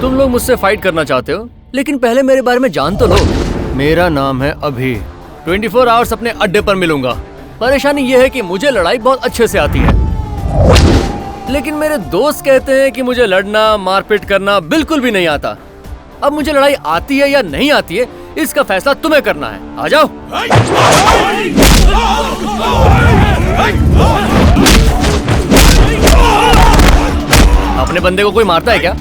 तुम लोग मुझसे फाइट करना चाहते हो, लेकिन पहले मेरे बारे में जान तो लो। मेरा नाम है अभी। 24 आवर्स अपने अड्डे पर मिलूंगा। परेशानी यह है कि मुझे लड़ाई बहुत अच्छे से आती है, लेकिन मेरे दोस्त कहते हैं कि मुझे लड़ना मारपीट करना बिल्कुल भी नहीं आता। अब मुझे लड़ाई आती है या नहीं आती है, इसका फैसला तुम्हें करना है। आ जाओ। अपने बंदे को कोई मारता है क्या?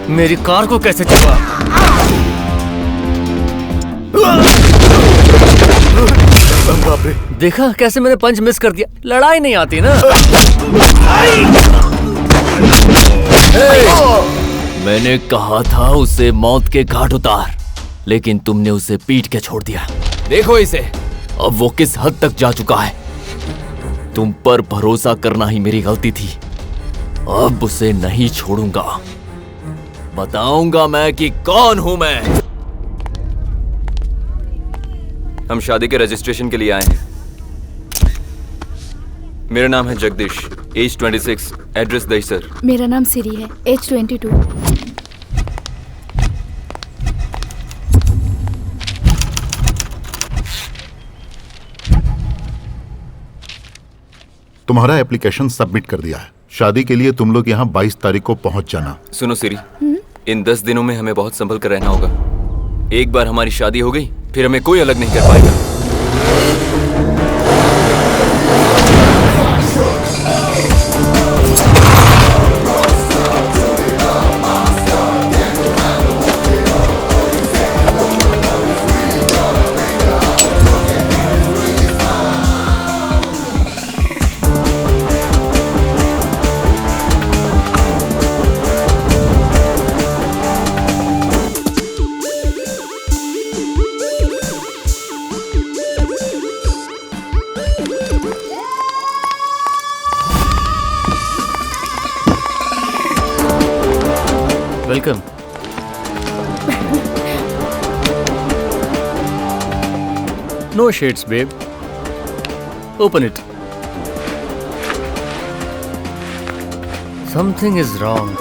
मेरी कार को कैसे छुआ? देखा कैसे मैंने पंच मिस कर दिया। लड़ाई नहीं आती ना। मैंने कहा था उसे मौत के घाट उतार, लेकिन तुमने उसे पीट के छोड़ दिया। देखो इसे, अब वो किस हद तक जा चुका है। तुम पर भरोसा करना ही मेरी गलती थी। अब उसे नहीं छोड़ूंगा। बताऊंगा मैं कि कौन हूं मैं। हम शादी के रजिस्ट्रेशन के लिए आए हैं। मेरा नाम है जगदीश, एज 26, एड्रेस दहीसर। मेरा नाम सिरी है, एज 22। तुम्हारा एप्लीकेशन सबमिट कर दिया है। शादी के लिए तुम लोग यहाँ 22 तारीख को पहुँच जाना। सुनो सिरी, इन 10 दिनों में हमें बहुत संभल कर रहना होगा। एक बार हमारी शादी हो गई, फिर हमें कोई अलग नहीं कर पाएगा। Welcome. No shades babe, open it. Something is wrong.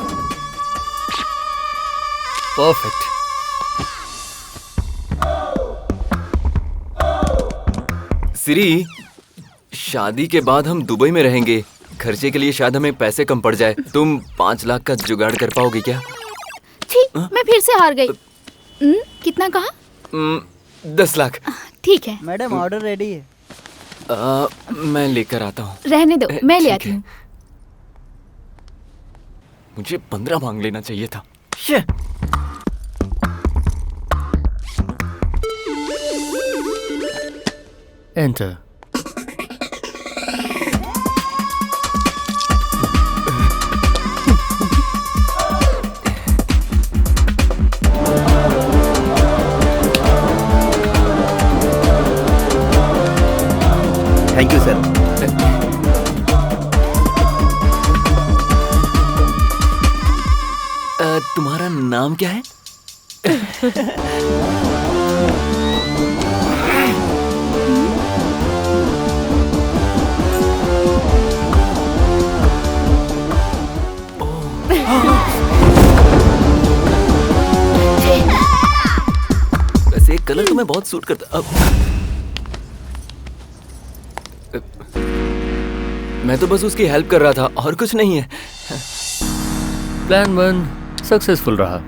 Perfect. Siri, शादी के बाद हम दुबई में रहेंगे। खर्चे के लिए शायद हमें पैसे कम पड़ जाए। तुम 5 लाख का जुगाड़ कर पाओगे क्या? मैं फिर से हार गई। कितना कहा? 10 लाख। ठीक है मैडम, ऑर्डर रेडी है। मैं लेकर आता हूँ। रहने दो, मैं ले आती हूँ। मुझे 15 मांग लेना चाहिए था। एंटर। Thank you sir. तुम्हारा नाम क्या है? वैसे कलर तुम्हें बहुत सूट करता। अब मैं तो बस उसकी हेल्प कर रहा था और कुछ नहीं है। प्लान 1 सक्सेसफुल रहा।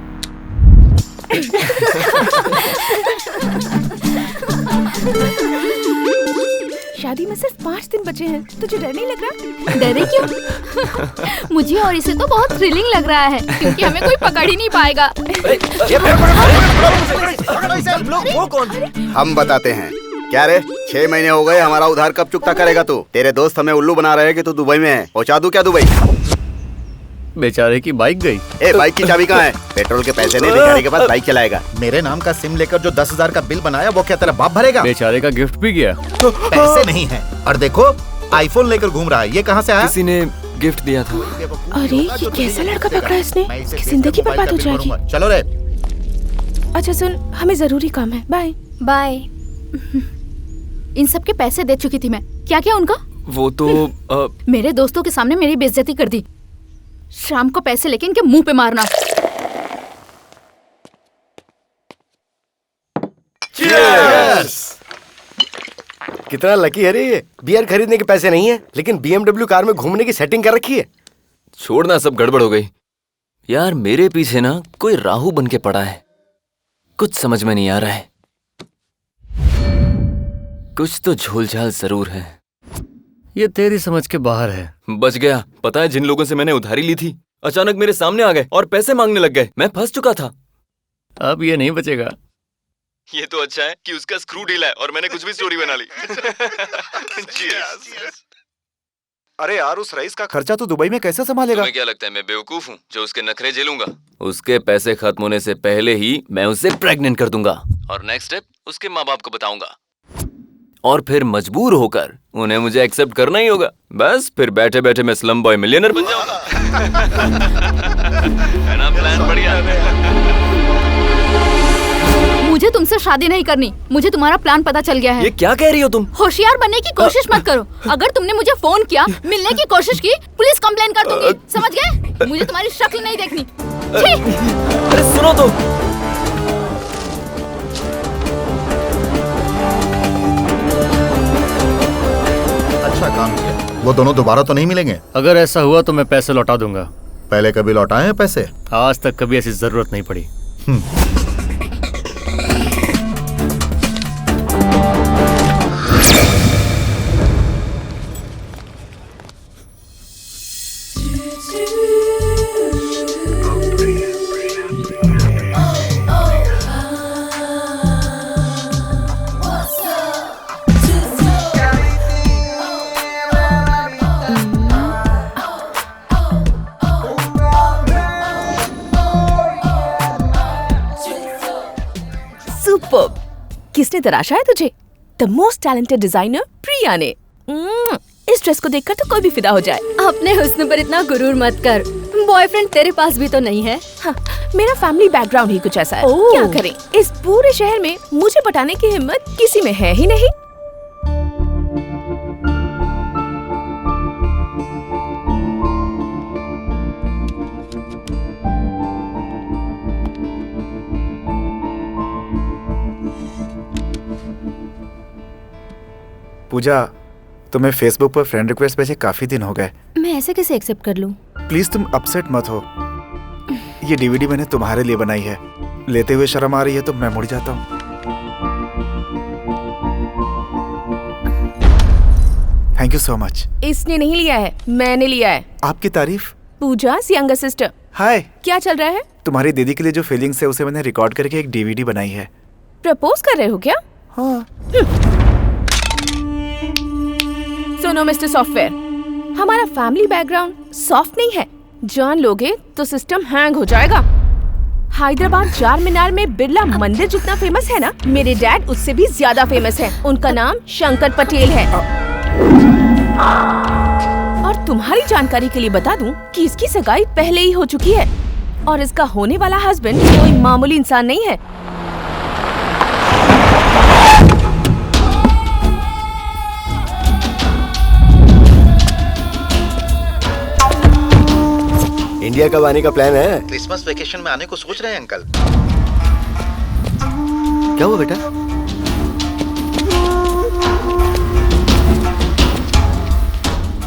शादी में सिर्फ 5 दिन बचे हैं। तुझे डर नहीं लग रहा? डरे क्यों? मुझे और इसे तो बहुत थ्रिलिंग लग रहा है, क्योंकि हमें कोई पकड़ ही नहीं पाएगा। वो कौन? हम बताते हैं। क्या रे, 6 महीने हो गए, हमारा उधार कब चुकता करेगा तू? तेरे दोस्त हमें उल्लू बना रहे हैं कि तू दुबई में है। पहुंचा दूं क्या दुबई? बेचारे की बाइक गई। ए, बाइक की चाबी कहाँ है? पेट्रोल के पैसे नहीं, बेचारे के पास बाइक चलाएगा। मेरे नाम का सिम लेकर जो 10,000 का बिल बनाया वो क्या तेरा बाप भरेगा? बेचारे का गिफ्ट भी गया। पैसे नहीं है। और देखो आईफोन लेकर घूम रहा है। ये कहाँ से आया? किसी ने गिफ्ट दिया था। अरे ये कैसा लड़का पकड़ा इसने? जिंदगी बर्बाद हो जाएगी। चलो रे। अच्छा सुन, हमें जरूरी काम है। Bye bye. इन सब के पैसे दे चुकी थी मैं। क्या क्या उनका? वो तो मेरे दोस्तों के सामने मेरी बेइज्जती कर दी। शाम को पैसे लेके इनके मुंह पे मारना। कितना लकी है रे ये। बियर खरीदने के पैसे नहीं है, लेकिन BMW कार में घूमने की सेटिंग कर रखी है। छोड़ना, सब गड़बड़ हो गई। यार मेरे पीछे ना कोई राहु बन के पड़ा है। कुछ समझ में नहीं आ रहा है। कुछ तो झोलझाल जरूर है। ये तेरी समझ के बाहर है। बच गया। पता है जिन लोगों से मैंने उधारी ली थी अचानक मेरे सामने आ गए और पैसे मांगने लग गए। मैं फंस चुका था। अब ये नहीं बचेगा। ये तो अच्छा है कि उसका स्क्रू ढीला है और मैंने कुछ भी स्टोरी बना ली। अरे यार, उस रईस का खर्चा तो दुबई में कैसे संभालेगा? तुम्हें क्या लगता है मैं बेवकूफ हूँ जो उसके नखरे झेलूंगा? उसके पैसे खत्म होने से पहले ही मैं उसे प्रेग्नेंट कर दूंगा और नेक्स्ट स्टेप उसके माँ बाप को बताऊंगा और फिर मजबूर होकर उन्हें मुझे एक्सेप्ट करना ही होगा। बस फिर बैठे बैठे मैं स्लम बॉय मिलियनर बन जाऊंगा। है ना प्लान बढ़िया? मुझे तुमसे शादी नहीं करनी। मुझे तुम्हारा प्लान पता चल गया है। ये क्या कह रही हो तुम? होशियार बनने की कोशिश मत करो। अगर तुमने मुझे फोन किया, मिलने की कोशिश की, पुलिस कंप्लेन कर दूंगी। समझ गए? मुझे तुम्हारी शक्ल नहीं देखनी। छी! अरे सुनो तो। अच्छा काम किया। वो दोनों दोबारा तो नहीं मिलेंगे? अगर ऐसा हुआ तो मैं पैसे लौटा दूंगा। पहले कभी लौटाए हैं पैसे? आज तक कभी ऐसी जरूरत नहीं पड़ी। सुपर्ब! किसने तराशा है तुझे? द मोस्ट टैलेंटेड डिजाइनर प्रिया ने। इस ड्रेस को देखकर तो कोई भी फिदा हो जाए। अपने हुस्न पर इतना गुरूर मत कर। बॉयफ्रेंड तेरे पास भी तो नहीं है। हाँ, मेरा फैमिली बैकग्राउंड ही कुछ ऐसा है। ओह। क्या करें, इस पूरे शहर में मुझे पटाने की हिम्मत किसी में है ही नहीं। पूजा, तुम्हें फेसबुक पर फ्रेंड रिक्वेस्ट भेजे काफी दिन हो गए। मैं ऐसे कैसे एक्सेप्ट कर लूं? प्लीज तुम अपसेट मत हो। ये DVD मैंने तुम्हारे लिए बनाई है। लेते हुए शर्म आ रही है तो मैं मुड़ जाता हूँ। Thank you so much. इसने नहीं लिया है, मैंने लिया है। आपकी तारीफ। पूजा यंगर सिस्टर। हाय। क्या चल रहा है? तुम्हारी दीदी के लिए जो फीलिंग्स है उसे मैंने रिकॉर्ड करके एक DVD बनाई है। प्रपोज कर रहे हो क्या? हाँ। सुनो मिस्टर सॉफ्टवेयर, हमारा फैमिली बैकग्राउंड सॉफ्ट नहीं है। जान लोगे तो सिस्टम हैंग हो जाएगा। हैदराबाद चार मीनार में बिरला मंदिर जितना फेमस है ना, मेरे डैड उससे भी ज्यादा फेमस है। उनका नाम शंकर पटेल है। और तुम्हारी जानकारी के लिए बता दूं कि इसकी सगाई पहले ही हो चुकी है और इसका होने वाला हस्बैंड कोई मामूली इंसान नहीं है। इंडिया कब आने का प्लान है? क्रिसमस वेकेशन में आने को सोच रहे हैं अंकल। क्या हुआ बेटा?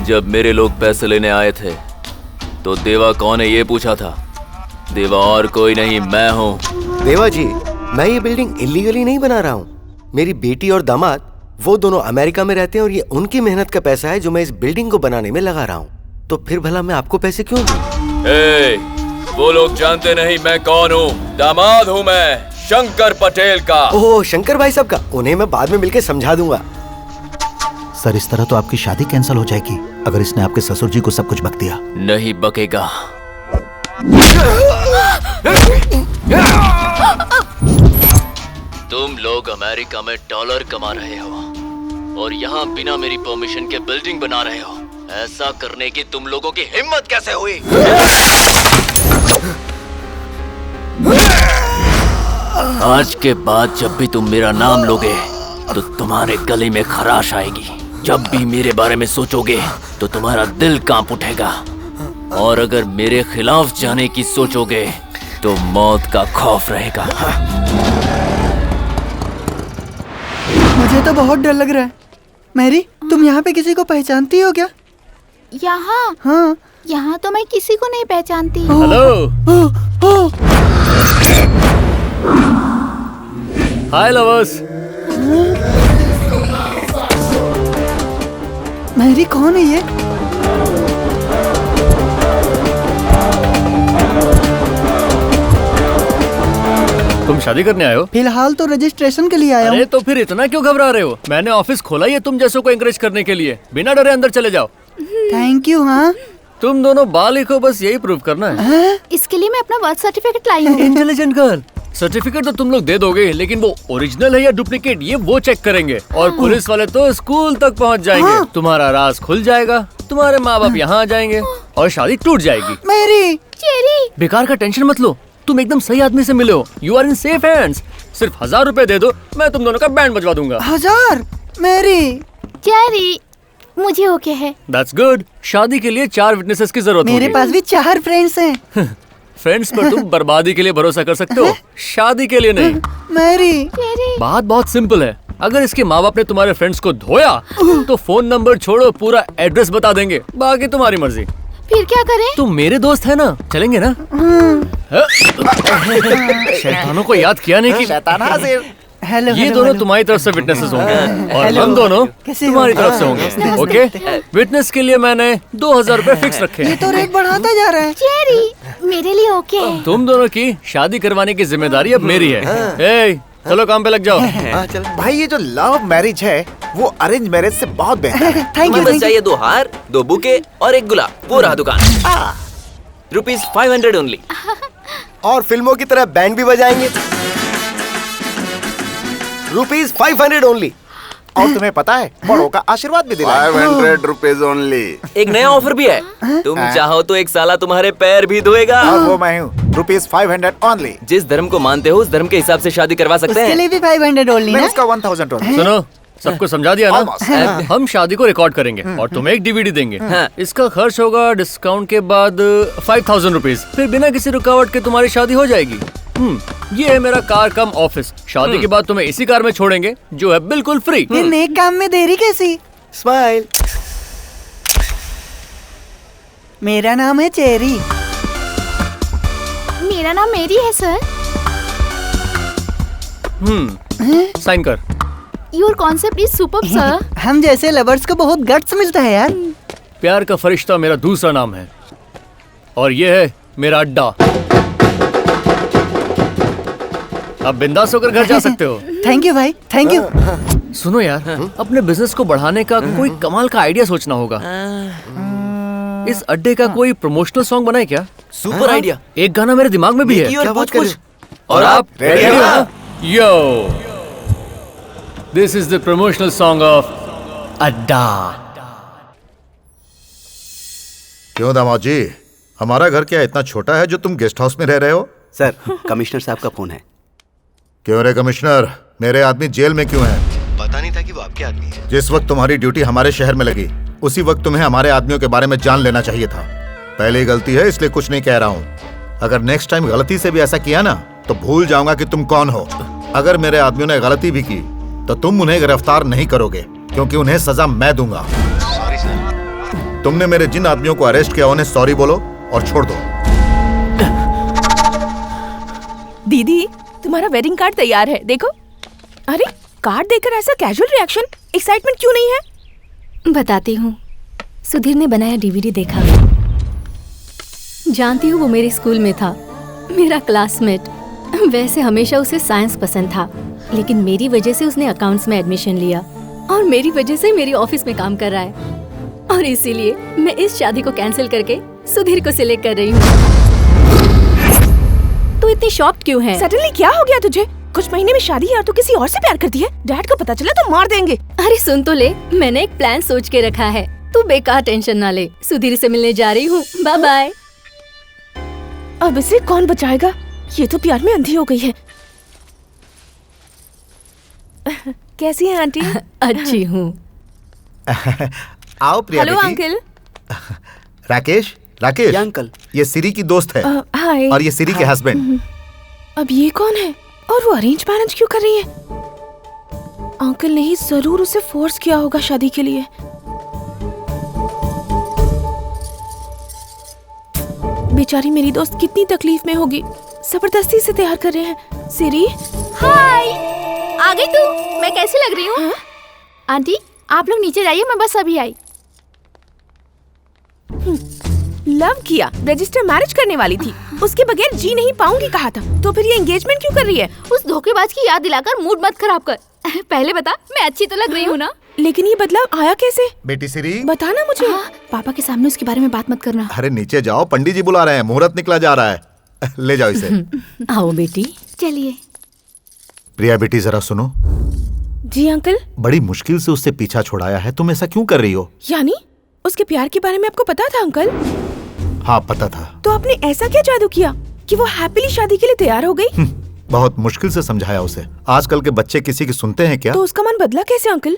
जब मेरे लोग पैसे लेने आए थे तो देवा कौन है ये पूछा था। देवा और कोई नहीं, मैं हूँ। देवा जी, मैं ये बिल्डिंग इलीगली नहीं बना रहा हूँ। मेरी बेटी और दामाद वो दोनों अमेरिका में रहते हैं और ये उनकी मेहनत का पैसा है जो मैं इस बिल्डिंग को बनाने में लगा रहा हूँ। तो फिर भला मैं आपको पैसे क्यों दूं? वो लोग जानते नहीं मैं कौन हूँ। दामाद हूँ मैं, शंकर पटेल का। ओह, शंकर भाई साहब का। उन्हें मैं बाद में मिलके समझा दूंगा। सर, इस तरह तो आपकी शादी कैंसिल हो जाएगी अगर इसने आपके ससुर जी को सब कुछ बक दिया। नहीं बकेगा। तुम लोग अमेरिका में डॉलर कमा रहे हो और यहाँ बिना मेरी परमिशन के बिल्डिंग बना रहे हो। ऐसा करने की तुम लोगों की हिम्मत कैसे हुई? आज के बाद जब भी तुम मेरा नाम लोगे तो तुम्हारे गले में खराश आएगी। जब भी मेरे बारे में सोचोगे तो तुम्हारा दिल कांप उठेगा, और अगर मेरे खिलाफ जाने की सोचोगे तो मौत का खौफ रहेगा। मुझे तो बहुत डर लग रहा है। मैरी, तुम यहाँ पे किसी को पहचानती हो क्या? यहाँ? हाँ। यहाँ तो मैं किसी को नहीं पहचानती। हेलो। हाय लवर्स। मैरी, कौन है ये? तुम शादी करने आए हो? फिलहाल तो रजिस्ट्रेशन के लिए आया अरे हूँ। तो फिर इतना क्यों घबरा रहे हो? मैंने ऑफिस खोला ही है तुम जैसों को एनकरेज करने के लिए। बिना डरे अंदर चले जाओ। Thank you. हाँ, तुम दोनों बालिक हो, बस यही प्रूव करना है। इसके लिए मैं अपना बर्थ सर्टिफिकेट लाई हूँ। Intelligent girl. सर्टिफिकेट तो तुम लोग दे दोगे, लेकिन वो ओरिजिनल है या डुप्लीकेट ये वो चेक करेंगे। और पुलिस वाले तो स्कूल तक पहुंच जाएंगे। तुम्हारा राज खुल जाएगा, तुम्हारे माँ बाप यहाँ आ जाएंगे और शादी टूट जाएगी। मैरी, चेरी, बेकार का टेंशन मत लो, तुम एकदम सही आदमी से मिले हो। You are in safe hands. सिर्फ 1000 रुपए दे दो, मैं तुम दोनों का बैंड बजवा दूंगा। 1000? मैरी, चेरी, मुझे ओके है। That's good। शादी के लिए 4 विटनेसेस की जरूरत मेरे पास भी 4 फ्रेंड्स हैं। फ्रेंड्स पर तुम बर्बादी के लिए भरोसा कर सकते हो, शादी के लिए नहीं। मैरी, बात बहुत सिंपल है। अगर इसके माँ बाप ने तुम्हारे फ्रेंड्स को धोया तो फोन नंबर छोड़ो, पूरा एड्रेस बता देंगे, बाकी तुम्हारी मर्जी। फिर क्या करें? तुम मेरे दोस्त है ना, चलेंगे ना? शैतानों को याद किया नहीं कि शैतान हाजिर। हेलो। ये दोनों तुम्हारी तरफ से विटनेसेस होंगे और हम दोनों तुम्हारी तरफ से होंगे। ओके, विटनेस के लिए मैंने 2000 रुपए फिक्स रखे ये हैं। तो रेट बढ़ाता जा रहा है। चेरी, मेरे लिए ओके है। तुम दोनों की शादी करवाने की जिम्मेदारी अब मेरी है। ए, चलो काम पे लग जाओ। भाई ये जो लव मैरिज है वो अरेंज मैरिज से बहुत बेहतर है। Thank you. बस चाहिए 2 हार, 2 बुके और 1 गुलाब। पूरा दुकान। ₹500 ओनली। और फिल्मों की तरह बैंड भी बजाएंगे। ₹500 ओनली। और तुम्हें पता है बड़ों का आशीर्वाद भी दिलाएंगे। 500 रुपीज ओनली। एक नया ऑफर भी है, तुम चाहो तो एक साला तुम्हारे पैर भी धोएगा। और वो मैं हूँ। ₹500 ओनली। जिस धर्म को मानते हो उस धर्म के हिसाब से शादी करवा सकते उसके हैं। लिए भी 500 ओनली मैं ना? उसका 1000 ओनली। सुनो, सबको समझा दिया ना? हम शादी को रिकॉर्ड करेंगे और तुम्हें एक DVD देंगे। हाँ। इसका खर्च होगा डिस्काउंट के बाद 5000 रुपीज। फिर बिना किसी रुकावट के तुम्हारी शादी हो जाएगी। ये है मेरा कार कम ऑफिस। शादी के बाद तुम्हें इसी कार में छोड़ेंगे जो है बिल्कुल फ्री। ये नेक काम में देरी कैसी? स्माइल। मेरा नाम है चेरी। मेरा नाम मेरी है सर। साइन कर। Your concept is superb sir. हम जैसे लवर्स को बहुत गट्स मिलता है यार। प्यार का फरिश्ता मेरा दूसरा नाम है और ये है मेरा अड्डा। अब बिंदास होकर घर जा सकते हो। थैंक यू भाई, थैंक यू। सुनो यार, अपने बिजनेस को बढ़ाने का कोई कमाल का आइडिया सोचना होगा। इस अड्डे का कोई प्रमोशनल सॉन्ग बनाए क्या? Super idea. एक गाना मेरे दिमाग में भी है। और बहुत कुछ। और आप रेडी हो ना? Yo, this is the promotional song of Adda. क्यों दामाद जी, हमारा घर क्या इतना छोटा है जो तुम गेस्ट हाउस में रह रहे हो? सर, कमिश्नर साहब का फोन है। क्यों रे कमिश्नर, मेरे आदमी जेल में क्यों हैं? पता नहीं था कि वो आपके आदमी है। जिस वक्त तुम्हारी ड्यूटी हमारे शहर में लगी उसी वक्त तुम्हें हमारे आदमियों के बारे में जान लेना चाहिए था। पहली गलती है इसलिए कुछ नहीं कह रहा हूँ। अगर नेक्स्ट टाइम गलती से भी ऐसा किया ना तो भूल जाऊंगा कि तुम कौन हो। अगर मेरे आदमियों ने गलती भी की तो तुम उन्हें गिरफ्तार नहीं करोगे क्योंकि उन्हें सजा मैं दूंगा। Sorry sir. तुमने मेरे जिन आदमियों को अरेस्ट किया उन्हें सॉरी बोलो और छोड़ दो। दीदी, तुम्हारा वेडिंग कार्ड तैयार है, देखो। अरे, कार्ड देखकर ऐसा कैजुअल रिएक्शन, एक्साइटमेंट क्यों नहीं है? बताती हूँ। सुधीर ने बनाया DVD देखा। जानती हूँ वो मेरे स्कूल में था, मेरा क्लासमेट। वैसे हमेशा उसे साइंस पसंद था, लेकिन मेरी वजह से उसने अकाउंट्स में एडमिशन लिया और मेरी वजह से मेरी ऑफिस में काम कर रहा है। और इसीलिए मैं इस शादी को कैंसिल करके सुधीर को सिलेक्ट कर रही हूँ। तो इतनी शॉक्ड क्यों है? सडनली क्या हो गया तुझे? कुछ महीने में शादी है और तू किसी और से प्यार करती है? डैड को पता चला तो मार देंगे। अरे सुन तो ले, मैंने एक प्लान सोच के रखा है, तू बेकार टेंशन ना ले। सुधीर से मिलने जा रही हूँ, बाय बाय। अब इसे कौन बचाएगा? ये तो प्यार में अंधी हो गई है। कैसी है आंटी? अच्छी हूँ। आओ प्रिया हेलो बेटी। अंकल। राकेश, राकेश अंकल, ये सिरी की दोस्त है हाय। और ये सिरी के हस्बैंड। अब ये कौन है और वो अरेंज मैरिज क्यों कर रही है? अंकल ने ही जरूर उसे फोर्स किया होगा शादी के लिए। बेचारी मेरी दोस्त कितनी तकलीफ में होगी, जबरदस्ती से तैयार कर रहे हैं। सिरी, हाय, आ गई तू? मैं कैसी लग रही हूँ? आंटी आप लोग नीचे जाइए, मैं बस अभी आई। लव किया, रजिस्टर मैरिज करने वाली थी, उसके बगैर जी नहीं पाऊंगी कहा था, तो फिर ये एंगेजमेंट क्यों कर रही है? उस धोखेबाज की याद दिलाकर मूड मत खराब कर। पहले बता, मैं अच्छी तो लग रही हूँ ना? लेकिन ये बदलाव आया कैसे? बेटी सिरी, बताना मुझे। पापा के सामने उसके बारे में बात मत करना। अरे नीचे जाओ, पंडित जी बुला रहे हैं, मुहूर्त निकला जा रहा है। ले जाओ इसे। आओ बेटी। चलिए। प्रिया बेटी जरा सुनो। जी अंकल। बड़ी मुश्किल से उससे पीछा छुड़ाया है, तुम ऐसा क्यों कर रही हो? यानी उसके प्यार के बारे में आपको पता था अंकल? हाँ पता था। तो आपने ऐसा क्या जादू किया कि वो हैप्पीली शादी के लिए तैयार हो गई? बहुत मुश्किल से समझाया उसे। आजकल के बच्चे किसी की सुनते हैं क्या? तो उसका मन बदला कैसे अंकल?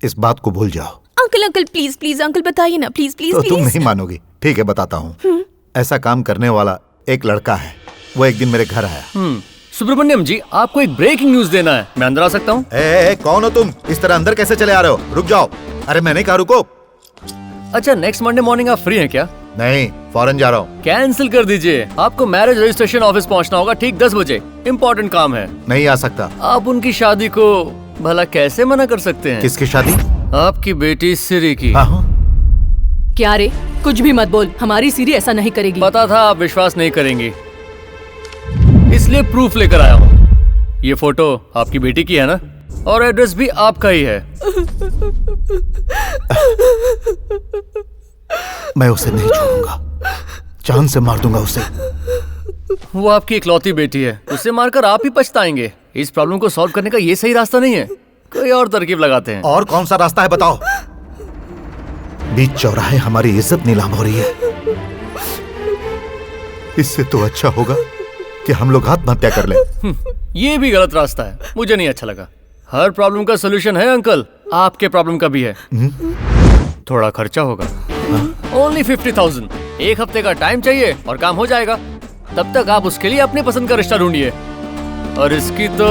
इस बात को भूल जाओ। Uncle uncle please please uncle बताइए ना, प्लीज प्लीज तो प्लीज। तुम नहीं मानोगी। ठीक है बताता हूँ। ऐसा काम करने वाला एक लड़का है, वो एक दिन मेरे घर आया। सुब्रमण्यम जी, आपको एक ब्रेकिंग न्यूज देना है, मैं अंदर आ सकता हूँ? कौन हो तुम? इस तरह अंदर कैसे चले आ रहे हो? रुक जाओ। अरे मैंने कहा रुको। अच्छा, नेक्स्ट मंडे मॉर्निंग आप फ्री हैं क्या? नहीं, फॉरेन जा रहा हूँ। कैंसिल कर दीजिए, आपको मैरिज रजिस्ट्रेशन ऑफिस पहुँचना होगा ठीक 10 बजे। इम्पोर्टेंट काम है। नहीं आ सकता। आप उनकी शादी को भला कैसे मना कर सकते हैं? किसकी शादी? आपकी बेटी सिरी की। क्या रे, कुछ भी मत बोल, हमारी सिरी ऐसा नहीं करेगी। पता था आप विश्वास नहीं करेंगी, इसलिए प्रूफ लेकर आया हूँ। ये फोटो आपकी बेटी की है ना? और एड्रेस भी आपका ही है। मैं उसे नहीं छोड़ूंगा, जान से मार दूंगा उसे। वो आपकी इकलौती बेटी है, उसे मारकर आप ही पछताएंगे। इस प्रॉब्लम को सॉल्व करने का ये सही रास्ता नहीं है, कोई और तरकीब लगाते हैं। और कौन सा रास्ता है बताओ? बीच चौराहे हमारी इज्जत नीलाम हो रही है। इससे तो अच्छा होगा कि हम लोग आत्महत्या कर लें। ये भी गलत रास्ता है, मुझे नहीं अच्छा लगा। हर प्रॉब्लम का सोल्यूशन है अंकल, आपके प्रॉब्लम का भी है। थोड़ा खर्चा होगा, ओनली 50,000। एक हफ्ते का टाइम चाहिए और काम हो जाएगा। तब तक आप उसके लिए अपने पसंद का रिश्ता ढूंढिए। और इसकी तो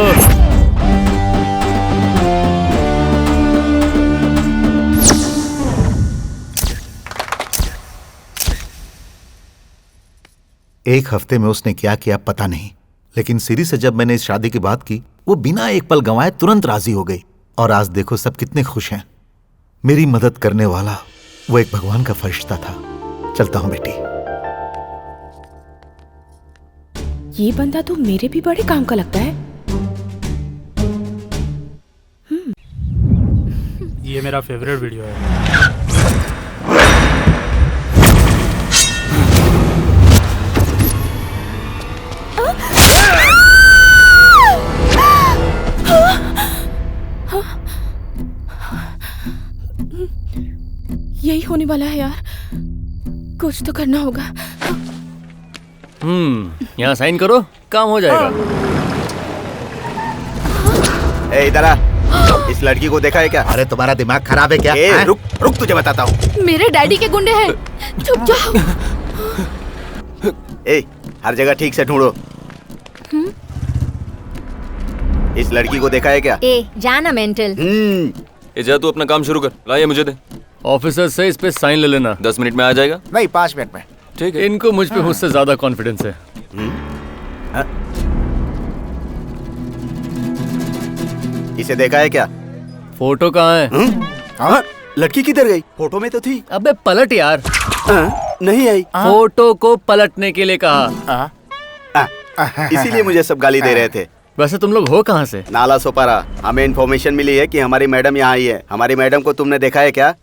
एक हफ्ते में उसने क्या किया पता नहीं, लेकिन सिरी से जब मैंने इस शादी की बात की, वो बिना एक पल गंवाए तुरंत राजी हो गई। और आज देखो सब कितने खुश हैं। मेरी मदद करने वाला वो एक भगवान का फरिश्ता था। चलता हूं बेटी। ये बंदा तो मेरे भी बड़े काम का लगता है। ये मेरा फेवरेट वीडियो है। यही होने वाला है यार, कुछ तो करना होगा। यहाँ साइन करो, काम हो जाएगा। ए इधर आ, इस लड़की को देखा है क्या? अरे तुम्हारा दिमाग खराब है क्या? रुक रुक, तुझे बताता हूँ। मेरे डैडी के गुंडे हैं, चुप जाओ। हर जगह ठीक से ढूंढो। इस लड़की को देखा है क्या? जाना मेंटल। जा तू अपना काम शुरू कर, लाइए मुझे दे। ऑफिसर से इस पे साइन ले लेना। 10 मिनट में आ जाएगा? नहीं, 5 मिनट में। ठीक है। इनको मुझ पे मुझसे ज्यादा कॉन्फिडेंस है। इसे देखा है क्या? फोटो कहाँ है? हाँ, लड़की किधर गई? फोटो में तो थी। अबे पलट यार। नहीं आई। फोटो को पलटने के लिए कहा। इसीलिए मुझे सब गाली दे रहे थे। वैसे तुम लोग हो कहाँ से? नाला सोपारा। हमें इन्फॉर्मेशन मिली है कि हमारी मैडम यहाँ आई है। हमारी मैडम को तुमने देखा है क्या?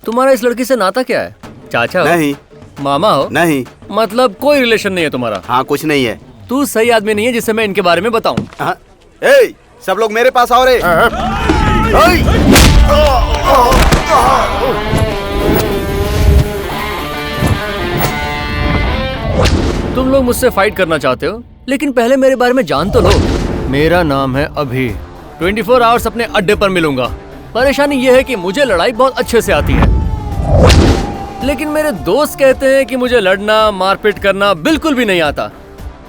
तुम्हारा इस लड़की से नाता क्या है? चाचा हो? नहीं। मामा हो? नहीं। मतलब कोई रिलेशन नहीं है तुम्हारा? हाँ, कुछ नहीं है। तू सही आदमी नहीं है जिससे मैं इनके बारे में बताऊं। सब लोग मेरे पास आओ रे। तुम लोग मुझसे फाइट करना चाहते हो, लेकिन पहले मेरे बारे में जान तो लो। मेरा नाम है अभी। 24 आवर्स अपने अड्डे पर मिलूंगा। परेशानी ये है कि मुझे लड़ाई बहुत अच्छे से आती है, लेकिन मेरे दोस्त कहते हैं कि मुझे लड़ना मारपीट करना बिल्कुल भी नहीं आता।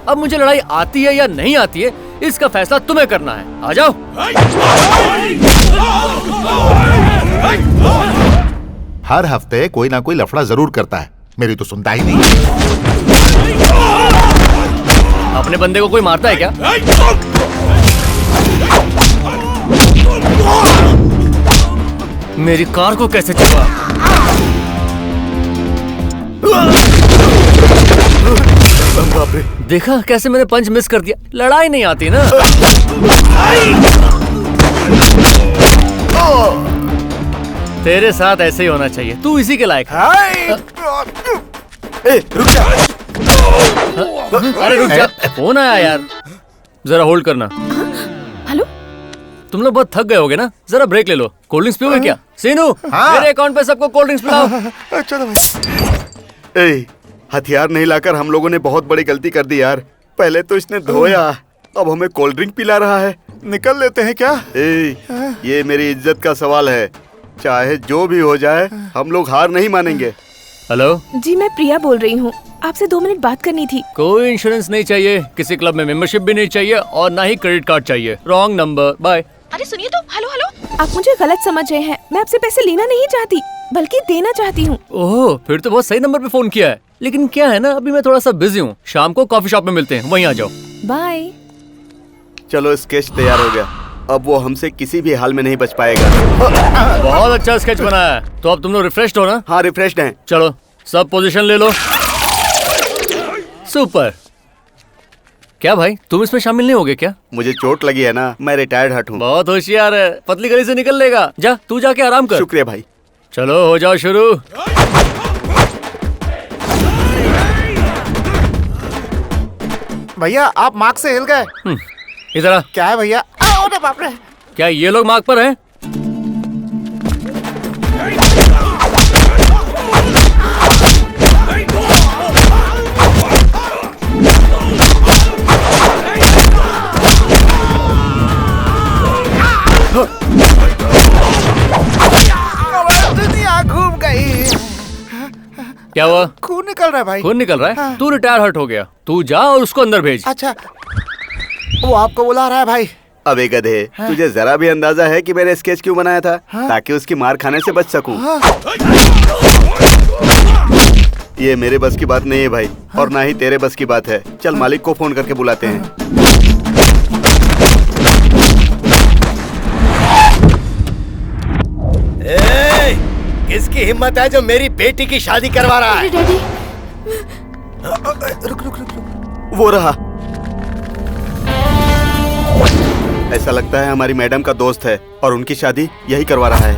अब मुझे लड़ाई आती है या नहीं आती है, इसका फैसला तुम्हें करना है। आ जाओ। हर हफ्ते कोई ना कोई लफड़ा जरूर करता है, मेरी तो सुनता ही नहीं। अपने बंदे को कोई मारता है क्या? मेरी कार को कैसे छुआ? देखा कैसे मैंने पंच मिस कर दिया। लड़ाई नहीं आती ना। तेरे साथ ऐसे ही होना चाहिए, तू इसी के लायक है। रुक जा। अरे रुक जा, फोन आया यार, जरा होल्ड करना। हेलो, तुम लोग बहुत थक गए होगे ना, जरा ब्रेक ले लो। कोल्ड ड्रिंक्स पियोगे क्या? सीनू, मेरे अकाउंट पे सबको कोल्ड ड्रिंक्स पिलाओ। चलो भाई। हथियार नहीं लाकर हम लोगों ने बहुत बड़ी गलती कर दी यार। पहले तो इसने धोया, अब हमें कोल्ड ड्रिंक पिला रहा है। निकल लेते हैं क्या? ये मेरी इज्जत का सवाल है, चाहे जो भी हो जाए हम लोग हार नहीं मानेंगे। हेलो जी, मैं प्रिया बोल रही हूँ, आपसे 2 मिनट बात करनी थी। कोई इंश्योरेंस नहीं चाहिए, किसी क्लब में मेंबरशिप भी नहीं चाहिए, और ना ही क्रेडिट कार्ड चाहिए। Wrong number, bye. अरे सुनिए तो, हेलो हेलो, आप मुझे गलत समझ रहे हैं। मैं आपसे पैसे लेना नहीं चाहती, बल्कि देना चाहती हूँ। ओह, फिर तो बहुत सही नंबर पे फोन किया है। लेकिन क्या है ना, अभी मैं थोड़ा सा बिजी हूँ, शाम को कॉफी शॉप में मिलते हैं, वहीं आ जाओ। बाय। चलो, स्केच तैयार हो गया, अब वो हमसे किसी भी हाल में नहीं बच पाएगा। बहुत अच्छा स्केच बनाया है। तो अब तुम लोग रिफ्रेश्ड हो ना? हाँ, रिफ्रेश्ड हैं। चलो सब पोजीशन ले लो। सुपर। क्या भाई, तुम इसमें शामिल नहीं होगे क्या? मुझे चोट लगी है ना, मैं रिटायर्ड हट हूँ। बहुत होशियार है, पतली गली से निकल लेगा। जा, तू जाके आराम कर। शुक्रिया भाई। चलो हो जाओ शुरू। भैया आप मार्क से हिल गए। इधर आ। क्या है भैया? बाप रे। क्या ये लोग मार्क पर हैं? दुनिया घूम गई। क्या हुआ? खून निकल रहा है भाई। खून निकल रहा है? हाँ। तू रिटायर हर्ट हो गया, तू जा और उसको अंदर भेज। अच्छा, वो आपको बुला रहा है भाई। अबे गधे, तुझे जरा भी अंदाजा है कि मैंने स्केच क्यों बनाया था? ताकि उसकी मार खाने से बच सकूं। ये मेरे बस की बात नहीं है भाई, और ना ही तेरे बस की बात है। चल मालिक को फोन करके बुलाते हैं। किसकी हिम्मत है जो मेरी बेटी की शादी करवा रहा है? डैडी, रुक रुक रुक रुक। वो रहा। ऐसा लगता है हमारी मैडम का दोस्त है और उनकी शादी यही करवा रहा है।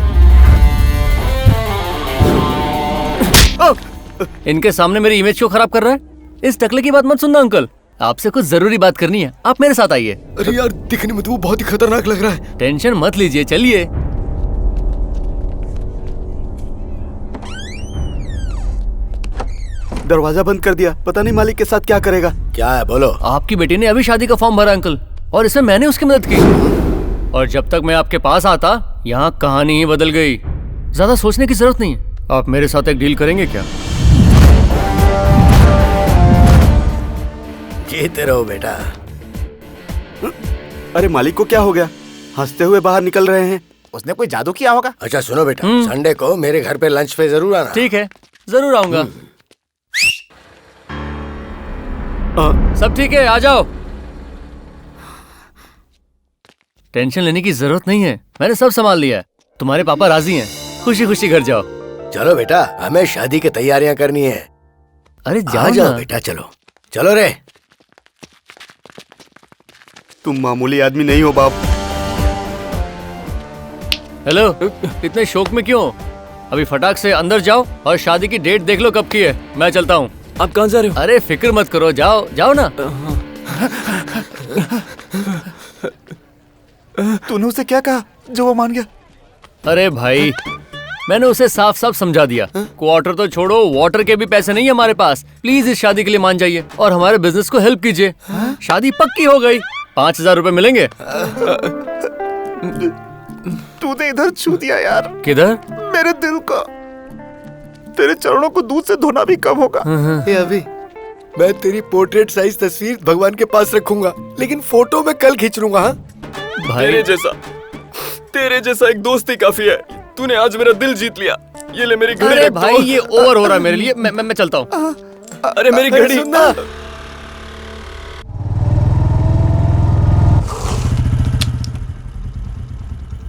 इनके सामने मेरी इमेज क्यों खराब कर रहा है? इस टकले की बात मत सुनना अंकल, आपसे कुछ जरूरी बात करनी है, आप मेरे साथ आइए। अरे यार, दिखने में तो वो बहुत ही खतरनाक लग रहा है। टेंशन मत लीजिए, चलिए। दरवाजा बंद कर दिया, पता नहीं मालिक के साथ क्या करेगा। क्या है बोलो? आपकी बेटी ने अभी शादी का फॉर्म भरा अंकल, और इसमें मैंने उसकी मदद की। और जब तक मैं आपके पास आता, यहाँ कहानी ही बदल गई। ज्यादा सोचने की जरूरत नहीं है। आप मेरे साथ एक डील करेंगे क्या? जीते रहो बेटा। अरे मालिक को क्या हो गया? हंसते हुए बाहर निकल रहे हैं। उसने कोई जादू किया होगा। अच्छा सुनो बेटा, संडे को मेरे घर पे लंच पे जरूर आना। ठीक है, जरूर आऊंगा। सब ठीक है, आ जाओ। टेंशन लेने की जरूरत नहीं है, मैंने सब संभाल लिया है। तुम्हारे पापा राजी हैं, खुशी खुशी घर जाओ। चलो बेटा, हमें शादी की तैयारियां करनी है। अरे आ जाओ बेटा, चलो चलो रे। तुम मामूली आदमी नहीं हो बाप। हेलो, इतने शौक में क्यों? अभी फटाक से अंदर जाओ और शादी की डेट देख लो कब की है। मैं चलता हूँ। आप कहाँ जा रहे हो? अरे फिक्र मत करो, जाओ जाओ ना। तूने उसे क्या कहा जो वो मान गया? अरे भाई, मैंने उसे साफ साफ समझा दिया। क्वार्टर तो छोड़ो, वाटर के भी पैसे नहीं है हमारे पास। प्लीज इस शादी के लिए मान जाइए और हमारे बिजनेस को हेल्प कीजिए। शादी पक्की हो गई, 5,000 रुपए मिलेंगे। तूने इधर छू दिया यार, किधर? मेरे दिल को। तेरे चरणों को दूध से धोना भी कम होगा। ए अभी, मैं तेरी पोर्ट्रेट साइज तस्वीर भगवान के पास रखूंगा, लेकिन फोटो मैं कल खींच लूंगा। हाँ तेरे जैसा एक दोस्त ही काफी है। तूने आज मेरा दिल जीत लिया। ये ले मेरी घड़ी। अरे भाई ये ओवर हो रहा है मेरे लिए। मैं चलता हूँ। अरे मेरी घड़ी। सुनना,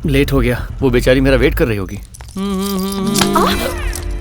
लेट हो गया। वो बेचारी मेरा वेट कर रही होगी।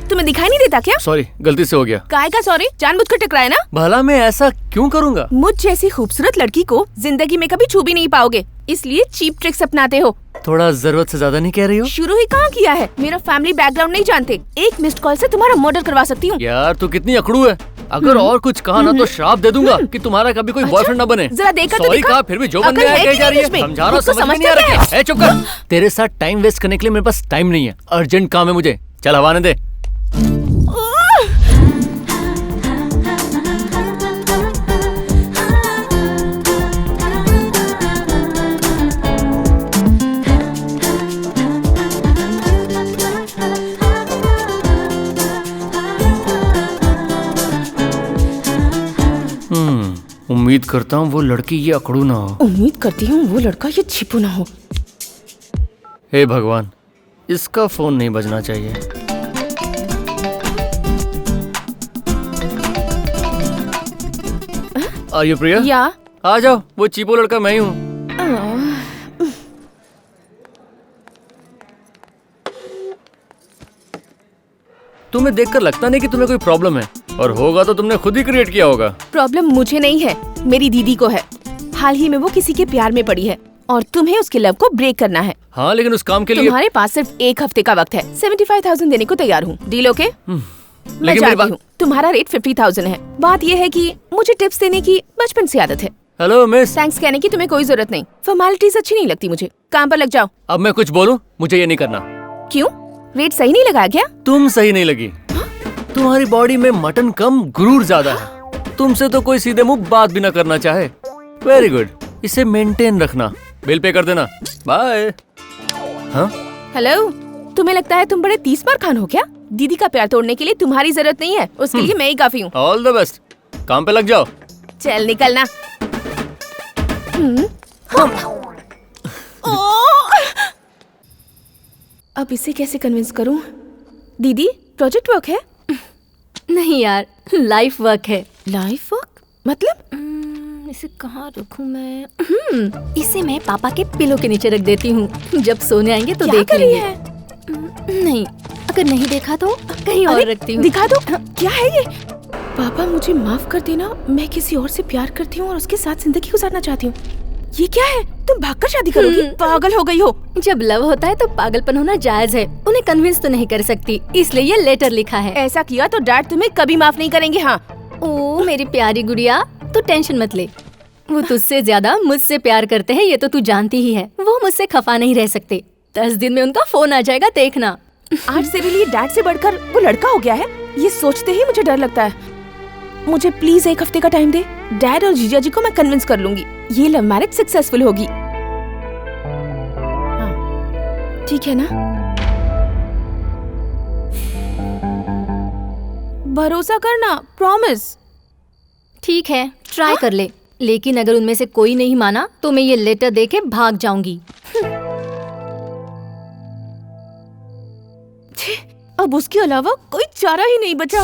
तुम्हें दिखाई नहीं देता क्या? सॉरी, गलती से हो गया। काय का सॉरी? जानबूझकर टकराया ना? भला मैं ऐसा क्यों करूँगा? मुझ जैसी खूबसूरत लड़की को जिंदगी में कभी छू भी नहीं पाओगे, इसलिए चीप ट्रिक्स अपनाते हो। थोड़ा जरूरत से ज्यादा नहीं कह रही हो? शुरू ही कहाँ किया है? मेरा फैमिली बैकग्राउंड नहीं जानते। एक मिस्ड कॉल से तुम्हारा मर्डर करवा सकती हूँ। यार तू कितनी अकड़ू है। अगर और कुछ कहा ना तो श्राप दे दूंगा कि तुम्हारा कभी कोई बॉयफ्रेंड ना बने। जरा देखा तो सॉरी दिखा। कहा फिर भी जो मन में अकल आया है कह कि जा रही नहीं है। इसमें? समझा रहा खुद तो समझ में नहीं समझते आ रहा क्या क्या? ए चुप कर। तेरे साथ टाइम वेस्ट करने के लिए मेरे पास टाइम नहीं है। अर्जेंट काम है मुझे। चल हवा ने दे। उम्मीद करता हूँ वो लड़की ये अकड़ू ना हो। उम्मीद करती हूँ वो लड़का ये छिपू ना हो। हे भगवान, इसका फोन नहीं बजना चाहिए। आर प्रिया? या आ जाओ, वो चीपो लड़का मैं ही हूँ। तुम्हें देखकर लगता नहीं कि तुम्हें कोई प्रॉब्लम है, और होगा तो तुमने खुद ही क्रिएट किया होगा। प्रॉब्लम मुझे नहीं है, मेरी दीदी को है। हाल ही में वो किसी के प्यार में पड़ी है और तुम्हें उसके लव को ब्रेक करना है। हाँ लेकिन उस काम के लिए तुम्हारे पास सिर्फ 1 हफ्ते का वक्त है। 75,000 देने को तैयार हूँ। Deal okay? मैं जाती हूँ। तुम्हारा रेट 50,000 है। बात यह है कि मुझे टिप्स देने की बचपन से आदत है। Hello miss. थैंक्स कहने की तुम्हें कोई जरूरत नहीं। फॉर्मेलिटीज अच्छी नहीं लगती मुझे। काम पर लग जाओ। अब मैं कुछ बोलूं? मुझे ये नहीं करना। क्यों? रेट सही नहीं लगा क्या? तुम सही नहीं लगी। तुम्हारी बॉडी में मटन कम गुरूर ज्यादा है। तुमसे तो कोई सीधे मुंह बात भी ना करना चाहे। वेरी गुड, इसे मेंटेन रखना। बिल पे कर देना। बाय। हाँ हेलो, तुम्हें लगता है तुम बड़े 30 बार खान हो क्या? दीदी का प्यार तोड़ने के लिए तुम्हारी जरूरत नहीं है, उसके लिए मैं ही काफी हूँ। All the best. काम पे लग जाओ। चल निकलना। अब इसे कैसे कन्विंस करूं? दीदी, प्रोजेक्ट वर्क है? नहीं यार, लाइफ वर्क है। लाइफ वर्क मतलब? इसे कहाँ रखूं मैं? इसे मैं पापा के पिलो के नीचे रख देती हूँ। जब सोने आएंगे तो देख लेंगे। नहीं, अगर नहीं देखा तो कहीं और रखती हूँ। दिखा दो। क्या है ये? पापा मुझे माफ कर देना, मैं किसी और से प्यार करती हूँ और उसके साथ जिंदगी गुजारना चाहती हूँ। ये क्या है? तुम भागकर शादी करोगी? पागल हो गई हो। जब लव होता है तो पागलपन होना जायज है। उन्हें कन्विंस तो नहीं कर सकती, इसलिए ये लेटर लिखा है। ऐसा किया तो डैड तुम्हें कभी माफ नहीं करेंगे। हाँ। ओ मेरी प्यारी गुड़िया, तू टेंशन मत ले। वो तुझसे ज्यादा मुझसे प्यार करते हैं, ये तो तू जानती ही है। वो मुझसे खफा नहीं रह सकते। 10 दिन में उनका फोन आ जाएगा, देखना। आज तेरे लिए डैड से बढ़कर वो लड़का हो गया है, ये सोचते ही मुझे डर लगता है। मुझे प्लीज 1 हफ्ते का टाइम दे। डैड और जीजा जी को मैं कन्विंस कर लूंगी। ये लव मैरिज सक्सेसफुल होगी। हाँ, ठीक है ना? भरोसा करना, प्रॉमिस। ठीक है, ट्राई कर ले। लेकिन अगर उनमें से कोई नहीं माना तो मैं ये लेटर देके भाग जाऊंगी। अब उसके अलावा कोई चारा ही नहीं बचा।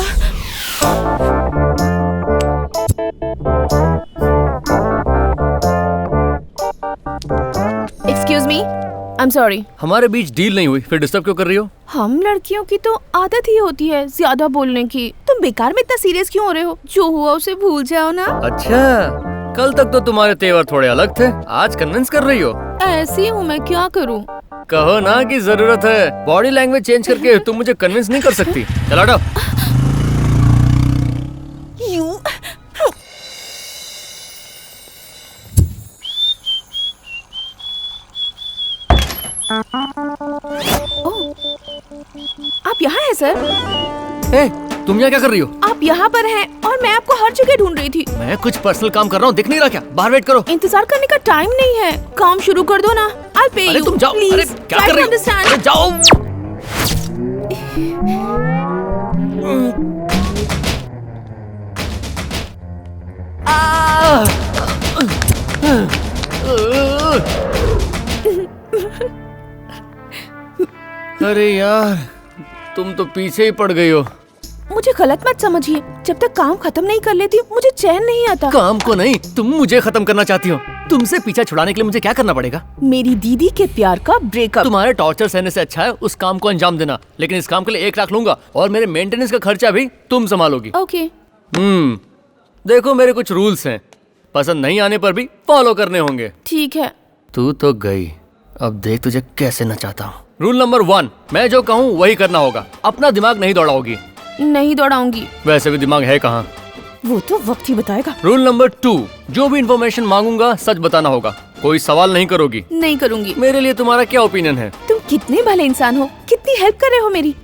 Excuse me, I am sorry. हमारे बीच डील नहीं हुई, फिर डिस्टर्ब क्यों कर रही हो? हम लड़कियों की तो आदत ही होती है ज्यादा बोलने की। तुम बेकार में इतना सीरियस क्यों हो रहे हो? जो हुआ उसे भूल जाओ ना। अच्छा, कल तक तो तुम्हारे तेवर थोड़े अलग थे, आज कन्विंस कर रही हो? ऐसी हूँ मैं, क्या करूँ? कहो ना कि जरूरत है। बॉडी लैंग्वेज चेंज करके तुम मुझे कन्विंस नहीं कर सकती। चला हटो। आप यहाँ हैं सर? तुम यहाँ क्या कर रही हो? आप यहाँ पर हैं और मैं आपको हर जगह ढूंढ रही थी। मैं कुछ पर्सनल काम कर रहा हूँ, दिख नहीं रहा क्या? बाहर वेट करो। इंतजार करने का टाइम नहीं है, काम शुरू कर दो ना। I'll pay अरे you. तुम जाओ। Please, अरे क्या try कर to रही हो? understand. अरे जाओ। अरे यार, तुम तो पीछे ही पड़ गई हो। मुझे गलत मत समझिए, जब तक काम खत्म नहीं कर लेती मुझे चैन नहीं आता। काम को नहीं, तुम मुझे खत्म करना चाहती हो। तुमसे पीछा छुड़ाने के लिए मुझे क्या करना पड़ेगा? मेरी दीदी के प्यार का ब्रेकअप। तुम्हारे टॉर्चर सहने से अच्छा है उस काम को अंजाम देना, लेकिन इस काम के लिए 1 लाख लूंगा और मेरे मेंटेनेंस का खर्चा भी तुम संभालोगी। ओके। देखो मेरे कुछ रूल्स हैं, पसंद नहीं आने पर भी फॉलो करने होंगे। ठीक है। तू तो गई, अब देख तुझे कैसे नचाता हूँ। रूल नंबर 1, मैं जो कहूँ वही करना होगा। अपना दिमाग नहीं दौड़ाओगी। नहीं दौड़ाऊंगी। वैसे भी दिमाग है कहाँ? वो तो वक्त ही बताएगा। रूल नंबर 2, जो भी इन्फॉर्मेशन मांगूंगा सच बताना होगा, कोई सवाल नहीं करोगी। नहीं करूंगी। मेरे लिए तुम्हारा क्या ओपिनियन है? तुम कितने भले इंसान हो, कितनी हेल्प कर रहे हो मेरी।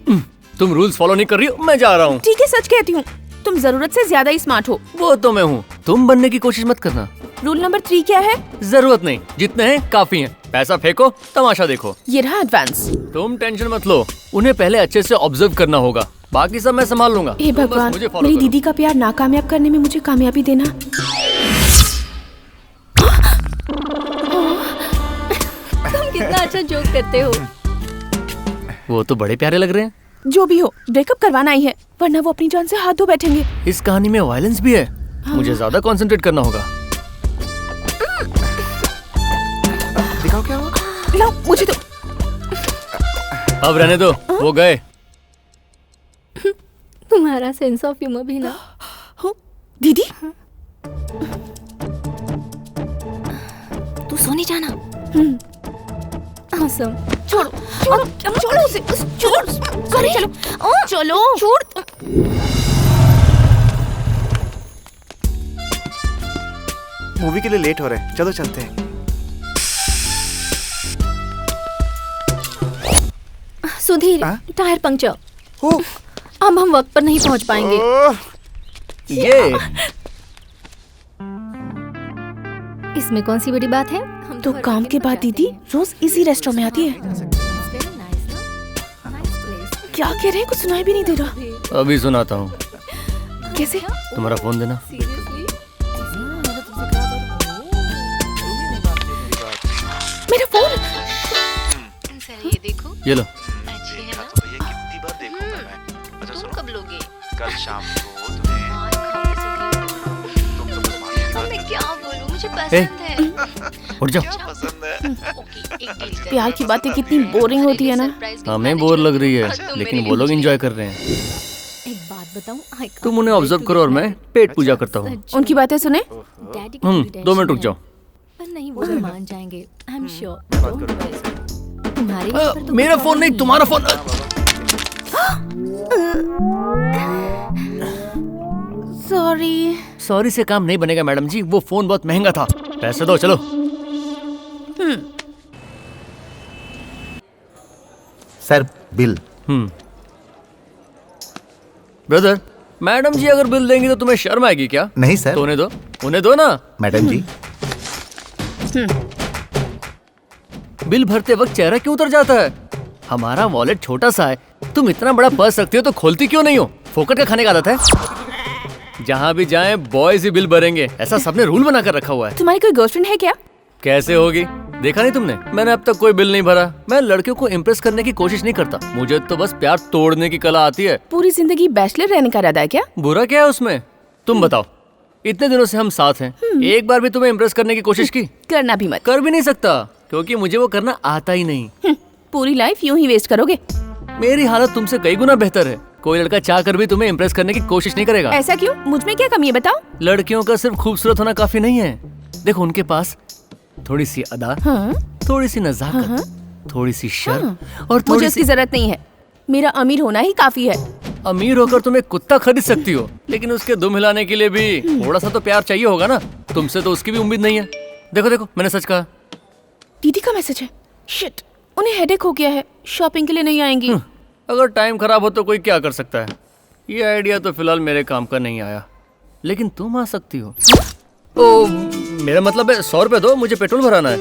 तुम रूल्स फॉलो नहीं कर रही हो, मैं जा रहा हूँ। ठीक है, सच कहती हूँ, तुम जरूरत से ज्यादा ही स्मार्ट हो। वो तो मैं हूँ, तुम बनने की कोशिश मत करना। रूल नंबर 3 क्या है? जरूरत नहीं, जितने हैं काफी हैं। पैसा फेंको, तमाशा देखो। ये रहा एडवांस। तुम टेंशन मत लो, उन्हें पहले अच्छे से ऑब्जर्व करना होगा, बाकी सब मैं संभाल लूंगा। हे तुम बस भगवान, मुझे follow मेरी करो। दीदी का प्यार नाकामयाब करने में मुझे कामयाबी देना। तुम कितना अच्छा जोक करते हो। वो तो बड़े प्यारे लग रहे हैं। जो भी हो, ब्रेकअप करवाना ही है, वरना वो अपनी जान से हाथ धो बैठेंगे। इस कहानी में वायलेंस भी है, मुझे ज्यादा कंसंट्रेट करना होगा। दिखाओ क्या हुआ? लो, मुझे तो। अब रहने दो, वो गए। तुम्हारा सेंस ऑफ ह्यूमर भी ना। दीदी, तू सोने जाना। awesome. छोड़ो छोड़ो छोड़ो उसे, छोड़। सोने चलो, चलो छोड़। मूवी के लिए लेट हो रहे हैं, चलो चलते हैं। Sudhir, tyre puncture. अब हम वक्त पर नहीं पहुंच पाएंगे। ये इसमें कौन सी बड़ी बात है? तो काम के बाद दीदी रोज इसी रेस्टोरेंट में आती है। क्या कह रहे हैं, कुछ सुनाई भी नहीं दे रहा। अभी सुनाता हूँ। कैसे? तुम्हारा फोन देना। मेरा फोन। ये देखो। ये लो। कब लोगे? कल शाम को मैं क्या बोलूं, मुझे पसंद है। उठ जाओ। प्यार की बातें कितनी बोरिंग होती है ना। हमें बोर लग रही है, लेकिन वो लोग एंजॉय कर रहे हैं। एक बात बताऊं, तुम उन्हें ऑब्जर्व करो और मैं पेट पूजा करता हूँ। उनकी बातें सुने। 2 मिनट रुक जाओ। पर नहीं, वो भी मान जाएंगे। I am sure. तुम्हारे मेरा फोन नहीं, तुम्हारा फोन। सॉरी से काम नहीं बनेगा मैडम जी, वो फोन बहुत महंगा था। पैसे दो, चलो। Sir, bill. ब्रदर, मैडम जी अगर बिल देंगी तो तुम्हें शर्म आएगी क्या? नहीं सर। तो उन्हें दो ना। मैडम जी, बिल भरते वक्त चेहरा क्यों उतर जाता है? हमारा वॉलेट छोटा सा है, तुम इतना बड़ा पर्स रखती हो तो खोलती क्यों नहीं हो? फोकट का खाने का आदत है। जहाँ भी जाएं बॉयज ही बिल भरेंगे, ऐसा सबने रूल बना कर रखा हुआ है। तुम्हारी कोई गर्लफ्रेंड है क्या? कैसे होगी, देखा नहीं तुमने? मैंने अब तक कोई बिल नहीं भरा। मैं लड़कियों को इम्प्रेस करने की कोशिश नहीं करता, मुझे तो बस प्यार तोड़ने की कला आती है। पूरी जिंदगी बैचलर रहने का इरादा है क्या? बुरा क्या है उसमें? तुम बताओ, इतने दिनों से हम साथ हैं, एक बार भी तुम्हें इम्प्रेस करने की कोशिश की? करना भी मत। कर भी नहीं सकता, क्योंकि मुझे वो करना आता ही नहीं। पूरी लाइफ यूं ही वेस्ट करोगे। मेरी हालत तुमसे कई गुना बेहतर है। कोई लड़का चाह कर भी तुम्हें इम्प्रेस करने की कोशिश नहीं करेगा। ऐसा क्यों? मुझ में क्या कमी है बताओ? लड़कियों का सिर्फ खूबसूरत होना काफी नहीं है। देखो उनके पास थोड़ी सी अदा, थोड़ी सी नजाकत, थोड़ी सी शर्म और मुझे उसकी जरूरत नहीं है। मेरा अमीर होना ही काफी है। अमीर होकर तुम एक कुत्ता खरीद सकती हो, लेकिन उसके दुम हिलाने के लिए भी थोड़ा सा तो प्यार चाहिए होगा ना। तुमसे तो उसकी भी उम्मीद नहीं है। देखो देखो, मैंने सच कहा। दीदी का मैसेज है। शिट, उन्हें हेडेक हो गया है, शॉपिंग के लिए नहीं आएंगी। अगर टाइम खराब हो तो कोई क्या कर सकता है। ये आइडिया तो फिलहाल मेरे काम का नहीं आया, लेकिन तुम आ सकती हो। ओ, मेरा मतलब है 100 रुपए दो, मुझे पेट्रोल भराना है।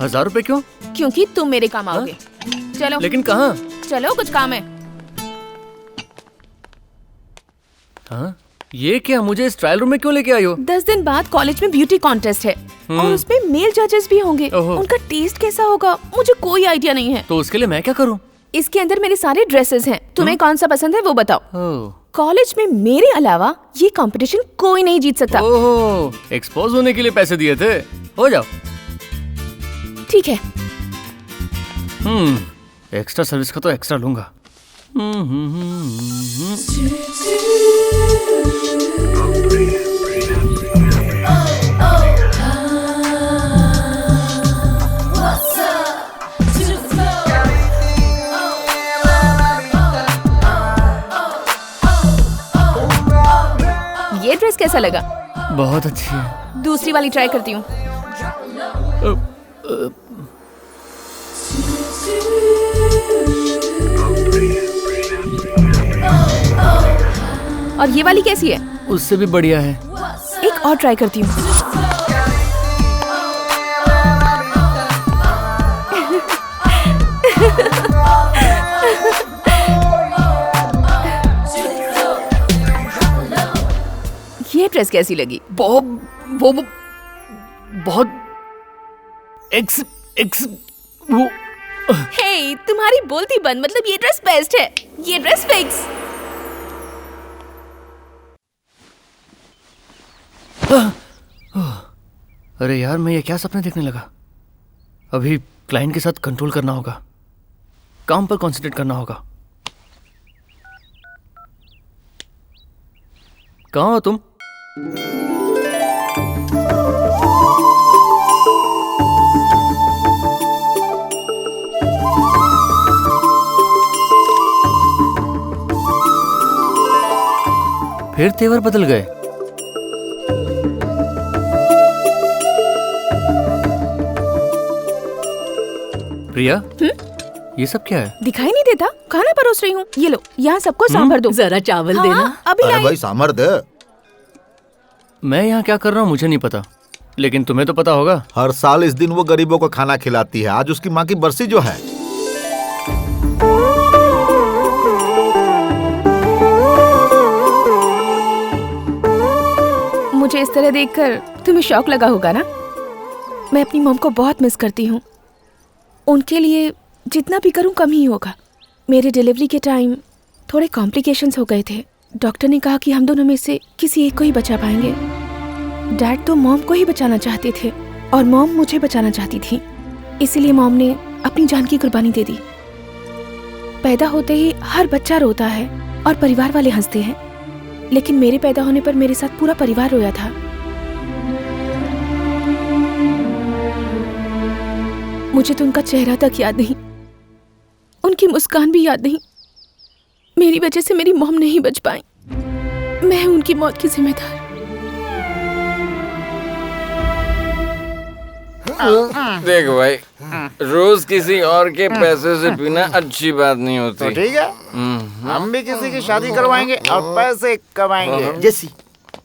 1000 रुपए क्यों? क्योंकि तुम मेरे काम आओगे। चलो। लेकिन कहाँ? चलो, कुछ काम है। हाँ? ये क्या, मुझे इस ट्रायल रूम में क्यों लेके आई हो? 10 दिन बाद कॉलेज में ब्यूटी कॉन्टेस्ट है और उसपे मेल जजेस भी होंगे। उनका टेस्ट कैसा होगा मुझे कोई आइडिया नहीं है। तो उसके लिए मैं क्या करूँ? इसके अंदर मेरे सारे ड्रेसेस हैं, तुम्हें कौन सा पसंद है वो बताओ। कॉलेज में मेरे अलावा ये कंपटीशन कोई नहीं जीत सकता। ओह, एक्सपोज होने के लिए पैसे दिए थे, हो जाओ। ठीक है। एक्स्ट्रा सर्विस का तो एक्स्ट्रा लूंगा। ये ड्रेस कैसा लगा? बहुत अच्छी है। दूसरी वाली ट्राई करती हूँ। और ये वाली कैसी है? उससे भी बढ़िया है। एक और ट्राई करती हूँ। ये ड्रेस कैसी लगी? बहुत वो। हे, तुम्हारी बोलती बंद, मतलब ये ड्रेस बेस्ट है। ये ड्रेस फिक्स। अरे यार, मैं ये क्या सपने देखने लगा? अभी क्लाइंट के साथ कंट्रोल करना होगा, काम पर कंसंट्रेट करना होगा। कहाँ हो तुम? फिर तेवर बदल गए। प्रिया, ये सब क्या है? दिखाई नहीं देता? खाना परोस रही हूँ। ये लो, यहाँ सबको सांभर दो। जरा चावल हाँ, देना। अभी अरे लाई। भाई सांभर दे। मैं यहाँ क्या कर रहा हूँ मुझे नहीं पता, लेकिन तुम्हें तो पता होगा। हर साल इस दिन वो गरीबों को खाना खिलाती है। आज उसकी माँ की बरसी जो है। मुझे इस तरह देखकर तुम्हें शौक लगा होगा ना? मैं अपनी मॉम को बहुत मिस करती हूँ। उनके लिए जितना भी करूँ कम ही होगा। मेरे डिलीवरी के टाइम थोड़े कॉम्प्लिकेशंस हो गए थे। डॉक्टर ने कहा कि हम दोनों में से किसी एक को ही बचा पाएंगे। डैड तो मॉम को ही बचाना चाहते थे और मॉम मुझे बचाना चाहती थी। इसीलिए मॉम ने अपनी जान की कुर्बानी दे दी। पैदा होते ही हर बच्चा रोता है और परिवार वाले हंसते हैं, लेकिन मेरे पैदा होने पर मेरे साथ पूरा परिवार रोया था। मुझे तो उनका चेहरा तक याद नहीं, उनकी मुस्कान भी याद नहीं। मेरी वजह से मेरी मॉम नहीं बच पाई। मैं उनकी मौत की जिम्मेदार। देख भाई, रोज किसी और के पैसे से पीना अच्छी बात नहीं होती। तो ठीक है, हम भी किसी की शादी करवाएंगे और पैसे कमाएंगे। जेसी,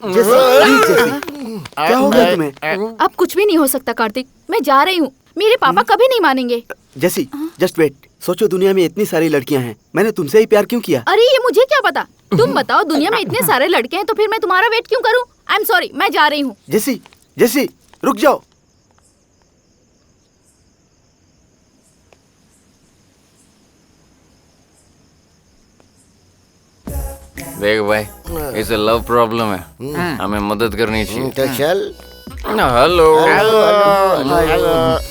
क्या हो गया तुम्हें? अब कुछ भी नहीं हो सकता कार्तिक, मैं जा रही हूँ। मेरे पापा कभी नहीं मानेंगे। जेसी, जस्ट वेट। सोचो, दुनिया में इतनी सारी लड़कियां हैं, मैंने तुमसे ही प्यार क्यों किया? अरे ये मुझे क्या पता। तुम बताओ, दुनिया में इतने सारे लड़के हैं तो फिर मैं तुम्हारा वेट क्यों करूँ? आई एम सॉरी, मैं जा रही हूँ। जेसी, जेसी, रुक जाओ। देख भाई, इसे लव प्रॉब्लम है, हमें मदद करनी चाहिए। तो चल। हेलो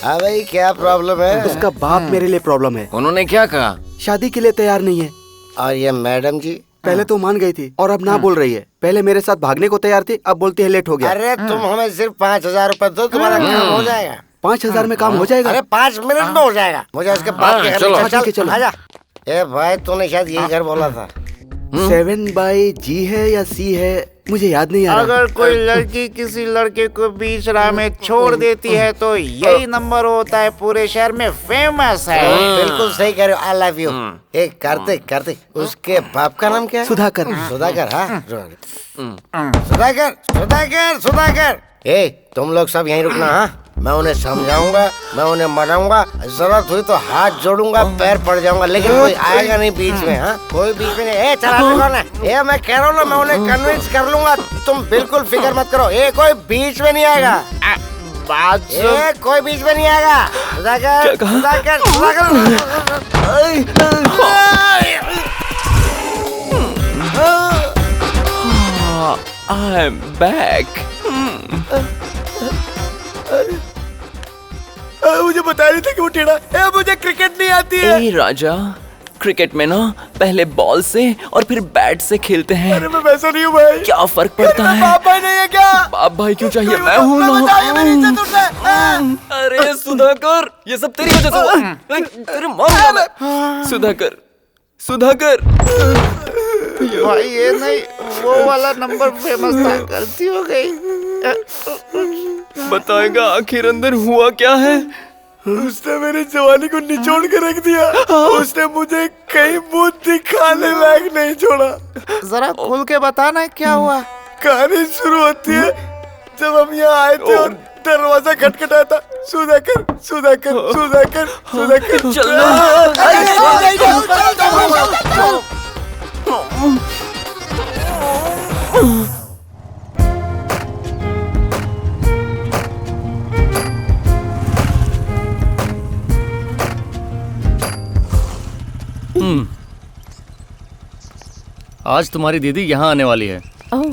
हाँ भाई, क्या प्रॉब्लम है? उसका बाप मेरे लिए प्रॉब्लम है। उन्होंने क्या कहा? शादी के लिए तैयार नहीं है। और ये मैडम जी? पहले तो मान गई थी और अब ना बोल रही है। पहले मेरे साथ भागने को तैयार थी, अब बोलती है लेट हो गया। अरे तुम हमें सिर्फ 5000 रुपए दो, तुम्हारा काम हो जाएगा। 5000 में काम हो जाएगा? अरे 5 मिनट में हो जाएगा। मुझे उसके बाद चलो। आजा। ए भाई, तूने शायद यही घर बोला था। 7 बाई जी है या सी है मुझे याद नहीं आ रहा। अगर कोई लड़की किसी लड़के को बीच राह में छोड़ देती है तो यही नंबर होता है, पूरे शहर में फेमस है। बिल्कुल सही कह रहे हो। I love you. एक कार्तिक, उसके बाप का नाम क्या है? सुधाकर। हाँ सुधाकर। ए तुम लोग सब यहीं रुकना। हाँ, मैं उन्हें समझाऊंगा, मैं उन्हें मनाऊंगा, जरूरत हुई तो हाथ जोड़ूंगा, पैर पड़ जाऊंगा, लेकिन कोई आएगा नहीं बीच में। हाँ, कोई बीच में नहीं। ए चला कौन है? ए मैं कह रहा हूँ ना, मैं उन्हें कन्विंस कर लूंगा, तुम बिल्कुल फिक्र मत करो। ए कोई बीच में नहीं आएगा। ए कोई बीच में नहीं आएगा। सुधाकर। I'm back. मुझे पता नहीं था कि वो टेढ़ा है। मुझे क्रिकेट नहीं आती है। ए राजा, क्रिकेट में ना पहले बॉल से और फिर बैट से खेलते हैं। अरे मैं वैसा नहीं हूँ भाई। क्या फर्क पड़ता है? बाप भाई नहीं है क्या? बाप भाई क्यों चाहिए? मैं हूँ ना। अरे सुधाकर, ये सब तेरी वजह से हुआ। तेरे माँ। सुधाकर। भाई ये नहीं, वो वाला नंबर फेमस था, गलती हो गई। बताएगा आखिर अंदर हुआ क्या है? उसने मेरी जवानी को निचोड़ के रख दिया। उसने मुझे कहीं मुंह दिखाने लायक नहीं छोड़ा। जरा खुल के बताना क्या हुआ। कहानी शुरू होती है जब हम यहाँ आए थे और दरवाजा खटखटाया था। सुधाकर। आज तुम्हारी दीदी यहाँ आने वाली है। हाँ?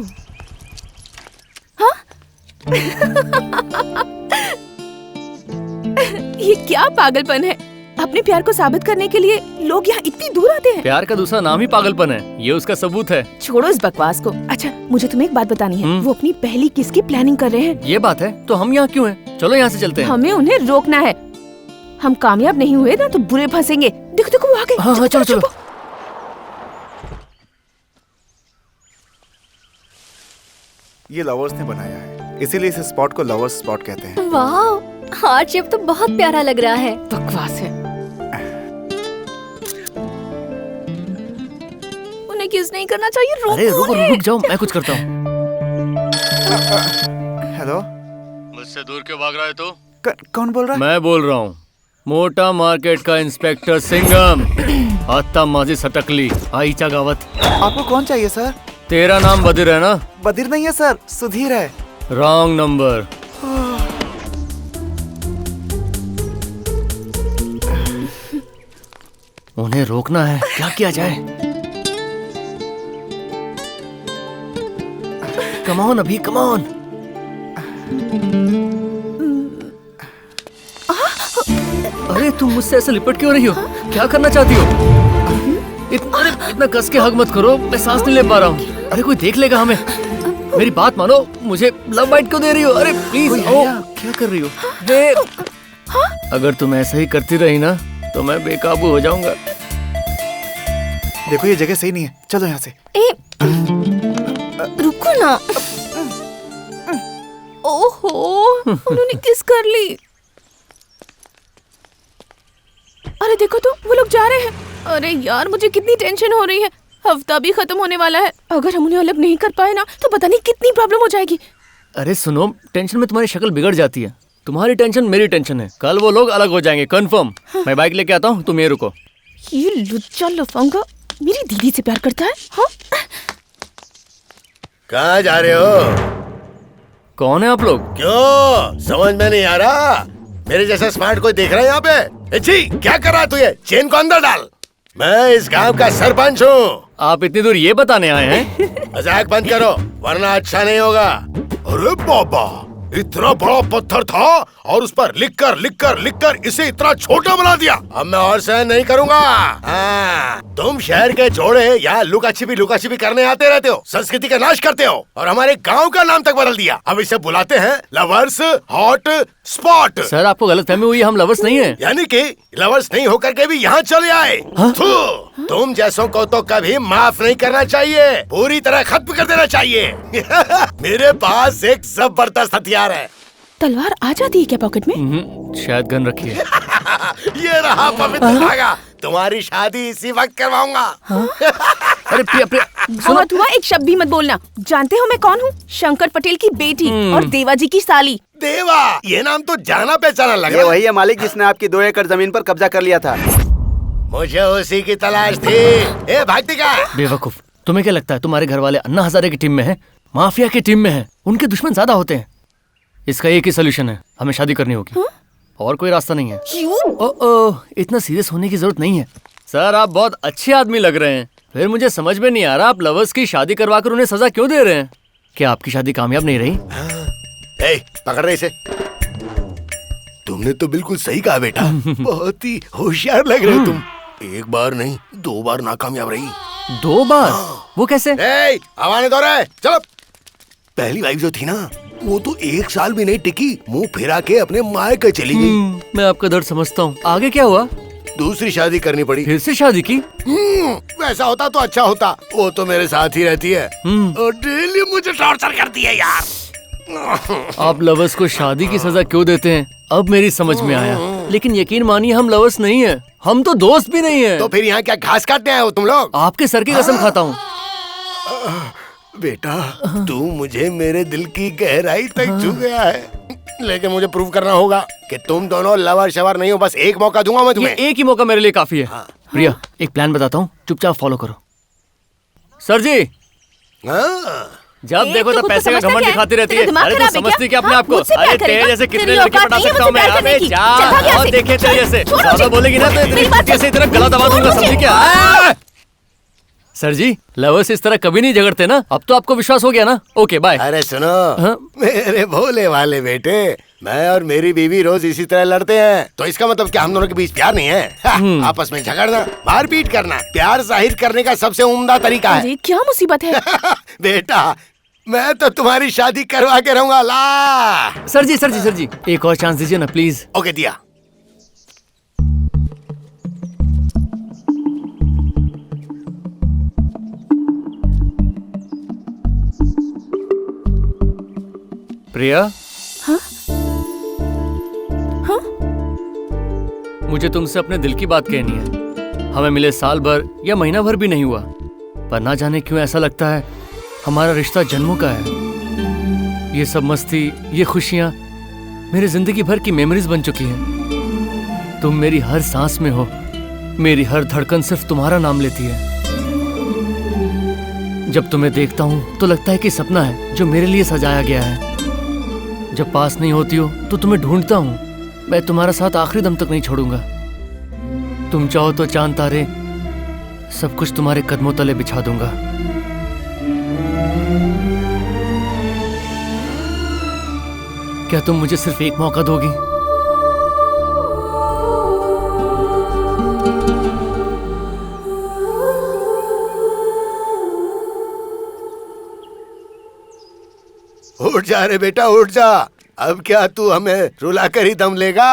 ये क्या पागलपन है? अपने प्यार को साबित करने के लिए लोग यहाँ इतनी दूर आते हैं। प्यार का दूसरा नाम ही पागलपन है, ये उसका सबूत है। छोड़ो इस बकवास को। अच्छा मुझे तुम्हें एक बात बतानी है। वो अपनी पहली किस की प्लानिंग कर रहे हैं। ये बात है तो हम यहाँ क्यों हैं? चलो यहाँ से चलते हैं। हमें उन्हें रोकना है। हम कामयाब नहीं हुए ना तो बुरे फंसेंगे। देखो वो आ गए। हाँ, चलो। ये लवर्स ने बनाया है, इसीलिए इस स्पॉट को लवर्स स्पॉट कहते हैं। वाह, हार्ट शेप तो बहुत प्यारा लग रहा है। बकवास है। उन्हें किस नहीं करना चाहिए। अरे रुक जाओ, मैं कुछ करता हूँ। हेलो, मुझसे दूर क्यों भाग रहा है तू? कौन बोल रहा है? मैं बोल रहा हूँ, मोटा मार्केट का इंस्पेक्टर सिंघम। आत्ता माझी सटकली आईचा गावत। आपको कौन चाहिए सर? तेरा नाम बदिर है ना? बदिर नहीं है सर, सुधीर है। Wrong number. उन्हें रोकना है, क्या किया जाए? कम ऑन अभी, कम ऑन। अरे तुम मुझसे ऐसे लिपट क्यों रही हो? क्या करना चाहती हो? इतना कस के हग मत करो, मैं सांस नहीं ले पा रहा हूँ। अरे कोई देख लेगा हमें। मेरी बात मानो, मुझे लव बाइट क्यों दे रही हो? अरे प्लीज आओ। क्या कर रही हो? अगर तुम ऐसा ही करती रही ना तो मैं बेकाबू हो जाऊंगा। देखो ये जगह सही नहीं है, चलो यहाँ से। रुको ना। ओहो, उन्होंने किस कर ली। अरे देखो तो वो लोग जा रहे हैं। अरे यार मुझे कितनी टेंशन हो रही है। हफ्ता भी खत्म होने वाला है। अगर हम उन्हें अलग नहीं कर पाए ना तो पता नहीं कितनी प्रॉब्लम हो जाएगी। अरे सुनो, टेंशन में तुम्हारी शक्ल बिगड़ जाती है। तुम्हारी टेंशन मेरी टेंशन है। कल वो लोग अलग हो जाएंगे कंफर्म। मैं बाइक लेके आता हूँ, तुम ये रुको। ये लुच्चा लफंगा मेरी दीदी से प्यार करता है। हाँ? कहाँ जा रहे हो? कौन है आप लोग? क्यों समझ में नहीं आ रहा? मेरे जैसा स्मार्ट कोई देख रहा है यहाँ पे? जी क्या कर रहा है तू? ये चेन को अंदर डाल। मैं इस गांव का सरपंच हूँ। आप इतनी दूर ये बताने आए हैं? मजाक बंद करो वरना अच्छा नहीं होगा। अरे बाबा, इतना बड़ा पत्थर था और उस पर लिखकर इसे इतना छोटा बना दिया। अब मैं और सहन नहीं करूँगा। तुम शहर के जोड़े यहाँ लुका छिपी करने आते रहते हो, संस्कृति का नाश करते हो और हमारे गांव का नाम तक बदल दिया। अब इसे बुलाते हैं लवर्स हॉट स्पॉट। सर आपको गलतफहमी हुई, हम लवर्स नहीं हैं। यानी कि लवर्स नहीं होकर के भी यहाँ चले आए। तुम जैसों को तो कभी माफ नहीं करना चाहिए, पूरी तरह खत्म कर देना चाहिए। मेरे पास एक जबरदस्त हथियार है। तलवार आ जाती है क्या पॉकेट में? शायद गन रखी है। ये रहा पवित्र धागा, तुम्हारी शादी इसी वक्त करवाऊंगा। अरे प्रिया बहुत हुआ, एक शब्द भी मत बोलना। जानते हो मैं कौन हूँ? शंकर पटेल की बेटी और देवा जी की साली। देवा, ये नाम तो जाना पहचाना लग रहा है। वही है मालिक जिसने आपकी 2 एकड़ जमीन पर कब्जा कर लिया था। मुझे उसी की तलाश थी। ए भागती का बेवकूफ, तुम्हें क्या लगता है तुम्हारे घर वाले अन्ना हजारे की टीम में हैं, माफिया की टीम में हैं? उनके दुश्मन ज्यादा होते हैं। इसका एक ही सोल्यूशन है, हमें शादी करनी होगी। और कोई रास्ता नहीं है। क्यों? इतना सीरियस होने की जरूरत नहीं है। सर आप बहुत अच्छे आदमी लग रहे हैं, फिर मुझे समझ में नहीं आ रहा आप लवर्स की शादी करवाकर उन्हें सजा क्यों दे रहे हैं? क्या आपकी शादी कामयाब नहीं रही? पकड़ रहे इसे। तुमने तो बिल्कुल सही कहा बेटा, बहुत ही होशियार लग रहे हो तुम। 1 बार नहीं 2 बार नाकामयाब रही। 2 बार? वो कैसे? आवाज़ दो रहे, चलो। पहली वाइफ जो थी ना, वो तो 1 साल भी नहीं टिकी, मुंह फिरा के अपने मायके चली गई। मैं आपका दर्द समझता हूँ। आगे क्या हुआ? दूसरी शादी करनी पड़ी। फिर से शादी की? वैसा होता तो अच्छा होता। वो तो मेरे साथ ही रहती है और डेली मुझे टॉर्चर करती है यार। आप लवर्स को शादी की सजा क्यों देते हैं अब मेरी समझ में आया। लेकिन यकीन मानिए हम लवर्स नहीं है, हम तो दोस्त भी नहीं है। तो फिर यहाँ क्या घास काटने आए हो तुम लोग? आपके सर की कसम खाता हूँ। बेटा तू मुझे मेरे दिल की गहराई तक छू गया है, लेकिन मुझे प्रूव करना होगा कि तुम दोनों लवर शवर नहीं हो। बस एक मौका दूंगा मैं तुम्हें। ये एक ही मौका मेरे लिए काफी है। प्रिया एक प्लान बताता हूँ, चुपचाप फॉलो करो। सर जी जब देखो तब पैसे का घमंड दिखाती रहती है। अरे तू समझती क्या अपने आप को? अरे तेरे जैसे कितने लड़के पटा सकता हूँ मैं? अबे जा और देखे तेरे जैसे ज्यादा बोलेगी ना तो इतनी कुटिया से इतना गला दबा दूंगा, समझी क्या? सर जी लवर्स इस तरह कभी नहीं झगड़ते ना, अब तो आपको विश्वास हो गया ना? Okay bye. अरे सुनो मेरे भोले वाले बेटे, मैं और मेरी बीवी रोज इसी तरह लड़ते हैं, तो इसका मतलब क्या हम दोनों के बीच प्यार नहीं है? आपस में झगड़ना, मारपीट करना प्यार जाहिर करने का सबसे उम्दा तरीका है। क्या मुसीबत है? बेटा मैं तो तुम्हारी शादी करवा के रहूंगा। ला सर जी एक और चांस दीजिए ना प्लीज। ओके दिया। प्रिया मुझे तुमसे अपने दिल की बात कहनी है। हमें मिले साल भर या महीना भर भी नहीं हुआ, पर ना जाने क्यों ऐसा लगता है हमारा रिश्ता जन्मों का है। ये सब मस्ती, ये खुशियाँ मेरी जिंदगी भर की मेमोरीज बन चुकी हैं। तुम मेरी हर सांस में हो, मेरी हर धड़कन सिर्फ तुम्हारा नाम लेती है। जब तुम्हें देखता हूँ तो लगता है कि सपना है जो मेरे लिए सजाया गया है। जब पास नहीं होती हो तो तुम्हें ढूंढता हूँ। मैं तुम्हारा साथ आखिरी दम तक नहीं छोड़ूंगा। तुम चाहो तो चांद तारे सब कुछ तुम्हारे कदमों तले बिछा दूंगा। क्या तुम मुझे सिर्फ एक मौका दोगी? उठ जा रे बेटा उठ जा। अब क्या तू हमें रुला कर ही दम लेगा?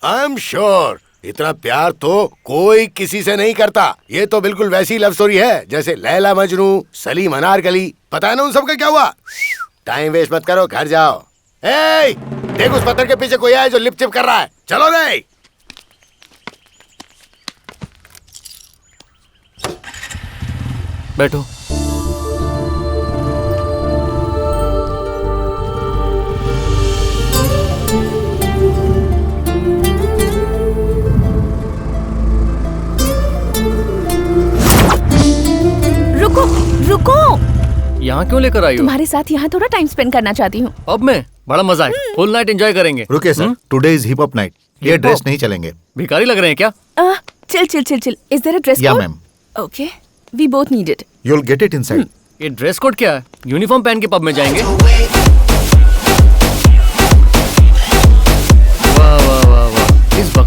आई एम श्योर इतना प्यार तो कोई किसी से नहीं करता। ये तो बिल्कुल वैसी लव स्टोरी है जैसे लैला मजनू, सलीम अनारकली। पता है ना उन सबका क्या हुआ? टाइम वेस्ट मत करो, घर जाओ। ए, देख उस पत्थर के पीछे कोई है जो लिप चिप कर रहा है। चलो रे। बैठो। रुको। यहाँ क्यों लेकर आई हो? तुम्हारे साथ यहाँ थोड़ा टाइम स्पेंड करना चाहती हूँ। अब मैं बड़ा मजा है, फुल नाइट एंजॉय करेंगे। रुकिए sir, today is hip hop night. ये ड्रेस नहीं चलेंगे। भिखारी लग रहे हैं क्या? Chill. Is there a dress code? Yeah ma'am. Okay, we both need it. You will get it inside. ये ड्रेस कोड क्या है? यूनिफॉर्म पहन के पब में जाएंगे?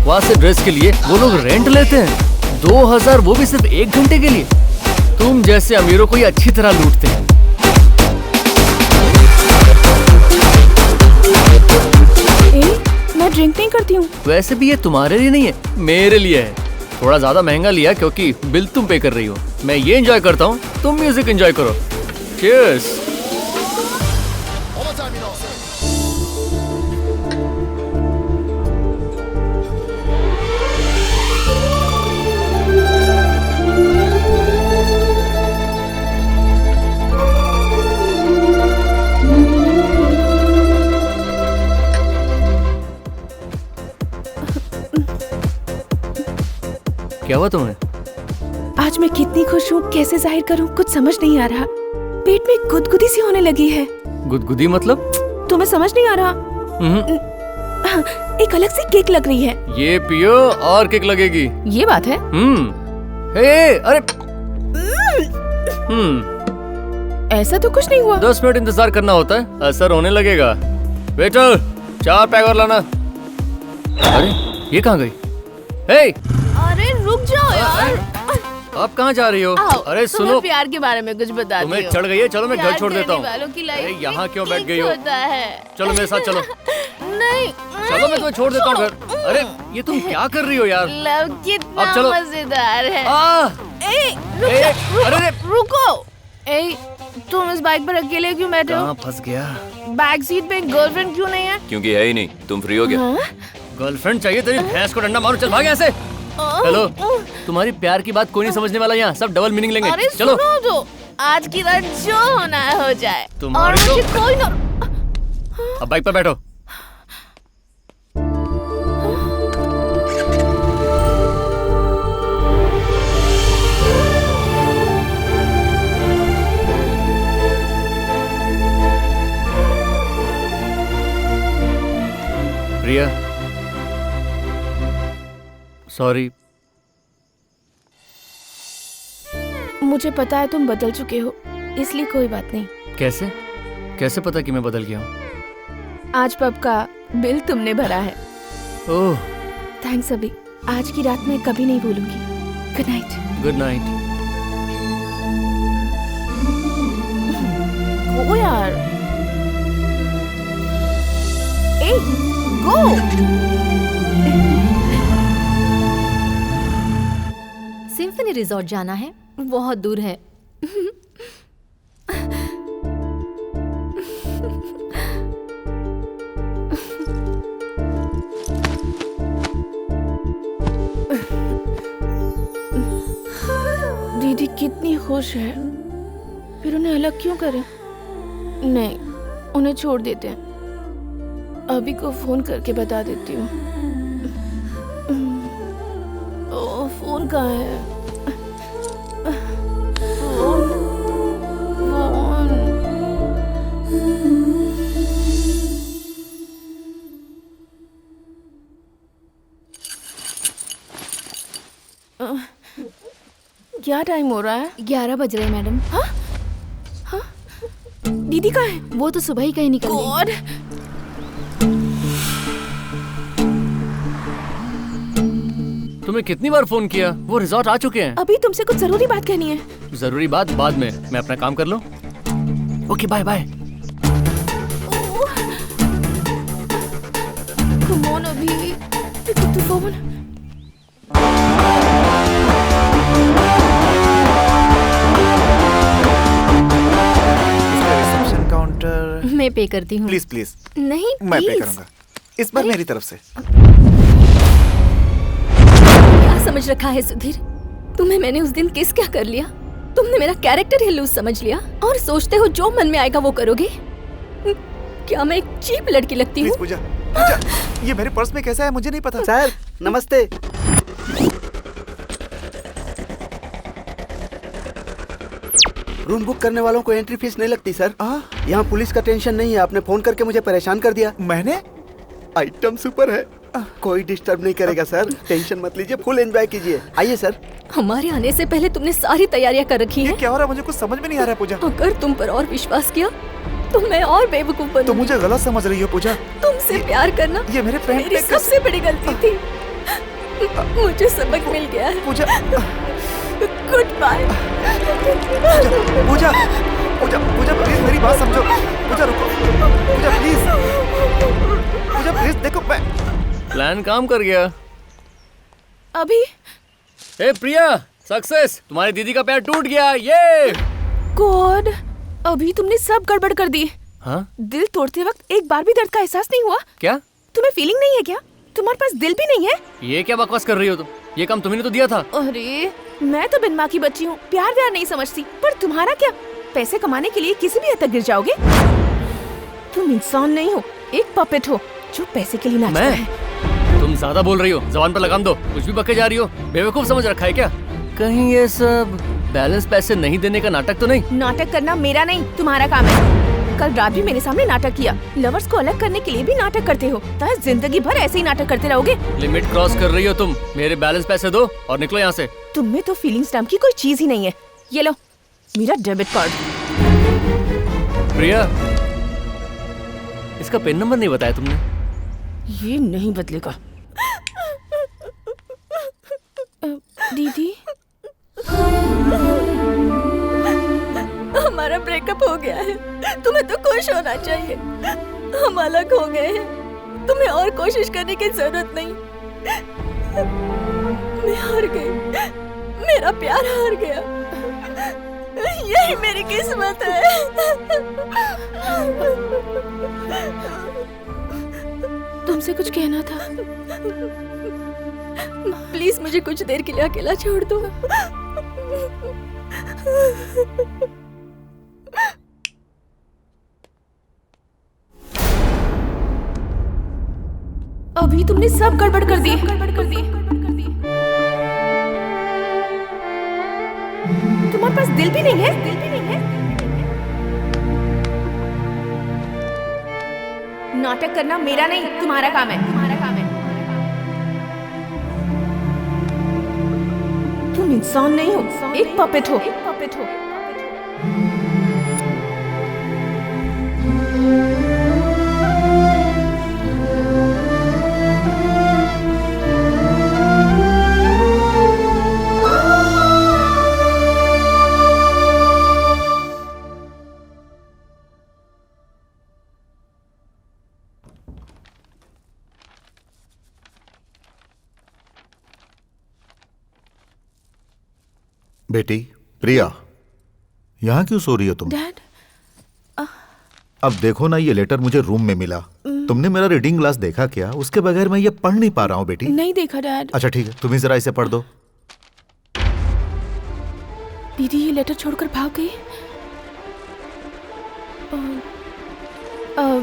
बकवास से ड्रेस के लिए वो लोग रेंट लेते हैं 2000, वो भी सिर्फ 1 घंटे के लिए। तुम जैसे अमीरों को ये अच्छी तरह लूटते हैं। मैं ड्रिंक नहीं करती हूँ। वैसे भी ये तुम्हारे लिए नहीं है, मेरे लिए है। थोड़ा ज्यादा महंगा लिया क्योंकि बिल तुम पे कर रही हो। मैं ये एंजॉय करता हूँ, तुम म्यूजिक एंजॉय करो। चीयर्स। क्या हुआ तुम्हें? आज मैं कितनी खुश हूँ, कैसे जाहिर करूँ, कुछ समझ नहीं आ रहा। पेट में गुदगुदी सी होने लगी है। गुदगुदी मतलब? तुम्हें समझ नहीं आ रहा? हाँ, एक अलग सी किक लग रही है। ये पियो और किक लगेगी। ये बात है। अरे ऐसा तो कुछ नहीं हुआ। 10 मिनट इंतजार करना होता है, असर होने लगेगा। वेटर 4 पैक और लाना। अरे ये कहाँ गई? हे! अरे रुक जाओ यार। आप कहाँ जा रही हो? अरे सुनो, प्यार के बारे में कुछ बता दो। तुम्हें चढ़ गई है, चलो मैं घर छोड़ देता हूँ। अरे यहाँ क्यों बैठ गई हो? चलो मेरे साथ चलो। नहीं चलो मैं तुम्हें छोड़ देता हूँ घर। अरे ये तुम क्या कर रही हो यार? लव कितना अब चलो। मजेदार है। अरे रुको। तुम इस बाइक पर अकेले क्यों बैठे हो? कहाँ फंस गया? बैक सीट पे गर्लफ्रेंड क्यों नहीं है? क्योंकि है ही नहीं, तुम फ्री हो गया। गर्लफ्रेंड चाहिए? तेरी भैंस को डंडा मारो, चल भाग यहाँ से। हेलो, तुम्हारी प्यार की बात कोई नहीं समझने वाला यहाँ, सब डबल मीनिंग लेंगे। अरे चलो सुनो तो, आज की रात जो होना है हो जाए। और तुम्हारी मुझे तो- कोई ना। अब बाइक पर बैठो। प्रिया, सॉरी। मुझे पता है तुम बदल चुके हो, इसलिए कोई बात नहीं। कैसे कैसे पता कि मैं बदल गया हूँ? आज पब का बिल तुमने भरा है। ओह थैंक्स अभी, आज की रात मैं कभी नहीं भूलूंगी। Good night. Good night. ओ यार, ए गो। सिम्फनी रिजॉर्ट जाना है, बहुत दूर है। दीदी कितनी खुश है, फिर उन्हें अलग क्यों करें? नहीं, उन्हें छोड़ देते हैं। अभी को फोन करके बता देती हूँ। ओ, फोन कहाँ है? Phone, phone. क्या टाइम हो रहा है? 11 बज रहे हैं मैडम। हाँ? हाँ? दीदी कहाँ है? वो तो सुबह ही कहीं निकल गई। गॉड! तुम्हें कितनी बार फोन किया? वो रिजॉर्ट आ चुके हैं। अभी तुमसे कुछ जरूरी बात कहनी है। जरूरी बात बाद में, मैं अपना काम कर लूं। Okay bye bye. Come on अभी, तू फोन। Reception counter. मैं पे करती हूँ। Please please. नहीं मैं पे प्लीज। करूंगा, इस बार मेरी तरफ से। क्या समझ रखा है सुधीर? तुम्हें मैंने उस दिन किस क्या कर लिया? तुमने मेरा कैरेक्टर ही लूज समझ लिया और सोचते हो जो मन में आएगा वो करोगे। क्या मैं एक चीप लड़की लगती हूँ? पूजा, ये मेरे पर्स में कैसा है मुझे नहीं पता। सर नमस्ते। रूम बुक करने वालों को एंट्री फीस नहीं लगती सर। यहाँ पुलिस का टेंशन नहीं है। आपने फोन करके मुझे परेशान कर दिया। मैंने? आइटम सुपर है, कोई डिस्टर्ब नहीं करेगा सर। टेंशन मत लीजिए, फुल एंजॉय कीजिए। आइए सर। हमारे आने से पहले तुमने सारी तैयारियां कर रखी हैं। क्या हो रहा है मुझे कुछ समझ में नहीं आ रहा है पूजा। अगर तुम पर और विश्वास किया तो मैं और बेवकूफ बनूंगी। तुम मुझे गलत समझ रही हो पूजा। तुमसे प्यार करना ये मेरे फ्रेंड मेरी सबसे बड़ी गलती थी। मुझे सबक मिल गया है। Pooja, good bye. Pooja, Pooja, Pooja please मेरी बात समझो। पूजा रुको, पूजा प्लीज, पूजा प्लीज देखो मैं। प्लान काम कर गया। अभी ए प्रिया, सक्सेस, तुम्हारी दीदी का पैर टूट गया। ये गॉड, अभी तुमने सब गड़बड़ कर दी। हाँ? दिल तोड़ते वक्त एक बार भी दर्द का एहसास नहीं हुआ? क्या तुम्हें फीलिंग नहीं है क्या? तुम्हारे पास दिल भी नहीं है? ये क्या बकवास कर रही हो तुम? ये काम तुम्ही ने तो दिया था। अरे मैं तो बिन माँ की बच्ची हूँ, प्यार व्यार नहीं समझती। पर तुम्हारा क्या, पैसे कमाने के लिए किसी भी हद तक गिर जाओगे? तुम इंसान नहीं हो, एक पपेट हो जो पैसे के लिए नाचता है। तुम ज्यादा बोल रही हो, जबान पर लगाम दो। कुछ भी बके जा रही हो, बेवकूफ समझ रखा है क्या? कहीं ये सब बैलेंस पैसे नहीं देने का नाटक तो नहीं? नाटक करना मेरा नहीं, तुम्हारा काम है। कल रात भी मेरे सामने नाटक किया। लवर्स को अलग करने के लिए भी नाटक करते हो, तो जिंदगी भर ऐसे ही नाटक करते रहोगे। लिमिट क्रॉस कर रही हो तुम। मेरे बैलेंस पैसे दो और निकलो यहाँ से। तुम में तो फीलिंग्स नाम की कोई चीज ही नहीं है। ये लो मेरा डेबिट कार्ड। प्रिया, इसका पिन नंबर नहीं बताया तुमने? ये नहीं बदलेगा। दीदी, हमारा ब्रेकअप हो गया है। तुम्हें तो खुश होना चाहिए। हम अलग हो गए हैं, तुम्हें और कोशिश करने की जरूरत नहीं। मैं हार गई, मेरा प्यार हार गया। यही मेरी किस्मत है। तुमसे कुछ कहना था। प्लीज मुझे कुछ देर के लिए अकेला छोड़ दो। अभी तुमने सब गड़बड़ कर दी। तुम्हारे पास दिल भी नहीं है? नाटक करना मेरा नहीं, तुम्हारा काम है। तुम इंसान नहीं हो, एक पपेट हो। बेटी प्रिया, यहाँ क्यों सो रही हो तुम? डैड, अब देखो ना, ये लेटर मुझे रूम में मिला। तुमने मेरा रीडिंग ग्लास देखा क्या? उसके बगैर मैं ये पढ़ नहीं पा रहा हूँ बेटी। नहीं देखा डैड। अच्छा ठीक है, तुम ही जरा इसे पढ़ दो। दीदी ये लेटर छोड़कर भाग गई।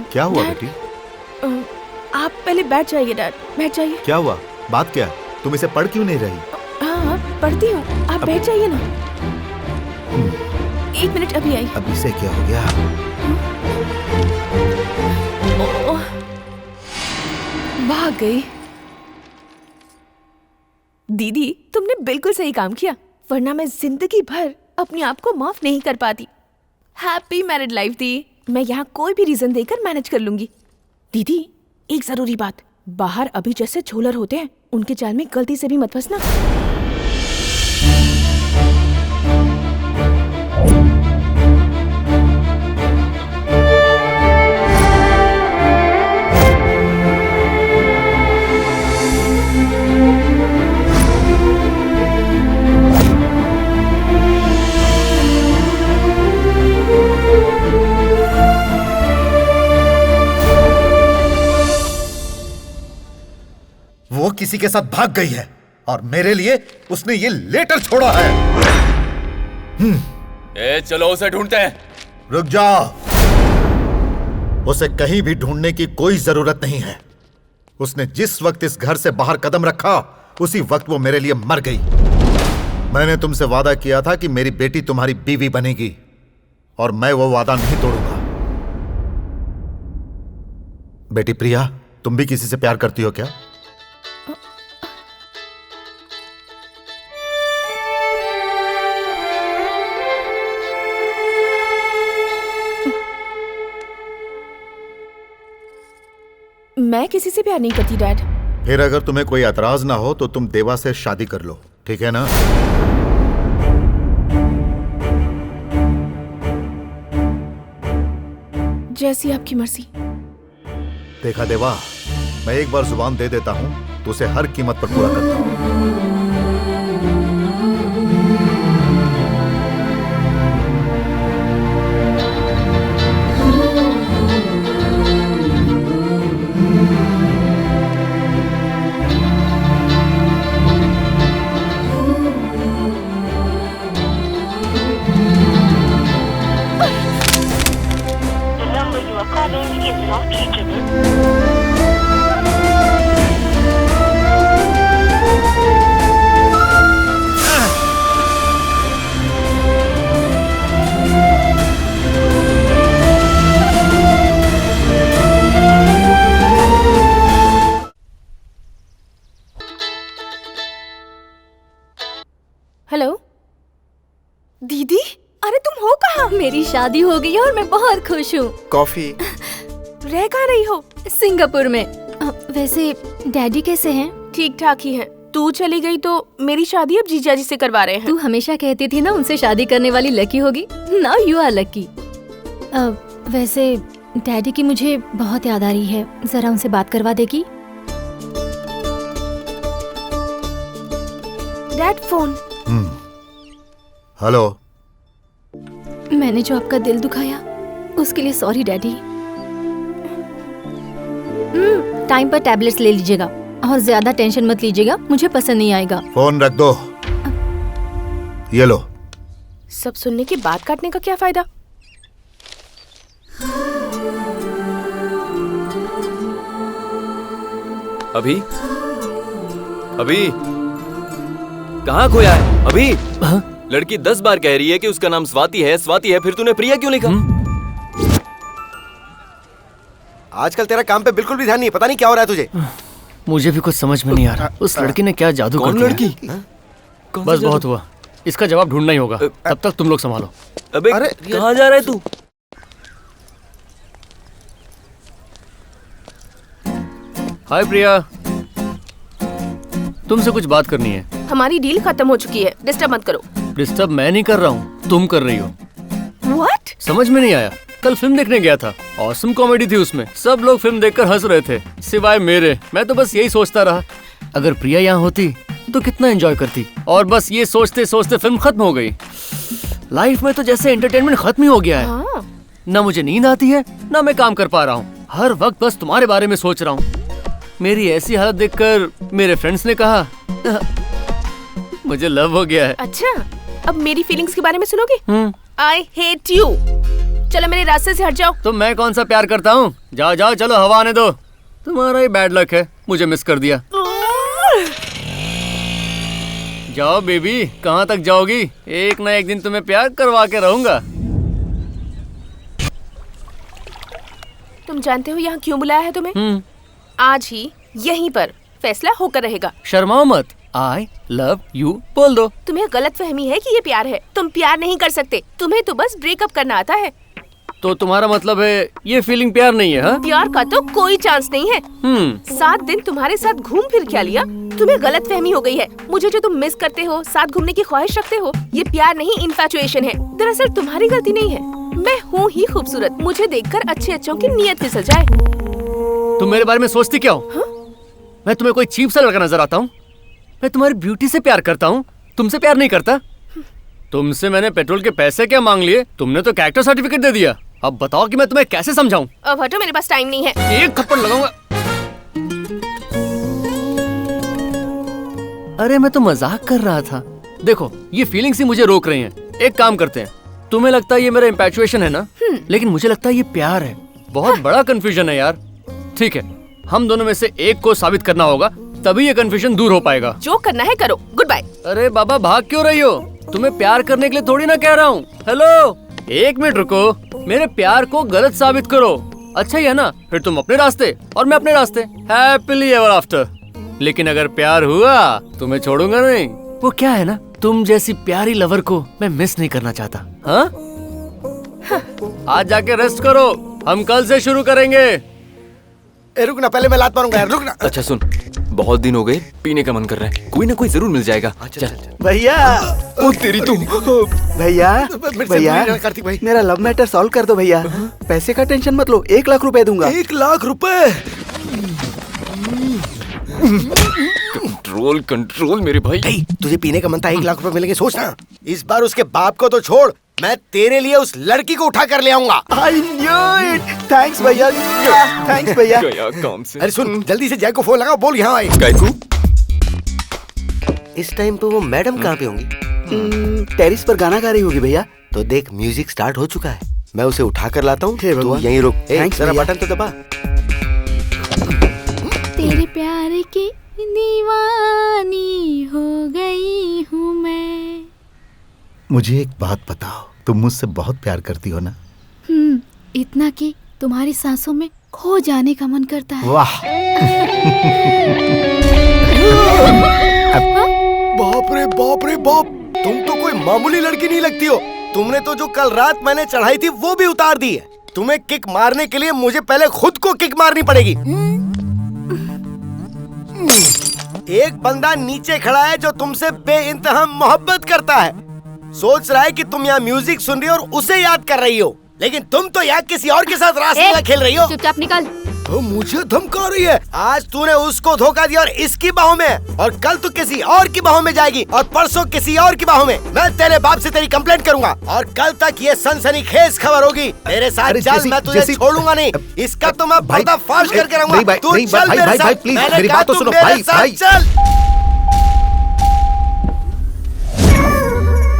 क्या हुआ डैड, बेटी? आप पहले बैठ जाइए डैड, बैठ जाइए। क्या हुआ? बात क्या? तुम इसे पढ़ क्यों नहीं रही? हाँ पढ़ती हूँ, आप बैठ जाइए ना। 1 मिनट, अभी आई। अब इसे क्या हो गया? भाग गई। दीदी तुमने बिल्कुल सही काम किया, वरना मैं जिंदगी भर अपने आप को माफ नहीं कर पाती। हैप्पी मैरिड लाइफ दी। मैं यहाँ कोई भी रीजन देकर मैनेज कर लूंगी। दीदी एक जरूरी बात, बाहर अभी जैसे झोलर होते हैं, उनके जाल में गलती से भी मत फंसना। वो किसी के साथ भाग गई है और मेरे लिए उसने ये लेटर छोड़ा है। चलो उसे ढूंढते हैं। रुक जाओ, उसे कहीं भी ढूंढने की कोई जरूरत नहीं है। उसने जिस वक्त इस घर से बाहर कदम रखा, उसी वक्त वो मेरे लिए मर गई। मैंने तुमसे वादा किया था कि मेरी बेटी तुम्हारी बीवी बनेगी, और मैं वो वादा नहीं तोड़ूंगा। बेटी प्रिया, तुम भी किसी से प्यार करती हो क्या? मैं किसी से प्यार नहीं करती डैड। फिर अगर तुम्हें कोई एतराज ना हो तो तुम देवा से शादी कर लो, ठीक है ना? जैसी आपकी मर्जी। देखा देवा, मैं एक बार जुबान दे देता हूँ तो उसे हर कीमत पर पूरा करता हूँ। हेलो दीदी, अरे तुम हो कहाँ? मेरी शादी हो गई है और मैं बहुत खुश हूँ। कॉफी। रह कहाँ रही हो? सिंगापुर में। वैसे डैडी कैसे हैं? ठीक ठाक ही हैं। तू चली गई तो मेरी शादी अब जीजा जी से करवा रहे हैं। तू हमेशा कहती थी ना उनसे शादी करने वाली लकी होगी। Now you are lucky. वैसे डैडी की मुझे बहुत याद आ रही है, जरा उनसे बात करवा देगी? Dad phone. हेलो। मैंने जो आपका दिल दुखाया उसके लिए सॉरी डैडी। टाइम पर टैबलेट्स ले लीजिएगा और ज्यादा टेंशन मत लीजिएगा, मुझे पसंद नहीं आएगा। फोन रख दो। ये लो। सब सुनने के बाद काटने का क्या फायदा? अभी अभी कहाँ खोया है? अभी लड़की 10 बार कह रही है कि उसका नाम स्वाति है, स्वाति है, फिर तूने प्रिया क्यों लिखा? आजकल तेरा काम पे बिल्कुल भी ध्यान नहीं है, पता नहीं क्या हो रहा है तुझे। मुझे भी कुछ समझ में नहीं आ रहा, उस लड़की ने क्या जादू कर दिया। लड़की? बस बहुत हुआ, इसका जवाब ढूंढना ही होगा। तब तक तुम लोग संभालो। अबे कहाँ जा रहा है तू? हाय प्रिया, तुमसे कुछ बात करनी है। हमारी डील खत्म हो चुकी है, डिस्टर्ब मत करो। डिस्टर्ब मैं नहीं कर रहा हूँ, तुम कर रही हो। What? समझ में नहीं आया। कल फिल्म देखने गया था, ऑसम कॉमेडी थी उसमें। सब लोग फिल्म देखकर हंस रहे थे सिवाय मेरे। मैं तो बस यही सोचता रहा, अगर प्रिया यहाँ होती तो कितना एंजॉय करती। और बस ये सोचते सोचते फिल्म खत्म हो गई। लाइफ में तो जैसे एंटरटेनमेंट खत्म ही हो गया है। ना मुझे नींद आती है, ना मैं काम कर पा रहा हूँ। हर वक्त बस तुम्हारे बारे में सोच रहा हूँ। मेरी ऐसी हालत देखकर मेरे फ्रेंड्स ने कहा मुझे लव हो गया है। अच्छा, अब मेरी फीलिंग्स के बारे में सुनोगे? I hate you। चलो मेरे रास्ते से हट जाओ। तो मैं कौन सा प्यार करता हूँ? जाओ जाओ, चलो हवा आने दो। तुम्हारा ही बैड लक है, मुझे मिस कर दिया। जाओ बेबी, कहाँ तक जाओगी? एक ना एक दिन तुम्हें प्यार करवा के रहूंगा। तुम जानते हो यहाँ क्यों बुलाया है तुम्हें? आज ही यहीं पर फैसला होकर रहेगा। शर्माओ मत। आई लव यू बोल दो। तुम्हें गलतफहमी है कि ये प्यार है। तुम प्यार नहीं कर सकते, तुम्हें तो बस ब्रेकअप करना आता है। तो तुम्हारा मतलब है ये फीलिंग प्यार नहीं है? हाँ? प्यार का तो कोई चांस नहीं है। 7 दिन तुम्हारे साथ घूम फिर क्या लिया? तुम्हें गलतफहमी हो गई है। मुझे जो तुम मिस करते हो, साथ घूमने की ख्वाहिश रखते हो, ये प्यार नहीं इन्फैचुएशन है। दरअसल तुम्हारी गलती नहीं है, मैं हूँ ही खूबसूरत। मुझे देखकर अच्छे अच्छों की नीयत फिसल जाए। तुम मेरे बारे में सोचती क्या हो? मैं तुम्हें कोई चीप सा लड़का नजर आता हूँ? मैं तुम्हारी ब्यूटी से प्यार करता हूँ, तुमसे प्यार नहीं करता। तुमसे मैंने पेट्रोल के पैसे क्या मांग लिए? तुमने तो कैरेक्टर सर्टिफिकेट दे दिया। अब बताओ कि मैं तुम्हें कैसे समझाऊं? अब हटो, मेरे पास टाइम नहीं है। एक थप्पड़ लगाऊंगा। अरे मैं तो मजाक कर रहा था। देखो ये फीलिंग्स ही मुझे रोक रही हैं। एक काम करते हैं, तुम्हें लगता है ये मेरा इंपैचुएशन है ना, लेकिन मुझे लगता है ये प्यार है। बहुत बड़ा कंफ्यूजन है यार। ठीक है, हम दोनों में से एक को साबित करना होगा, तभी ये कंफ्यूजन दूर हो पाएगा। जो करना है करो, गुड बाय। अरे बाबा भाग क्यों रही हो? तुम्हें प्यार करने के लिए थोड़ी ना कह रहा हूँ। हेलो, एक मिनट रुको। मेरे प्यार को गलत साबित करो, अच्छा ही है ना? फिर तुम अपने रास्ते और मैं अपने रास्ते, हैप्पीली एवर आफ्टर। लेकिन अगर प्यार हुआ तो मैं छोड़ूंगा नहीं। वो क्या है ना, तुम जैसी प्यारी लवर को मैं मिस नहीं करना चाहता। हाँ? आज जाके रेस्ट करो, हम कल से शुरू करेंगे। रुकना, पहले मैं लात मारूंगा यार, रुकना। अच्छा सुन, बहुत दिन हो गए, पीने का मन कर रहा है, कोई ना कोई जरूर मिल जाएगा। चल भैया। ओ तेरी तू। भैया भैया मेरा लव मैटर सॉल्व कर दो भैया। पैसे का टेंशन मत लो, 1 लाख रुपए दूंगा। 1 लाख रुपए? कंट्रोल कंट्रोल मेरे भाई। तुझे पीने का मन था, 1 लाख रुपए मिलेंगे, सोचना। इस बार उसके बाप को तो छोड़, मैं तेरे लिए उस लड़की को उठा कर ले आऊंगा। I knew it. Thanks भैया, थैंक्स भैया। काम से। अरे सुन, जल्दी से जय को फोन लगाओ, बोल यहाँ आए। गायकू? इस टाइम पे वो मैडम कहाँ पे होंगी? टेरिस पर गाना गा रही होगी भैया। तो देख, म्यूजिक स्टार्ट हो चुका है, मैं उसे उठा कर लाता हूँ, तू यहीं रुक। थैंक्स जरा भैया। बटन तो दबा। तेरे प्यार की दीवानी हो गई हूँ मैं। मुझे एक बात बताओ, तुम मुझसे बहुत प्यार करती हो ना? इतना कि तुम्हारी सांसों में खो जाने का मन करता है। वाह। बाप रे बाप रे बाप, तुम तो कोई मामूली लड़की नहीं लगती हो। तुमने तो जो कल रात मैंने चढ़ाई थी वो भी उतार दी है। तुम्हें किक मारने के लिए मुझे पहले खुद को किक मारनी पड़ेगी। एक बंदा नीचे खड़ा है जो तुमसे बेइंतहा मोहब्बत करता है, सोच रहा है कि तुम यहाँ म्यूजिक सुन रही हो और उसे याद कर रही हो, लेकिन तुम तो यहाँ किसी और के साथ रासलीला खेल रही हो। चुपचाप निकल। तो मुझे धमका रही है। आज तूने उसको धोखा दिया और इसकी बाहों में, और कल तू किसी और की बाहों में जाएगी, और परसों किसी और की बाहों में। मैं तेरे बाप से तेरी कंप्लेंट करूंगा, और कल तक ये सनसनीखेज खबर होगी। मेरे साथ चल, मैं तुझे छोड़ूंगा नहीं। इसका तो मैं पर्दाफाश करके रहूंगा। तू चल मेरे साथ। मैंने कहा तू मेरे साथ चल।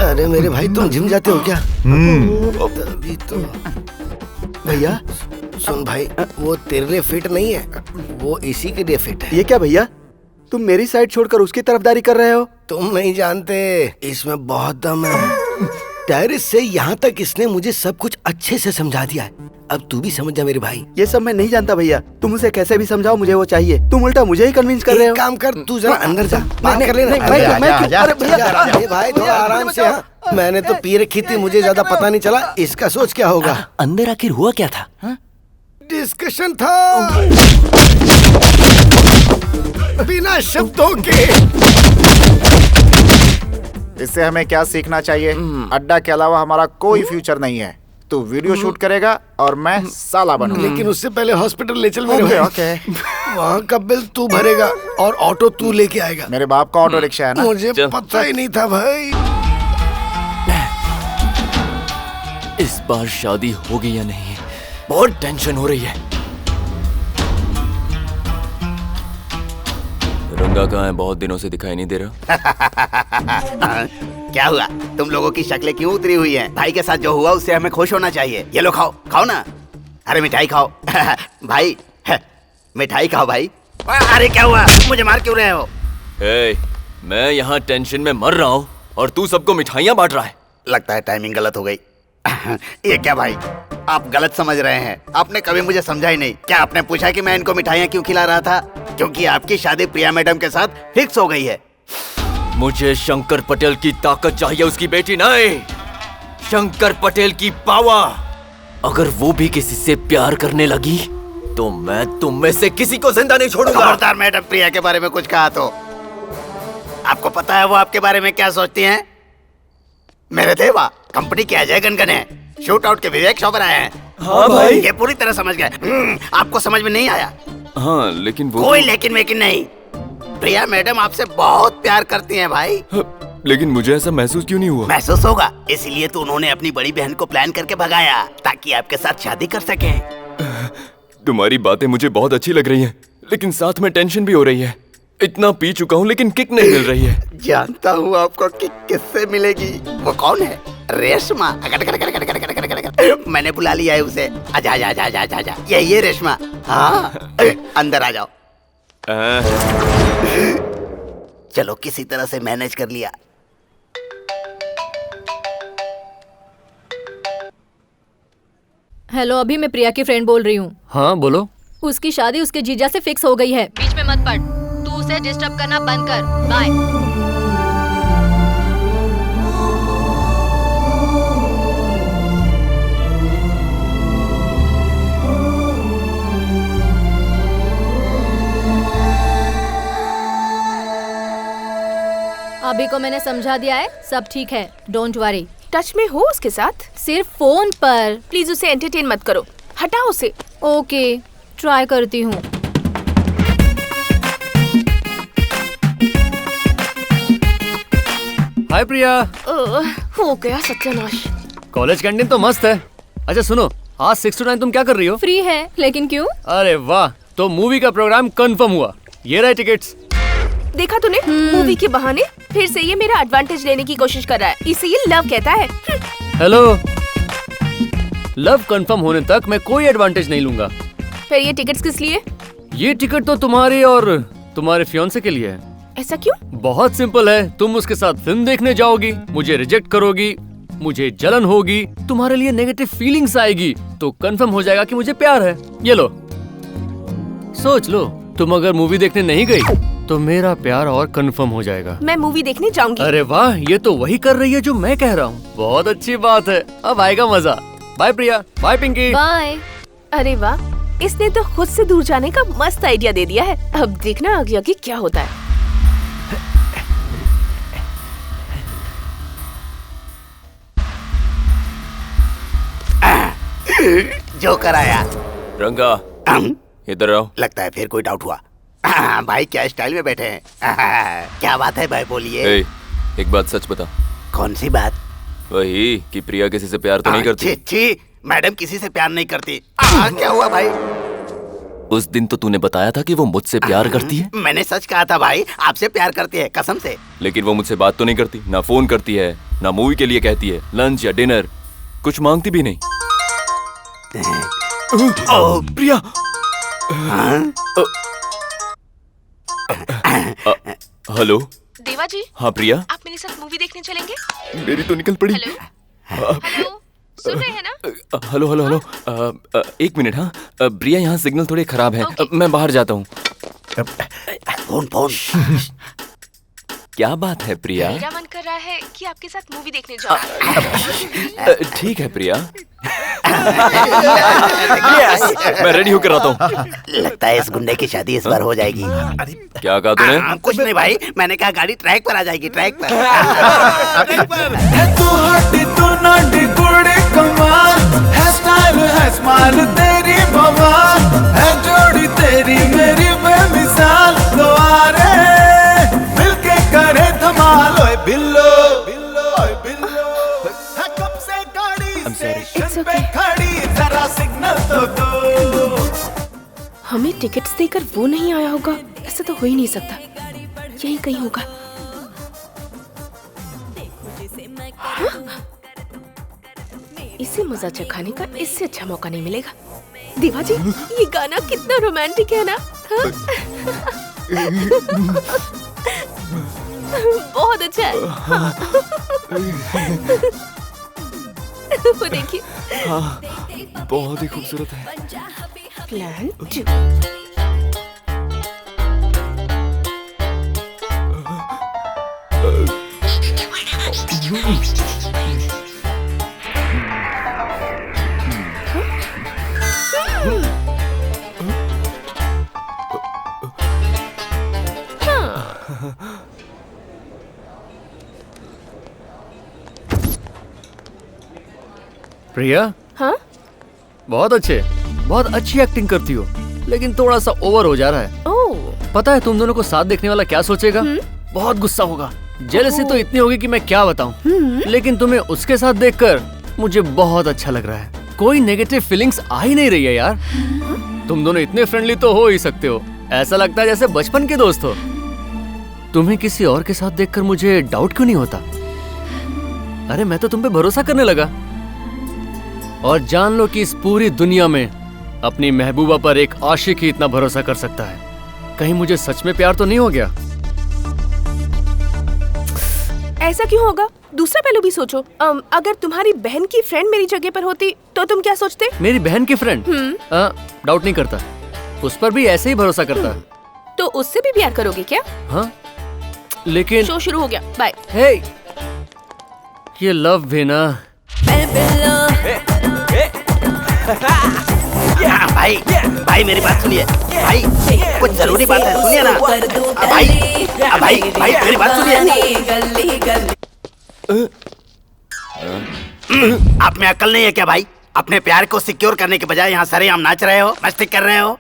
अरे मेरे भाई, तुम जिम जाते हो क्या? अभी तो भैया सुन भाई, वो तेरे लिए फिट नहीं है, वो इसी के लिए फिट है। ये क्या भैया, तुम मेरी साइड छोड़कर उसकी तरफदारी कर रहे हो? तुम नहीं जानते, इसमें बहुत दम है। टेरिस से यहाँ तक इसने मुझे सब कुछ अच्छे से समझा दिया है। अब तू भी समझ जा मेरे भाई। ये सब मैं नहीं जानता भैया, तुम उसे कैसे भी समझाओ, मुझे वो चाहिए। तुम उल्टा मुझे ही कन्विंस कर रहे हो। काम कर, तू जरा अंदर जा, बात कर लेना। अरे भाई थोड़ा आराम से। मैंने तो पी रखी थी, मुझे ज्यादा पता नहीं चला, इसका सोच क्या होगा। अंदर आखिर हुआ क्या था? डिस्कशन था बिना शब्दों के। इससे हमें क्या सीखना चाहिए? अड्डा के अलावा हमारा कोई फ्यूचर नहीं है। तू वीडियो शूट करेगा और मैं साला बनूंगा। लेकिन उससे पहले हॉस्पिटल ले चल मेरे। ओके। वहाँ का बिल तू भरेगा और ऑटो तू लेके आएगा। मेरे बाप का ऑटो रिक्शा है ना। मुझे पता ही नहीं था भाई। इस बार शादी होगी या नहीं, बहुत टेंशन हो रही है। रंगा कहाँ है? बहुत दिनों से दिखाई नहीं दे रहा। क्या हुआ? तुम लोगों की शक्लें क्यों उतरी हुई हैं? भाई के साथ जो हुआ उससे हमें खुश होना चाहिए। ये लो खाओ, खाओ ना। अरे मिठाई खाओ। भाई मिठाई खाओ भाई। अरे क्या हुआ? मुझे मार क्यों रहे हो? मैं यहाँ टेंशन में मर रहा हूँ और तू सबको मिठाइयाँ बांट रहा है। लगता है टाइमिंग गलत हो गई। ये क्या भाई, आप गलत समझ रहे हैं। आपने कभी मुझे समझा ही नहीं। क्या आपने पूछा कि मैं इनको मिठाइयाँ क्यों खिला रहा था? क्योंकि आपकी शादी प्रिया मैडम के साथ फिक्स हो गई है। मुझे शंकर पटेल की ताकत चाहिए, उसकी बेटी नहीं। शंकर पटेल की पावर। अगर वो भी किसी से प्यार करने लगी तो मैं तुम में से किसी को जिंदा नहीं छोड़ूंगा। खबरदार मैडम प्रिया के बारे में कुछ कहा तो। आपको पता है वो आपके बारे में क्या सोचती हैं? मेरे देवा, कंपनी के अजय गनगन है, शूट आउट के विवेक चोपड़ा हैं। हाँ भाई। ये पूरी तरह समझ गए। आपको समझ में नहीं आया? हाँ लेकिन वो कोई लेकिन वेकिन नहीं। प्रिया मैडम आपसे बहुत प्यार करती हैं भाई। लेकिन मुझे ऐसा महसूस क्यों नहीं हुआ? महसूस होगा, इसलिए तो उन्होंने अपनी बड़ी बहन को प्लान करके भगाया ताकि आपके साथ शादी कर सके। तुम्हारी बातें मुझे बहुत अच्छी लग रही हैं, लेकिन साथ में टेंशन भी हो रही है। इतना पी चुका हूँ लेकिन किक नहीं मिल रही है। जानता हूँ आपको किक किससे मिलेगी। वो कौन है? रेशमा। मैंने बुला लिया है उसे। आजा आजा आजा आजा आजा। ये रेशमा। हाँ अंदर आ जाओ। चलो किसी तरह से मैनेज कर लिया। हेलो, अभी मैं प्रिया की फ्रेंड बोल रही हूँ। हाँ बोलो। उसकी शादी उसके जीजा से फिक्स हो गई है। बीच में मत पड़, तू उसे डिस्टर्ब करना बंद कर। बाय। अभी को मैंने समझा दिया है, सब ठीक है, डोंट वरी। टच में हो उसके साथ? सिर्फ फोन पर। प्लीज उसे एंटरटेन मत करो, हटाओ उसे। ओके, ट्राई करती हूँ। हाय प्रिया। हो गया सत्यानाश। कॉलेज कैंटीन तो मस्त है। अच्छा सुनो, आज 6 to 9 तुम क्या कर रही हो? फ्री है, लेकिन क्यों? अरे वाह, तो मूवी का प्रोग्राम कंफर्म हुआ। ये रहे टिकट्स। देखा तूने, मूवी के बहाने फिर से ये मेरा एडवांटेज लेने की कोशिश कर रहा है। इसे ये लव कहता है। हेलो, लव कंफर्म होने तक मैं कोई एडवांटेज नहीं लूंगा। फिर ये टिकट्स किस लिए? ये टिकट तो तुम्हारी और तुम्हारे फियांसे के लिए है। ऐसा क्यों? बहुत सिंपल है, तुम उसके साथ फिल्म देखने जाओगी, मुझे रिजेक्ट करोगी, मुझे जलन होगी, तुम्हारे लिए नेगेटिव फीलिंग्स आएगी, तो कंफर्म हो जाएगा कि मुझे प्यार है। ये लो, सोच लो, तुम अगर मूवी देखने नहीं गई तो मेरा प्यार और कंफर्म हो जाएगा। मैं मूवी देखने जाऊंगी। अरे वाह, ये तो वही कर रही है जो मैं कह रहा हूँ। बहुत अच्छी बात है, अब आएगा मजा। बाय प्रिया। बाय पिंकी। बाय। अरे वाह, इसने तो खुद से दूर जाने का मस्त आइडिया दे दिया है। अब देखना आगे आगे क्या होता है। जो कराया रंगा, इधर आओ। लगता है फिर कोई डाउट हुआ। भाई क्या स्टाइल में बैठे हैं। क्या बात है भाई, बोलिए। एक बात सच बता। कौन सी बात? वही कि प्रिया किसी से प्यार तो नहीं करती। छी, मैडम किसी से प्यार नहीं करती। क्या हुआ भाई? उस दिन तो तूने बताया था कि वो मुझसे प्यार करती है। मैंने सच कहा था भाई, आपसे प्यार करती है, कसम से। लेकिन वो मुझसे बात तो नहीं करती, ना फोन करती है, ना मूवी के लिए कहती है, लंच या डिनर कुछ मांगती भी नहीं। प्रिया। हेलो देवा जी। हाँ प्रिया, आप मेरे साथ मूवी देखने चलेंगे? मेरी तो निकल पड़ी। हेलो, सुन रहे हैं ना? हेलो हेलो हेलो, एक मिनट। हाँ प्रिया, यहाँ सिग्नल थोड़े खराब है, मैं बाहर जाता हूँ। फोन। क्या बात है प्रिया? मेरा मन कर रहा है कि आपके साथ मूवी देखने जाऊं। ठीक है प्रिया। मैं रेडी होकर आता हूँ। लगता है इस गुंडे की शादी इस बार हो जाएगी। क्या कहा तूने? कुछ नहीं भाई, मैंने कहा गाड़ी ट्रैक पर आ जाएगी, ट्रैक पर। तू हटी तू नाटी कुड़ी कमाल है, स्टाइल है स्माइल तेरी बवाल है, जोड़ी तेरी मेरी बेमिसाल। तो आरे मिलके करे धमाल। ओए बिल्लो ओए बिल्लो, है कब से गाड़ी स्टेशन पे खड़ी, जरा सिग्नल तो दो। हमें टिकट्स देकर वो नहीं आया होगा? ऐसा तो हो ही नहीं सकता, यही कहीं होगा। हाँ? इसे मजा चखाने का इससे अच्छा मौका नहीं मिलेगा। देवा जी, ये गाना कितना रोमांटिक है ना? हाँ? बहुत अच्छा है। वो देखिए। हाँ, बहुत ही खूबसूरत है। प्लान 2। प्रिया। हाँ? बहुत अच्छी एक्टिंग करती हो, लेकिन थोड़ा सा ओवर हो जा रहा है। ओह। पता है तुम दोनों को साथ देखने वाला क्या सोचेगा? बहुत गुस्सा होगा, जेलसी तो इतनी होगी कि मैं क्या बताऊं। लेकिन तुम्हें उसके साथ देखकर मुझे बहुत अच्छा लग रहा है। कोई नेगेटिव फीलिंग्स आ ही नहीं रही है यार। तुम दोनों इतने फ्रेंडली तो हो ही सकते हो, ऐसा लगता है जैसे बचपन के दोस्त हो। तुम्हें किसी और के साथ देखकर मुझे डाउट क्यों नहीं होता? अरे मैं तो तुम पे भरोसा करने लगा। और जान लो कि इस पूरी दुनिया में अपनी महबूबा पर एक आशिक ही इतना भरोसा कर सकता है। कहीं मुझे सच में प्यार तो नहीं हो गया? ऐसा क्यों होगा? दूसरा पहलू भी सोचो। अगर तुम्हारी बहन की फ्रेंड मेरी जगह पर होती तो तुम क्या सोचते? मेरी बहन की फ्रेंड? डाउट नहीं करता, उस पर भी ऐसे ही भरोसा करता। तो उससे भी प्यार करोगे क्या? हाँ, लेकिन शो शुरू हो गया, बाय। हे, ये लव भी ना। भाई भाई मेरी बात सुनिए भाई, कुछ जरूरी बात है, सुनिए ना भाई। भाई भाई मेरी बात सुनिए। आप में अक्ल नहीं है क्या भाई? अपने प्यार को सिक्योर करने के बजाय यहाँ सरेआम नाच रहे हो, मस्ती कर रहे हो।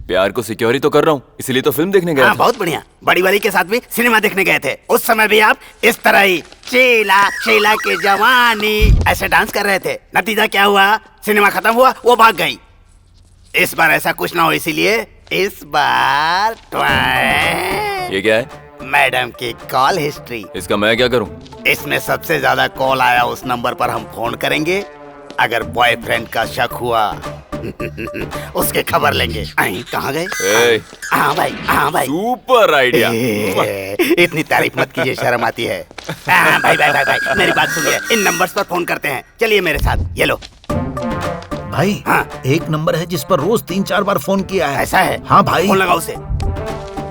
प्यार को सिक्योर ही तो कर रहा हूँ, इसीलिए तो फिल्म देखने गया था। बहुत बढ़िया। बड़ी वाली के साथ भी सिनेमा देखने गए थे, उस समय भी आप इस तरह ही शीला शीला की जवानी ऐसे डांस कर रहे थे। नतीजा क्या हुआ? सिनेमा खत्म हुआ, वो भाग गई। इस बार ऐसा कुछ ना हो, इसीलिए इस बार ये क्या है? मैडम की कॉल हिस्ट्री। इसका मैं क्या करूं? इसमें सबसे ज्यादा कॉल आया उस नंबर पर हम फोन करेंगे। अगर बॉयफ्रेंड का शक हुआ उसके खबर लेंगे। कहाँ गए? हाँ भाई सुपर आइडिया। इतनी तारीफ मत कीजिए, शर्म आती है। भाई भाई भाई भाई मेरी बात सुनिए, इन नंबर्स पर फोन करते हैं। चलिए मेरे साथ, ये लो। भाई एक नंबर है जिस पर रोज 3-4 बार फोन किया है। ऐसा है? हाँ भाई। फोन लगाओ उसे।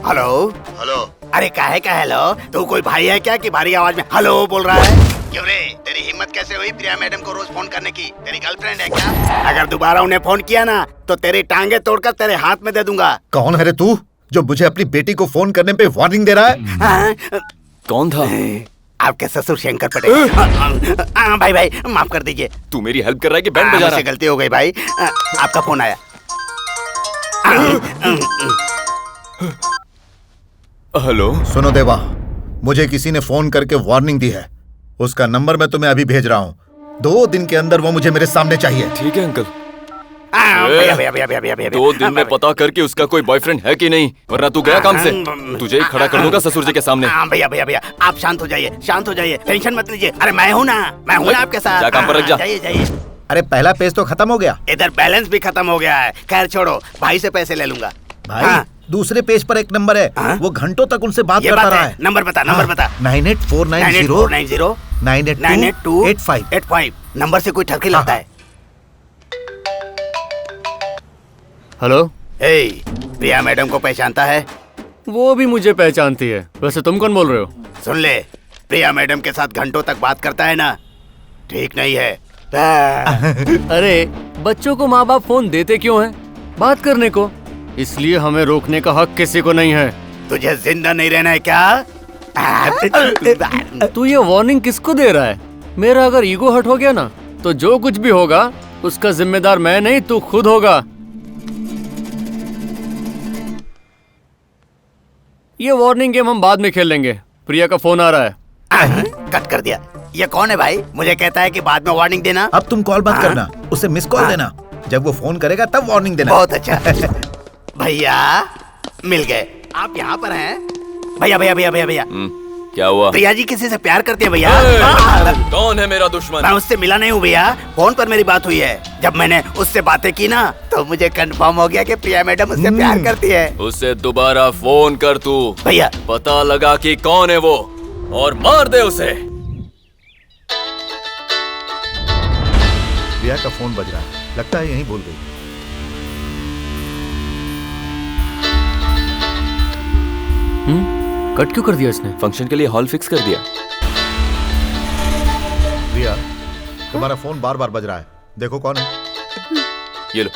Hello hello. अरे काहे का हेलो? तू कोई भाई है क्या कि भारी आवाज में हेलो बोल रहा है? क्यों रे, तेरी हिम्मत कैसे हुई प्रिया मैडम को रोज फोन करने की? तेरी गर्लफ्रेंड है क्या? अगर दोबारा उन्हें फोन किया ना तो तेरी टांगे तोड़कर तेरे हाथ में दे दूंगा। कौन है रे तू जो मुझे अपनी बेटी को फोन करने पे वार्निंग दे रहा है? कौन था? आपके ससुर शंकर पटेल। भाई भाई माफ कर दीजिए। तू मेरी हेल्प कर रहा है कि बैंड बजा रहा है? गलती हो गई भाई। आपका फोन आया। हेलो। सुनो देवा, मुझे किसी ने फोन करके वार्निंग दी है। उसका नंबर मैं तुम्हें अभी भेज रहा हूँ। 2 दिन के अंदर वो मुझे मेरे सामने चाहिए। ठीक है अंकल। भैया 2 दिन में पता करके उसका कोई बॉयफ्रेंड है कि नहीं, वरना तू गया काम से। तुझे ही खड़ा कर दूंगा ससुर जी के सामने। भैया आप शांत हो जाइए, शांत हो जाइए, टेंशन मत लीजिए। अरे मैं हूँ ना आपके साथ। जा काम पर लग जा। जाइए। अरे पहला पेज तो खत्म हो गया। इधर बैलेंस भी खत्म हो गया है। खैर छोड़ो, भाई से पैसे ले लूंगा। भाई दूसरे पेज पर एक नंबर है। वो घंटों तक उनसे बात करता रहा है। नंबर बता। 9849098285। 982885। नंबर से कोई ठरकी लगता है। हेलो। प्रिया मैडम को पहचानता है? वो भी मुझे पहचानती है। वैसे तुम कौन बोल रहे हो? सुन ले, प्रिया मैडम के साथ घंटों तक बात करता है ना, ठीक नहीं है। अरे बच्चों को माँ बाप फोन देते क्यों हैं? बात करने को। इसलिए हमें रोकने का हक किसी को नहीं है। तुझे जिंदा नहीं रहना है क्या? तू ये वार्निंग किसको दे रहा है? मेरा अगर ईगो हर्ट हो गया ना तो जो कुछ भी होगा उसका जिम्मेदार मैं नहीं, तू खुद होगा। ये वार्निंग गेम हम बाद में खेल लेंगे। प्रिया का फोन आ रहा है। कट कर दिया। ये कौन है भाई? मुझे कहता है कि बाद में वार्निंग देना। अब तुम कॉल बंद करना, उसे मिस कॉल देना। जब वो फोन करेगा तब वार्निंग देना। बहुत अच्छा। भैया मिल गए। आप यहाँ पर हैं? भैया क्या हुआ? प्रिया जी किसी से प्यार करती है भैया। कौन है मेरा दुश्मन? मैं उससे मिला नहीं हूँ भैया, फोन पर मेरी बात हुई है। जब मैंने उससे बातें की ना तो मुझे कंफर्म हो गया कि प्रिया मैडम उससे प्यार करती है। उससे दोबारा फोन कर तू भैया, पता लगा कि कौन है वो और मार दे उसे। प्रिया का फोन बज रहा है, लगता है यहीं भूल गई। कट क्यों कर दिया इसने? फंक्शन के लिए हॉल फिक्स कर दिया। प्रिया, तुम्हारा फोन बार बार बज रहा है, देखो कौन है। ये लो।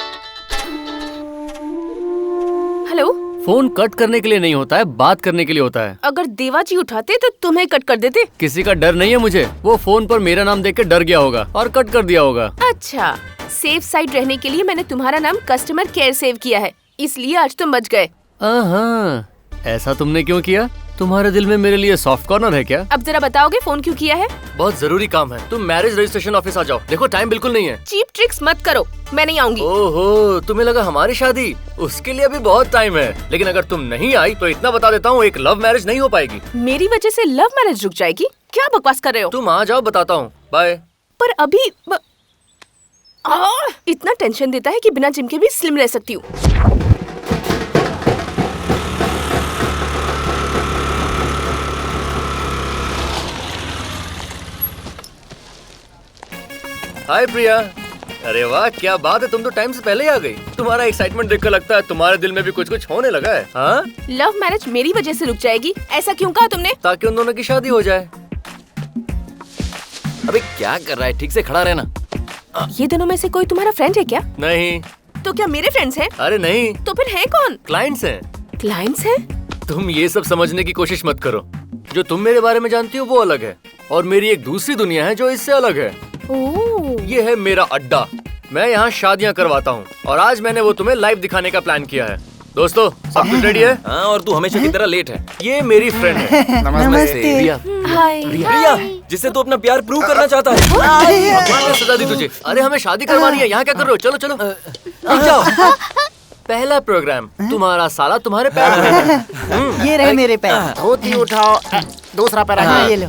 हेलो। फोन कट करने के लिए नहीं होता है, बात करने के लिए होता है। अगर देवा जी उठाते तो तुम्हें कट कर देते। किसी का डर नहीं है मुझे। वो फोन पर मेरा नाम देख के डर गया होगा और कट कर दिया होगा। अच्छा, सेफ साइड रहने के लिए मैंने तुम्हारा नाम कस्टमर केयर सेव किया है, इसलिए आज तुम बच गए। ऐसा तुमने क्यों किया? तुम्हारे दिल में मेरे लिए सॉफ्ट कॉर्नर है क्या? अब जरा बताओगे फोन क्यों किया है? बहुत जरूरी काम है। तुम मैरिज रजिस्ट्रेशन ऑफिस आ जाओ। देखो टाइम बिल्कुल नहीं है। चीप ट्रिक्स मत करो, मैं नहीं आऊंगी। ओहो, तुम्हें लगा हमारी शादी? उसके लिए अभी बहुत टाइम है। लेकिन अगर तुम नहीं आई तो इतना बता देता हूँ, एक लव मैरिज नहीं हो पाएगी। मेरी वजह से लव मैरिज रुक जाएगी? क्या बकवास कर रहे हो? तुम आ जाओ, बताता हूँ। बाय। पर अभी इतना टेंशन देता है कि बिना जिम के भी स्लिम रह सकती हूँ। हाय प्रिया। अरे वाह, क्या बात है, तुम तो टाइम से पहले ही आ गई। तुम्हारा एक्साइटमेंट देखकर लगता है तुम्हारे दिल में भी कुछ कुछ होने लगा है। हाँ? लव मैरिज मेरी वजह से रुक जाएगी, ऐसा क्यों कहा तुमने? ताकि उन दोनों की शादी हो जाए। अबे क्या कर रहा है, ठीक से खड़ा रहना। ये दोनों में से कोई तुम्हारा फ्रेंड है क्या? नहीं। तो क्या मेरे फ्रेंड्स हैं? अरे नहीं, तो फिर है कौन? क्लाइंट्स हैं। क्लाइंट्स हैं? तुम ये सब समझने की कोशिश मत करो। जो तुम मेरे बारे में जानती हो वो अलग है, और मेरी एक दूसरी दुनिया है जो इससे अलग है। ये है मेरा अड्डा। मैं यहाँ शादियाँ करवाता हूँ, और आज मैंने वो तुम्हें लाइव दिखाने का प्लान किया है। दोस्तों, सब कुछ रेडी है? हाँ, और तू हमेशा की तरह लेट है। ये मेरी फ्रेंड है। नमस्ते। रिया। हाय। रिया, जिससे तू अपना प्यार प्रूव करना चाहता है। भगवान ने सजा दी तुझे। अरे हमें शादी करवानी है, यहाँ क्या कर रहे हो? चलो चलो रुक जाओ। पहला प्रोग्राम, तुम्हारा साला तुम्हारे पैर धरेगा। ये रहे मेरे पैर। धोती उठाओ, दूसरा पैर आगे। ये लो।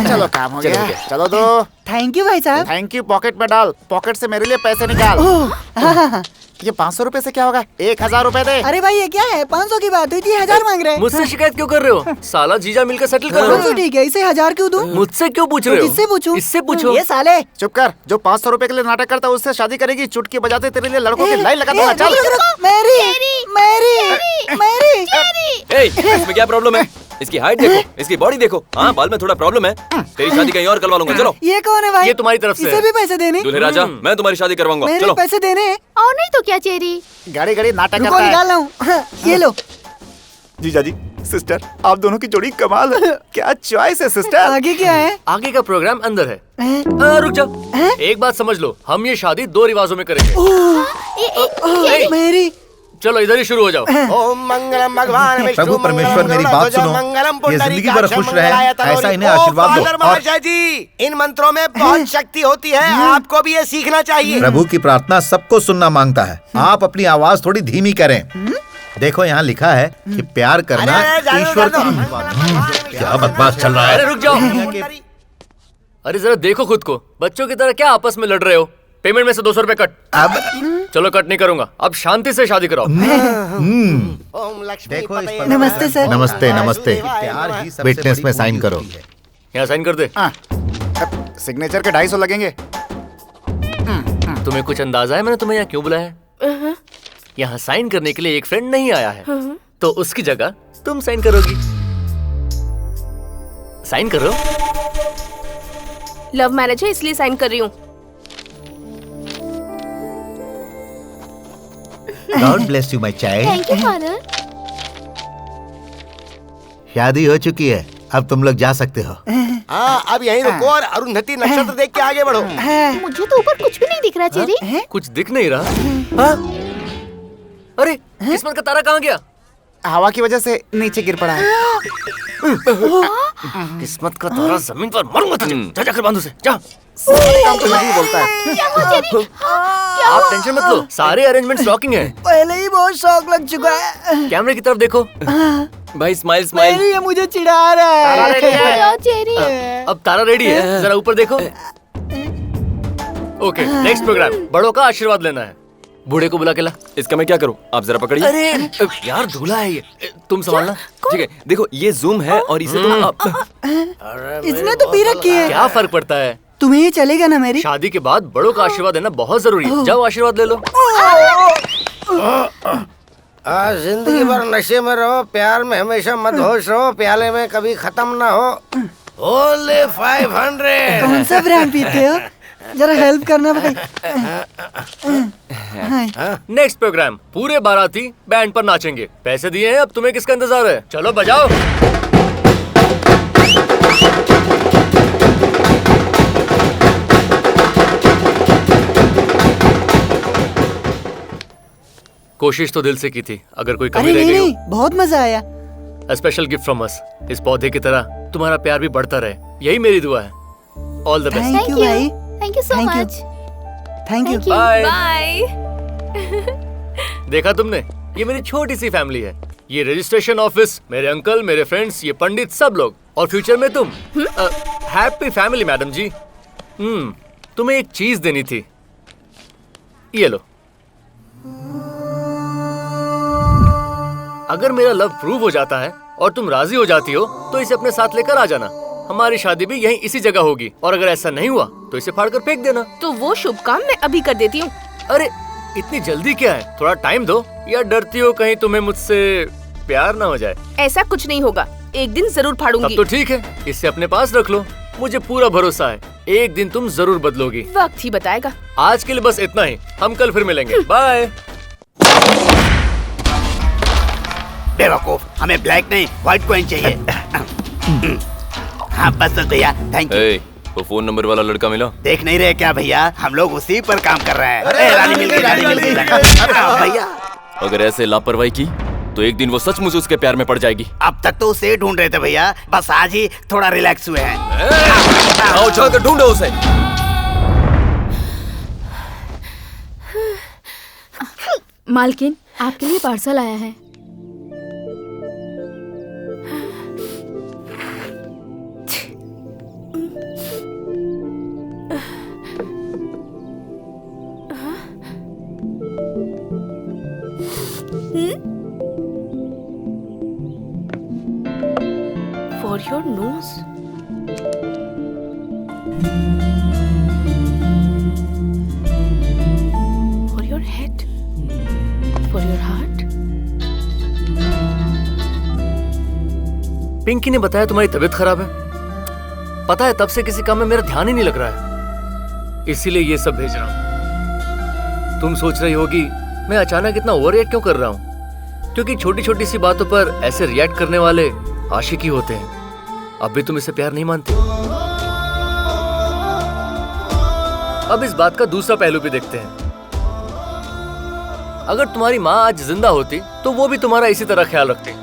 चलो काम हो गया। चलो दो। थैंक यू भाई साहब। थैंक यू पॉकेट में डाल। पॉकेट से मेरे लिए पैसे निकाल। ये 500 रुपए से क्या होगा? 1000 रुपए दे। अरे भाई ये क्या है? 500 की बात हुई थी, 1000 मांग रहे हैं। मुझसे शिकायत क्यों कर रहे हो? साला जीजा मिलकर सेटल कर लो। तो ठीक है, इसे 1000 क्यों दूं? मुझसे क्यों पूछ रहे हो? किससे पूछूं? इससे पूछो। ये साले। चुप कर। जो 500 रुपए के लिए नाटक करता है उससे शादी करेगी। चुटकी बजाते तेरे लिए लड़कों की लाइन लगा दूंगा। चल। मेरी इसमें क्या प्रॉब्लम है? इसकी हाइट देखो, इसकी बॉडी देखो। हाँ, बाल में थोड़ा प्रॉब्लम है। तेरी शादी कहीं और करवा लूंगा। चलो। ये कौन है भाई? ये तुम्हारी तरफ से इसे भी पैसे देने? दूल्हे राजा, मैं तुम्हारी शादी करवाऊंगा। मेरे चलो। पैसे देने? और नहीं तो क्या चेरी? गाड़ी गाड़ी नाटक रुको, करता है। निकाल रहा हूँ। ये लो। जीजा जी, सिस्टर, आप दोनों की जोड़ी कमाल है। क्या चॉइस है सिस्टर। आगे क्या है? आगे का प्रोग्राम अंदर है। रुक जाओ। एक बात समझ लो, हम ये शादी 2 रिवाजों में करेंगे। मेरी। चलो इधर ही शुरू हो जाओ। ओम मंगलम भगवान विष्णु प्रभु परमेश्वर मेरी बात सुनो। ये जिंदगी भर खुश रहे, ऐसा इन्हें आशीर्वाद दो। महाशय जी, इन मंत्रों में बहुत शक्ति होती है, आपको भी ये सीखना चाहिए। प्रभु की प्रार्थना सबको सुनना मांगता है। आप अपनी आवाज थोड़ी धीमी करें। देखो यहाँ लिखा है कि प्यार करना ईश्वर का। क्या बकवास चल रहा है? अरे रुक जाओ। अरे जरा देखो खुद को। बच्चों की तरह क्या आपस में लड़ रहे हो? पेमेंट में से 200 रुपए कट। अब चलो कट नहीं करूंगा। अब शांति से शादी कराओ। देखो इस पर। नमस्ते सर। नमस्ते नमस्ते। विटनेस में साइन करो। यहाँ साइन कर दे। सिग्नेचर के 250 लगेंगे। तुम्हें कुछ अंदाजा है मैंने तुम्हें यहाँ क्यों बुलाया है? यहाँ साइन करने के लिए एक फ्रेंड नहीं आया है, तो उसकी जगह तुम साइन करोगी। साइन करो। लव मैरिज है इसलिए साइन कर रही हूँ। God bless you my child. Thank you father. शादी हो चुकी है, अब तुम लोग जा सकते हो। हाँ, अब यहीं रुको और अरुंधति नक्षत्र देख के आगे बढ़ो। मुझे तो ऊपर कुछ भी नहीं दिख रहा चेरी। कुछ दिख नहीं रहा। अरे किस्मत का तारा कहाँ गया? हवा की वजह से नीचे गिर पड़ा है। किस्मत का तारा जमीन पर मर मत जा। जाकर बांधो से जा। काम तो नहीं बोलता है। आप टेंशन मत लो, सारे अरेंजमेंट्स रॉकिंग हैं। पहले ही बहुत शौक लग चुका है। कैमरे की तरफ देखो। भाई स्माइल स्माइल। ये मुझे चिढ़ा रहा है। चेरी। अब तारा रेडी है, जरा ऊपर देखो। ओके, नेक्स्ट प्रोग्राम, बड़ों का आशीर्वाद लेना है। बूढ़े को बुला के ला। इसका मैं क्या करूं? आप जरा पकड़िए। अरे यार दूल्हा है ये, तुम संभालना। ठीक है, देखो ये जूम है और इसे तुम इसने तो पी रखी है। क्या फर्क पड़ता है? तुम्हें ये चलेगा ना मेरी? शादी के बाद बड़ों का आशीर्वाद लेना बहुत जरूरी है। जाओ आशीर्वाद ले लो। जिंदगी भर नशे में रहो, प्यार में हमेशा मदहोश रहो, प्याले में कभी खत्म ना हो। ओले 500। कौन सा ब्रांड पीते हो? जरा हेल्प करना भाई। नेक्स्ट प्रोग्राम, पूरे बाराती बैंड पर नाचेंगे। पैसे दिए हैं, अब तुम्हें किसका इंतजार है? चलो बजाओ। कोशिश तो दिल से की थी, अगर कोई कमी रह गई हो। बहुत मजा आया। A special gift from us। इस पौधे की तरह तुम्हारा प्यार भी बढ़ता रहे, यही मेरी दुआ है। All the best. Thank you भाई। Thank you so much. Thank you. Bye. Bye. देखा तुमने, ये मेरी छोटी सी फैमिली है। ये रजिस्ट्रेशन ऑफिस, मेरे अंकल, मेरे फ्रेंड्स, ये पंडित, सब लोग, और फ्यूचर में तुम। Happy family madam ji. तुम्हें एक चीज देनी थी, ये लो। अगर मेरा लव प्रूव हो जाता है और तुम राजी हो जाती हो तो इसे अपने साथ लेकर आ जाना। हमारी शादी भी यहीं इसी जगह होगी, और अगर ऐसा नहीं हुआ तो इसे फाड़ कर फेंक देना। तो वो शुभ काम मैं अभी कर देती हूँ। अरे इतनी जल्दी क्या है? थोड़ा टाइम दो। या डरती हो कहीं तुम्हें मुझसे प्यार ना हो जाए? ऐसा कुछ नहीं होगा, एक दिन जरूर फाड़ूंगी। तब तो ठीक है, इसे अपने पास रख लो। मुझे पूरा भरोसा है एक दिन तुम जरूर बदलोगी। वक्त ही बताएगा। आज के लिए बस इतना ही, हम कल फिर मिलेंगे। बाय। बेवकूफ, हमें ब्लैक नहीं व्हाइट कॉइन चाहिए। हाँ बस भैया, थैंक यू। वो फोन नंबर वाला लड़का मिला? देख नहीं रहे क्या भैया, हम लोग उसी पर काम कर रहे हैं। रानी मिल गई भैया। अगर ऐसे लापरवाही की तो एक दिन वो सचमुच उसके प्यार में पड़ जाएगी। अब तक तो उसे ढूंढ रहे थे भैया, बस आज ही थोड़ा रिलैक्स हुए हैं। आओ जाकर ढूंढो उसे। मालकिन, आपके लिए पार्सल आया है। For your nose. For your head. For your heart. Pinky ने बताया तुम्हारी तबीयत खराब है। पता है तब से किसी काम में मेरा ध्यान ही नहीं लग रहा है, इसीलिए ये सब भेज रहा हूँ। तुम सोच रही होगी मैं अचानक इतना ओवर रिएक्ट क्यों कर रहा हूँ, क्योंकि छोटी छोटी सी बातों पर ऐसे रिएक्ट करने वाले आशिक ही होते हैं। अब भी तुम इसे प्यार नहीं मानती। अब इस बात का दूसरा पहलू भी देखते हैं। अगर तुम्हारी माँ आज जिंदा होती तो वो भी तुम्हारा इसी तरह ख्याल रखती।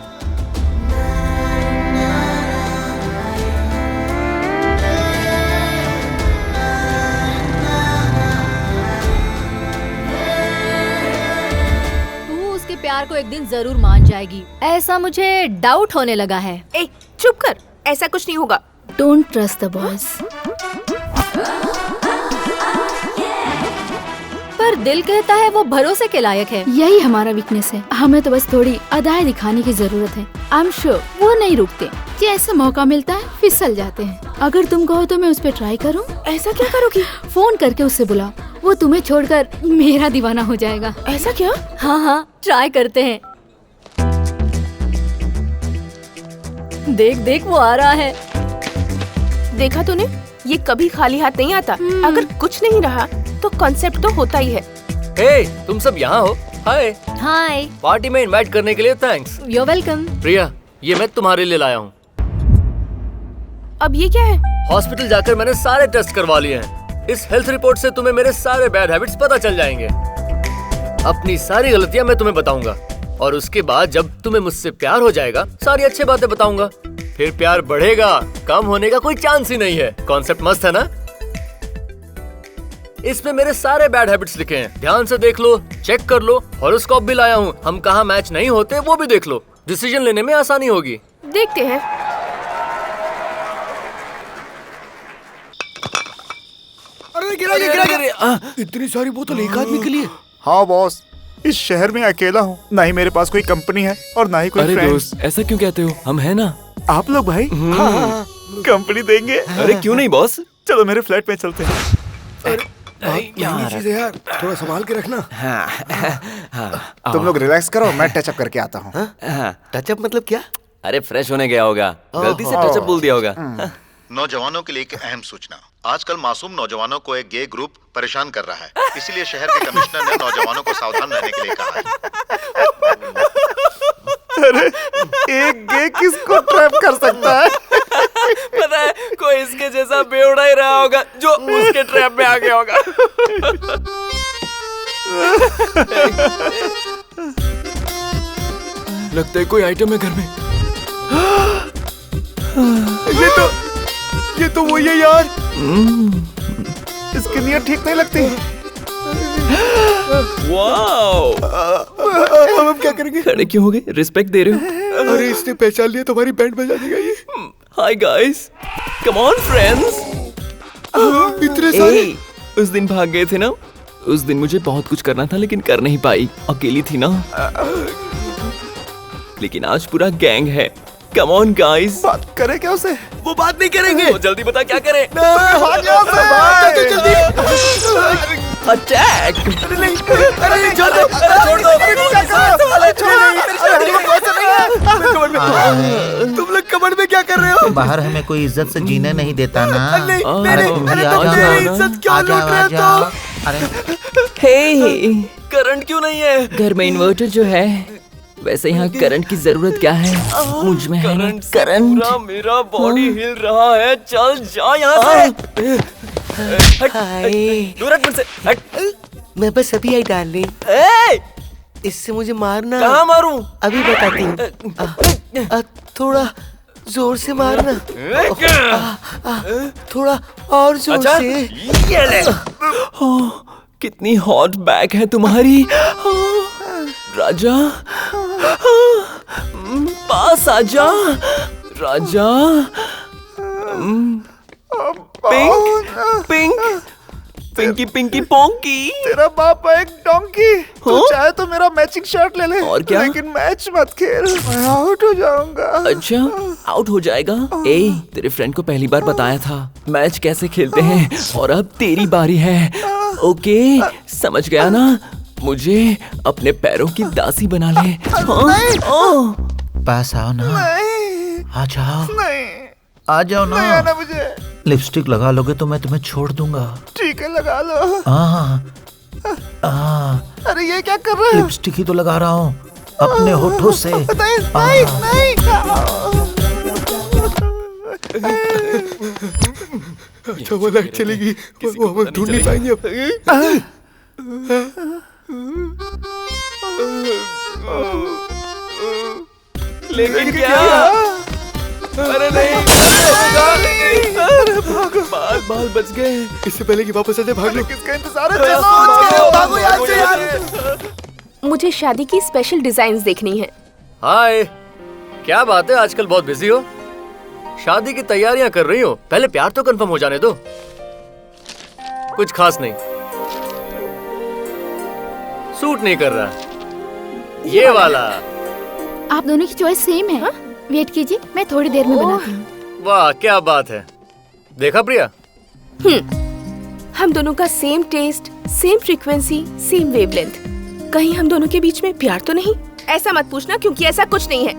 प्यार को एक दिन जरूर मान जाएगी, ऐसा मुझे डाउट होने लगा है। ए, चुप कर, ऐसा कुछ नहीं होगा। Don't trust the boys. पर दिल कहता है वो भरोसे के लायक है। यही हमारा वीकनेस है, हमें तो बस थोड़ी अदाएं दिखाने की जरूरत है। आई एम श्योर वो नहीं रुकते, जैसे मौका मिलता है फिसल जाते हैं। अगर तुम कहो तो मैं उस पर ट्राई करूं। ऐसा क्या करोगी? फोन करके उससे बुलाओ, वो तुम्हें छोड़कर मेरा दीवाना हो जाएगा। ऐसा क्या? हाँ, ट्राई करते हैं। देख देख वो आ रहा है। देखा तूने, ये कभी खाली हाथ नहीं आता। अगर कुछ नहीं रहा तो कॉन्सेप्ट तो होता ही है। हे, तुम सब यहाँ हो? हाय। हाय। पार्टी में इनवाइट करने के लिए थैंक्स। You welcome. प्रिया, ये मैं तुम्हारे लिए लाया हूँ। अब ये क्या है? हॉस्पिटल जाकर मैंने सारे टेस्ट करवा लिए हैं। इस हेल्थ रिपोर्ट से तुम्हें मेरे सारे बैड हैबिट्स पता चल जाएंगे। अपनी सारी गलतियां मैं तुम्हें बताऊंगा और उसके बाद जब तुम्हें मुझसे प्यार हो जाएगा सारी अच्छी बातें बताऊंगा। फिर प्यार बढ़ेगा, कम होने का कोई चांस ही नहीं है। कॉन्सेप्ट मस्त है ना? इसमें मेरे सारे बैड हैबिट्स लिखे हैं, ध्यान से देख लो, चेक कर लो। हॉरोस्कोप भी लाया हूँ, हम कहाँ मैच नहीं होते वो भी देख लो। डिसीजन लेने में आसानी होगी। देखते हैं। अरे गिरा। इतनी सारी बोतल एक आदमी के लिए? हाँ बॉस, इस शहर में अकेला हूँ, ना ही मेरे पास कोई कंपनी है और ना ही कोई अरे फ्रेंड। दोस्त, ऐसा क्यों कहते हो? हम है ना। आप लोग भाई कंपनी देंगे? अरे क्यों नहीं बॉस, चलो मेरे फ्लैट में चलते हैं। यार थोड़ा संभाल के रखना। तुम लोग रिलैक्स करो, मैं टचअप करके आता हूँ। टचअप मतलब क्या? अरे फ्रेश होने गया होगा, गलती से टचअप बोल दिया होगा। नौजवानों के लिए एक अहम सूचना। आजकल मासूम नौजवानों को एक गे ग्रुप परेशान कर रहा है, इसीलिए शहर के कमिश्नर ने नौजवानों को सावधान रहने के लिए कहा है। अरे एक गे किसको ट्रैप कर सकता है? पता है, कोई इसके जैसा बेवड़ा ही रहा होगा जो उसके ट्रैप में आ गया होगा। लगता है कोई आइटम है घर में। ये तो वही है यार। इसकी नियत ठीक नहीं लगती। वाओ, अब क्या करेंगे? खड़े क्यों हो गए? रिस्पेक्ट दे रहे हो? अरे इसने पहचान लिया, तुम्हारी बैंड बजा देगा ये। Hi guys, come on friends. इतने सारे। उस दिन भाग गए थे ना, उस दिन मुझे बहुत कुछ करना था लेकिन कर नहीं पाई, अकेली थी ना। लेकिन आज पूरा गैंग है। Come on guys. बात करें क्या उसे? वो बात नहीं करेंगे। तो जल्दी बता क्या करें? अटैक। अरे छोड़ दो, तुम लोग कमर में क्या कर कर रहे हो? बाहर हमें कोई इज्जत से जीने नहीं देता ना। नहीं, अरे तुम भी आ मेरी इज्जत क्यों लूट रहे हो तुम? हे, करंट क्यों नहीं है? घर में इन्वर्टर जो है, वैसे यहाँ करंट की जरूरत क्या है? मुझ में है करंट। मेरा बॉडी हिल रहा है, चल जा यहाँ से। दूर हट मुझसे, हट। मैं बस अभी आई डार्लिंग, इससे मुझे मारना। कहाँ मारूं? अभी बताती हूँ। थोड़ा जोर से मारना। थोड़ा और जोर से। ये ले। कितनी हॉट बैक है तुम्हारी राजा। पास आजा राजा। पिंक पिंक पिंकी पिंकी पोंकी। तेरा बाप है एक डोंकी। तू चाहे तो मेरा मैचिंग शर्ट ले ले। और क्या? लेकिन मैच मत खेल, मैं आउट हो जाऊंगा। अच्छा, आउट हो जाएगा? ए, तेरे फ्रेंड को पहली बार बताया था मैच कैसे खेलते हैं, और अब तेरी बारी है। ओके, समझ गया ना? मुझे अपने पैरों की दासी बना ले। पास आओ ना। आ जाओ। आ जाओ ना। नहीं आना मुझे। लिपस्टिक लगा लोगे तो मैं तुम्हें छोड़ दूंगा। ठीक है, लगा लो। अरे ये क्या कर रहा है? लिपस्टिक ही तो लगा रहा हूँ अपने होठों से। नहीं। अच्छा, वो लाइट चलेगी, वो हम ढूंढ नहीं पाएंगे अब। लेकिन क्या? अरे नहीं, अरे भागो। बाल बच गए। इससे पहले कि वापस आ जाए, भाग लो। किसका इंतजार है? चलो भागो यहाँ से यार। मुझे शादी की स्पेशल डिजाइन्स देखनी है। हाय, क्या बात है, आजकल बहुत बिजी हो? शादी की तैयारियां कर रही हो? पहले प्यार तो कंफर्म हो जाने दो। कुछ खास नहीं, सूट नहीं कर रहा ये वाला। आप दोनों की चॉइस सेम है। वेट कीजिए, मैं थोड़ी देर में बनाती हूँ। वाह, क्या बात है। देखा प्रिया, हम दोनों का same taste, same frequency, same wavelength. कहीं हम दोनों के बीच में प्यार तो नहीं? ऐसा मत पूछना, क्योंकि ऐसा कुछ नहीं है।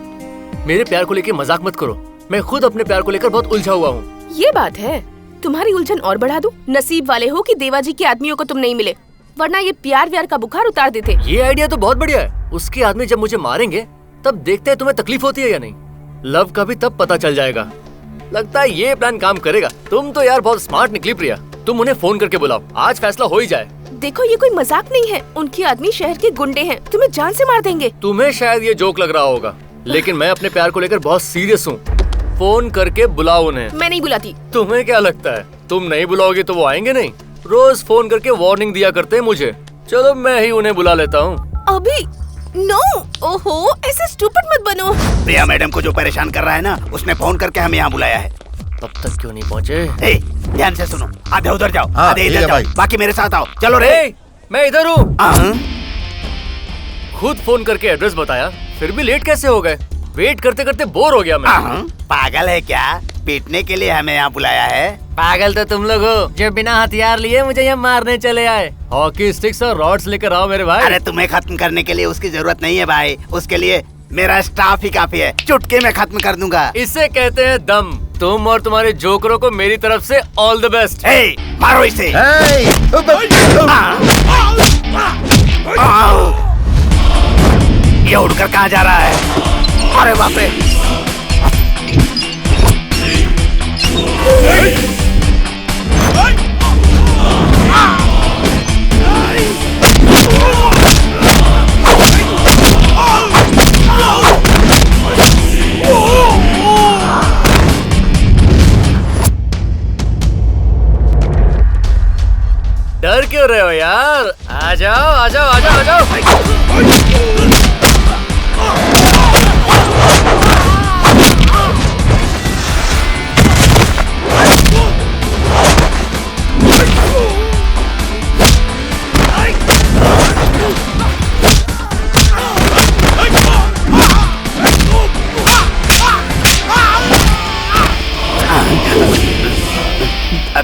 मेरे प्यार को लेकर मजाक मत करो। मैं खुद अपने प्यार को लेकर बहुत उलझा हुआ हूँ। ये बात है, तुम्हारी उलझन और बढ़ा दूं? नसीब वाले हो कि देवाजी के आदमियों को तुम नहीं मिले, वरना ये प्यार व्यार का बुखार उतार देते। ये आइडिया तो बहुत बढ़िया है। उसके आदमी जब मुझे मारेंगे तब देखते हैं तुम्हें तकलीफ होती है या नहीं। लव का भी तब पता चल जाएगा। लगता है ये प्लान काम करेगा। तुम तो यार बहुत स्मार्ट निकली प्रिया। तुम उन्हें फोन करके बुलाओ, आज फैसला हो ही जाए। देखो, ये कोई मजाक नहीं है। उनके आदमी शहर के गुंडे हैं, तुम्हें जान से मार देंगे। तुम्हें शायद ये जोक लग रहा होगा, लेकिन मैं अपने प्यार को लेकर बहुत सीरियस हूँ। फोन करके बुलाओ उन्हें। मैं नहीं बुलाती। तुम्हें क्या लगता है तुम नहीं बुलाओगे तो वो आएंगे नहीं? रोज फोन करके वार्निंग दिया करते हैं मुझे। चलो मैं ही उन्हें बुला लेता हूँ। अभी? नो। ओहो, ऐसे स्टूपिड मत बनो। प्रिया मैडम को जो परेशान कर रहा है ना, उसने फोन करके हमें यहाँ बुलाया है। अब तक क्यों नहीं पहुँचे? ध्यान से सुनो, आधे उधर जाओ, आधे इधर जाओ, बाकी मेरे साथ आओ। चलो रे। मैं इधर हूँ। खुद फोन करके एड्रेस बताया, फिर भी लेट कैसे हो गए? वेट करते करते बोर हो गया मैं। पागल है क्या? पीटने के लिए हमें यहाँ बुलाया है? पागल तो तुम लोग हो जो बिना हथियार लिए मुझे यहाँ मारने चले आए। हॉकी स्टिक्स और रॉड्स लेकर आओ मेरे भाई। अरे तुम्हें खत्म करने के लिए उसकी जरूरत नहीं है भाई, उसके लिए मेरा स्टाफ ही काफी है। चुटके में खत्म कर दूंगा। इसे कहते हैं दम। तुम और तुम्हारे जोकरों को मेरी तरफ से ऑल द बेस्ट। मारो इसे। ये उड़कर कहाँ जा रहा है? अरे बाप रे। डर क्यों रहे हो यार? आ जाओ आ जाओ आ जाओ आ जाओ।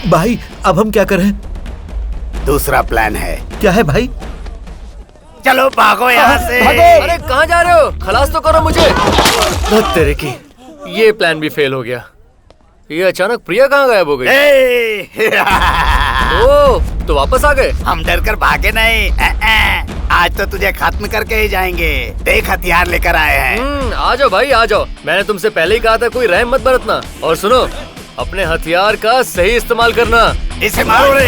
भाई अब हम क्या करें? दूसरा प्लान है। क्या है भाई? चलो भागो यहाँ से। अरे कहाँ जा रहे हो? खलास तो करो मुझे। तेरे की ये प्लान भी फेल हो गया। ये अचानक प्रिया कहाँ गायब हो गई? ओह, तो वापस आ गए? हम डर कर भागे नहीं। आज तो तुझे खत्म करके ही जाएंगे। देख हथियार लेकर आए हैं। आ जाओ भाई आ जाओ। मैंने तुमसे पहले ही कहा था कोई रहम मत बरतना। और सुनो, अपने हथियार का सही इस्तेमाल करना। इसे मारो रे।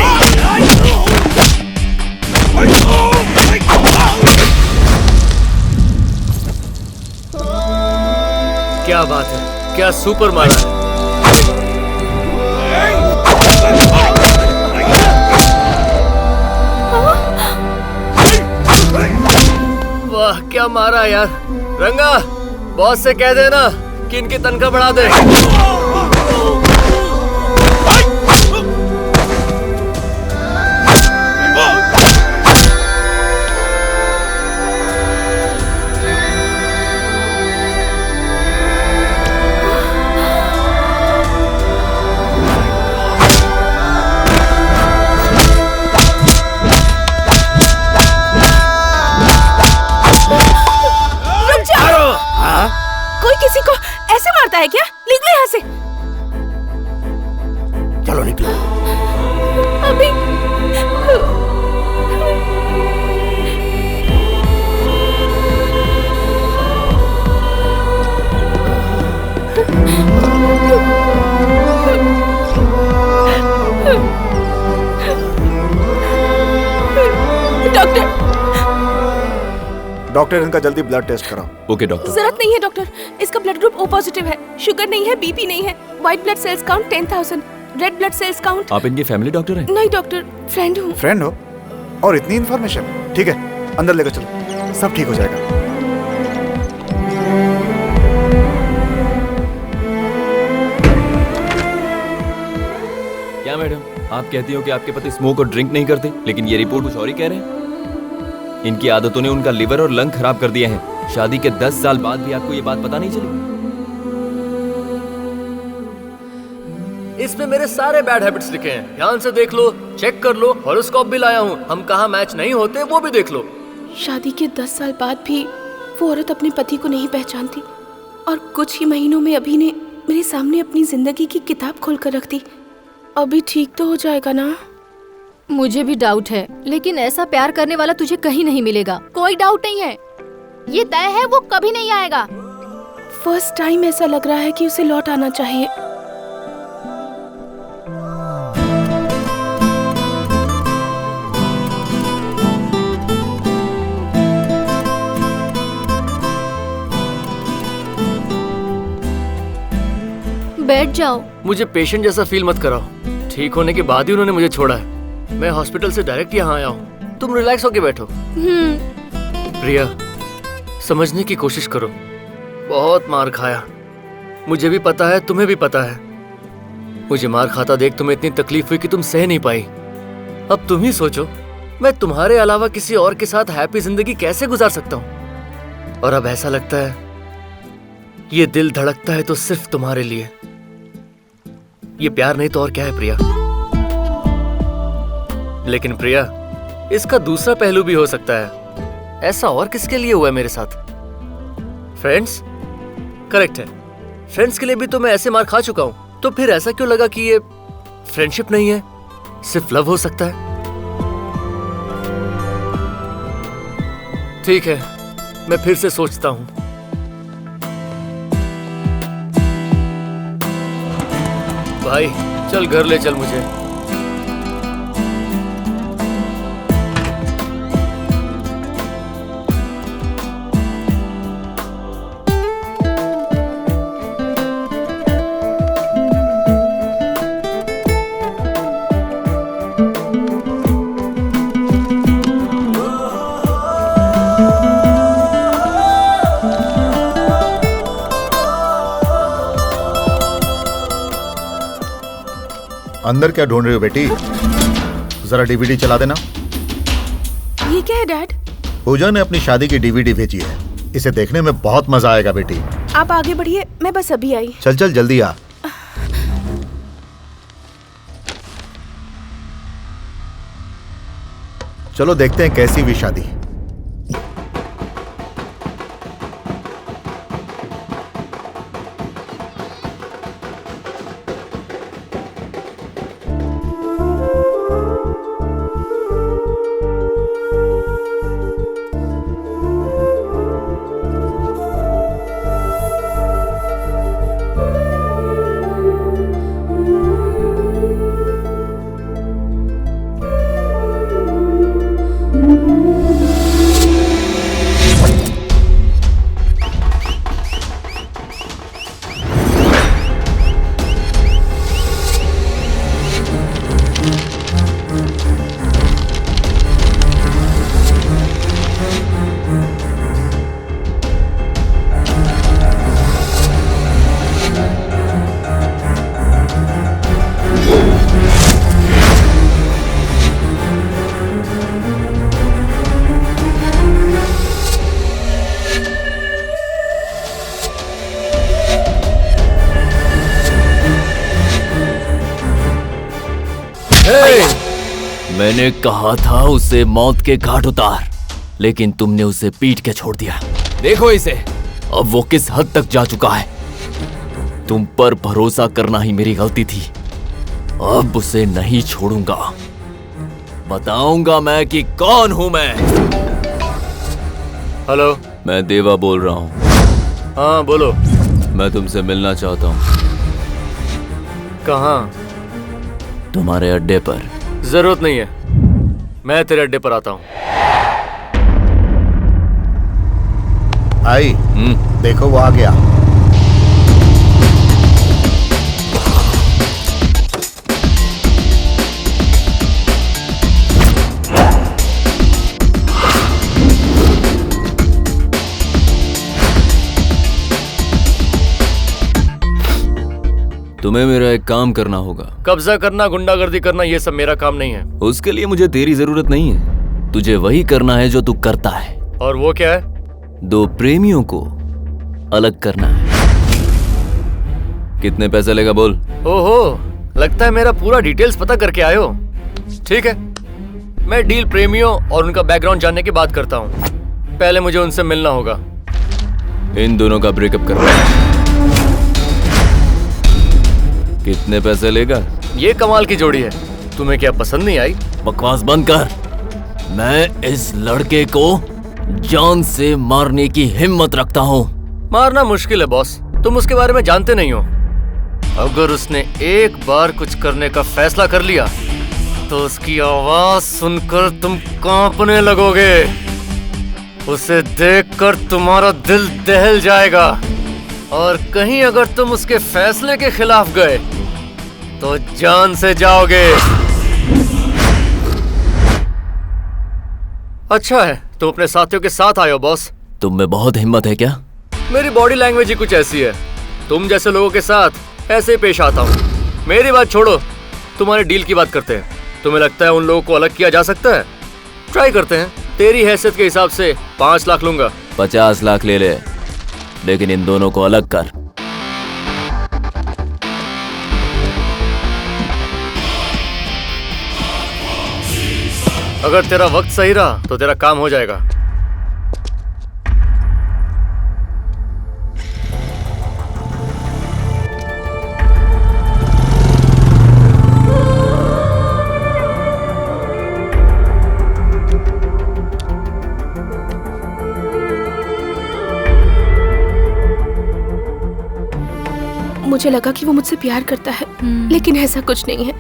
क्या बात है, क्या सुपर मारा है। वाह क्या मारा यार। रंगा, बॉस से कह देना कि इनकी तनख्वाह बढ़ा दे। कोई किसी को ऐसे मारता है क्या? निकलो यहाँ से। चलो निकलो। अभी डॉक्टर इनका जल्दी ब्लड टेस्ट कराओ। Okay doctor. जरूरत नहीं है डॉक्टर, इसका ब्लड ग्रुप ओ पॉजिटिव है। शुगर नहीं है, बीपी नहीं है। White blood cells count 10,000, red blood cells count. आप इनके फैमिली डॉक्टर हैं? नहीं डॉक्टर, फ्रेंड हूँ। फ्रेंड हो और इतनी इन्फॉर्मेशन? ठीक है, अंदर लेकर चलो, सब ठीक हो जाएगा। क्या मैडम, आप कहती हो कि आपके पति स्मोक और ड्रिंक नहीं करते, लेकिन ये रिपोर्ट कुछ और ही कह रहे हैं। इनकी आदतों ने उनका लिवर और लंग खराब कर दिए हैं। शादी के 10 साल बाद भी आपको ये बात पता नहीं चली? इसमें मेरे सारे बैड हैबिट्स लिखे हैं, ध्यान से देख लो, चेक कर लो। हॉरोस्कोप भी लाया हूँ, हम कहाँ मैच नहीं होते वो भी देख लो। शादी के 10 साल बाद भी वो औरत अपने पति को नहीं पहचानती, और कुछ ही महीनों में अभी ने मेरे सामने अपनी जिंदगी की किताब खोल कर रख दी। अभी ठीक तो हो जाएगा ना? मुझे भी डाउट है, लेकिन ऐसा प्यार करने वाला तुझे कहीं नहीं मिलेगा। कोई डाउट नहीं है, ये तय है वो कभी नहीं आएगा। फर्स्ट टाइम ऐसा लग रहा है कि उसे लौट आना चाहिए। बैठ जाओ। मुझे पेशेंट जैसा फील मत कराओ। ठीक होने के बाद ही उन्होंने मुझे छोड़ा है। मैं हॉस्पिटल से डायरेक्ट यहाँ आया हूँ। तुम रिलैक्स होके बैठो। प्रिया, समझने की कोशिश करो। बहुत मार खाया, मुझे भी पता है, तुम्हें भी पता है। मुझे मार खाता देख तुम्हें इतनी तकलीफ हुई कि तुम सह नहीं पाई। अब तुम ही सोचो, मैं तुम्हारे अलावा किसी और के साथ हैप्पी जिंदगी कैसे गुजार सकता हूँ। और अब ऐसा लगता है ये दिल धड़कता है तो सिर्फ तुम्हारे लिए। ये प्यार नहीं तो और क्या है प्रिया। लेकिन प्रिया, इसका दूसरा पहलू भी हो सकता है। ऐसा और किसके लिए हुआ है मेरे साथ? फ्रेंड्स? करेक्ट है, फ्रेंड्स के लिए भी तो मैं ऐसे मार खा चुका हूं। तो फिर ऐसा क्यों लगा कि ये फ्रेंडशिप नहीं है, सिर्फ लव हो सकता है? ठीक है, मैं फिर से सोचता हूं। भाई चल घर ले चल मुझे। अंदर क्या ढूंढ रही हो बेटी? जरा डीवीडी चला देना। ये क्या है डैड? पूजा ने अपनी शादी की डीवीडी भेजी है, इसे देखने में बहुत मजा आएगा बेटी। आप आगे बढ़िए, मैं बस अभी आई। चल चल जल्दी आ। चलो देखते हैं कैसी हुई शादी। मैंने कहा था उसे मौत के घाट उतार, लेकिन तुमने उसे पीट के छोड़ दिया। देखो इसे, अब वो किस हद तक जा चुका है। तुम पर भरोसा करना ही मेरी गलती थी। अब उसे नहीं छोड़ूंगा। बताऊंगा मैं कि कौन हूं मैं। हेलो, मैं देवा बोल रहा हूं। हाँ बोलो। मैं तुमसे मिलना चाहता हूं। कहाँ? तुम्हारे अड्डे पर। जरूरत नहीं है, मैं तेरे अड्डे पर आता हूँ। आई, देखो वो आ गया। तुम्हें मेरा एक काम करना होगा। कब्जा करना, गुंडागर्दी करना, ये सब मेरा काम नहीं है। उसके लिए मुझे तेरी जरूरत नहीं है। तुझे वही करना है जो तू करता है। और वो क्या है? दो प्रेमियों को अलग करना है। कितने पैसे लेगा बोल? ओहो, लगता है मेरा पूरा डिटेल्स पता करके आए हो। ठीक है, मैं डील प्रेमियों और उनका बैकग्राउंड जानने की बात करता हूँ। पहले मुझे उनसे मिलना होगा। इन दोनों का ब्रेकअप करना है। कितने पैसे लेगा? ये कमाल की जोड़ी है। तुम्हें क्या पसंद नहीं आई? बकवास बंद कर। मैं इस लड़के को जान से मारने की हिम्मत रखता हूँ। मारना मुश्किल है बॉस, तुम उसके बारे में जानते नहीं हो। अगर उसने एक बार कुछ करने का फैसला कर लिया तो उसकी आवाज सुनकर तुम कांपने लगोगे। उसे देखकर तुम्हारा दिल दहल जाएगा। और कहीं अगर तुम उसके फैसले के खिलाफ गए तो जान से जाओगे। अच्छा है तुम अपने साथियों के साथ आए हो बॉस। तुम में बहुत हिम्मत है क्या? मेरी बॉडी लैंग्वेज ही कुछ ऐसी है। तुम जैसे लोगों के साथ ऐसे ही पेश आता हूँ। मेरी बात छोड़ो, तुम्हारे डील की बात करते हैं। तुम्हें लगता है उन लोगों को अलग किया जा सकता है? ट्राई करते हैं। तेरी हैसियत के हिसाब से 5 लाख लूंगा। 50 लाख ले ले, लेकिन इन दोनों को अलग कर। अगर तेरा वक्त सही रहा तो तेरा काम हो जाएगा। मुझे लगा कि वो मुझसे प्यार करता है, लेकिन ऐसा कुछ नहीं है।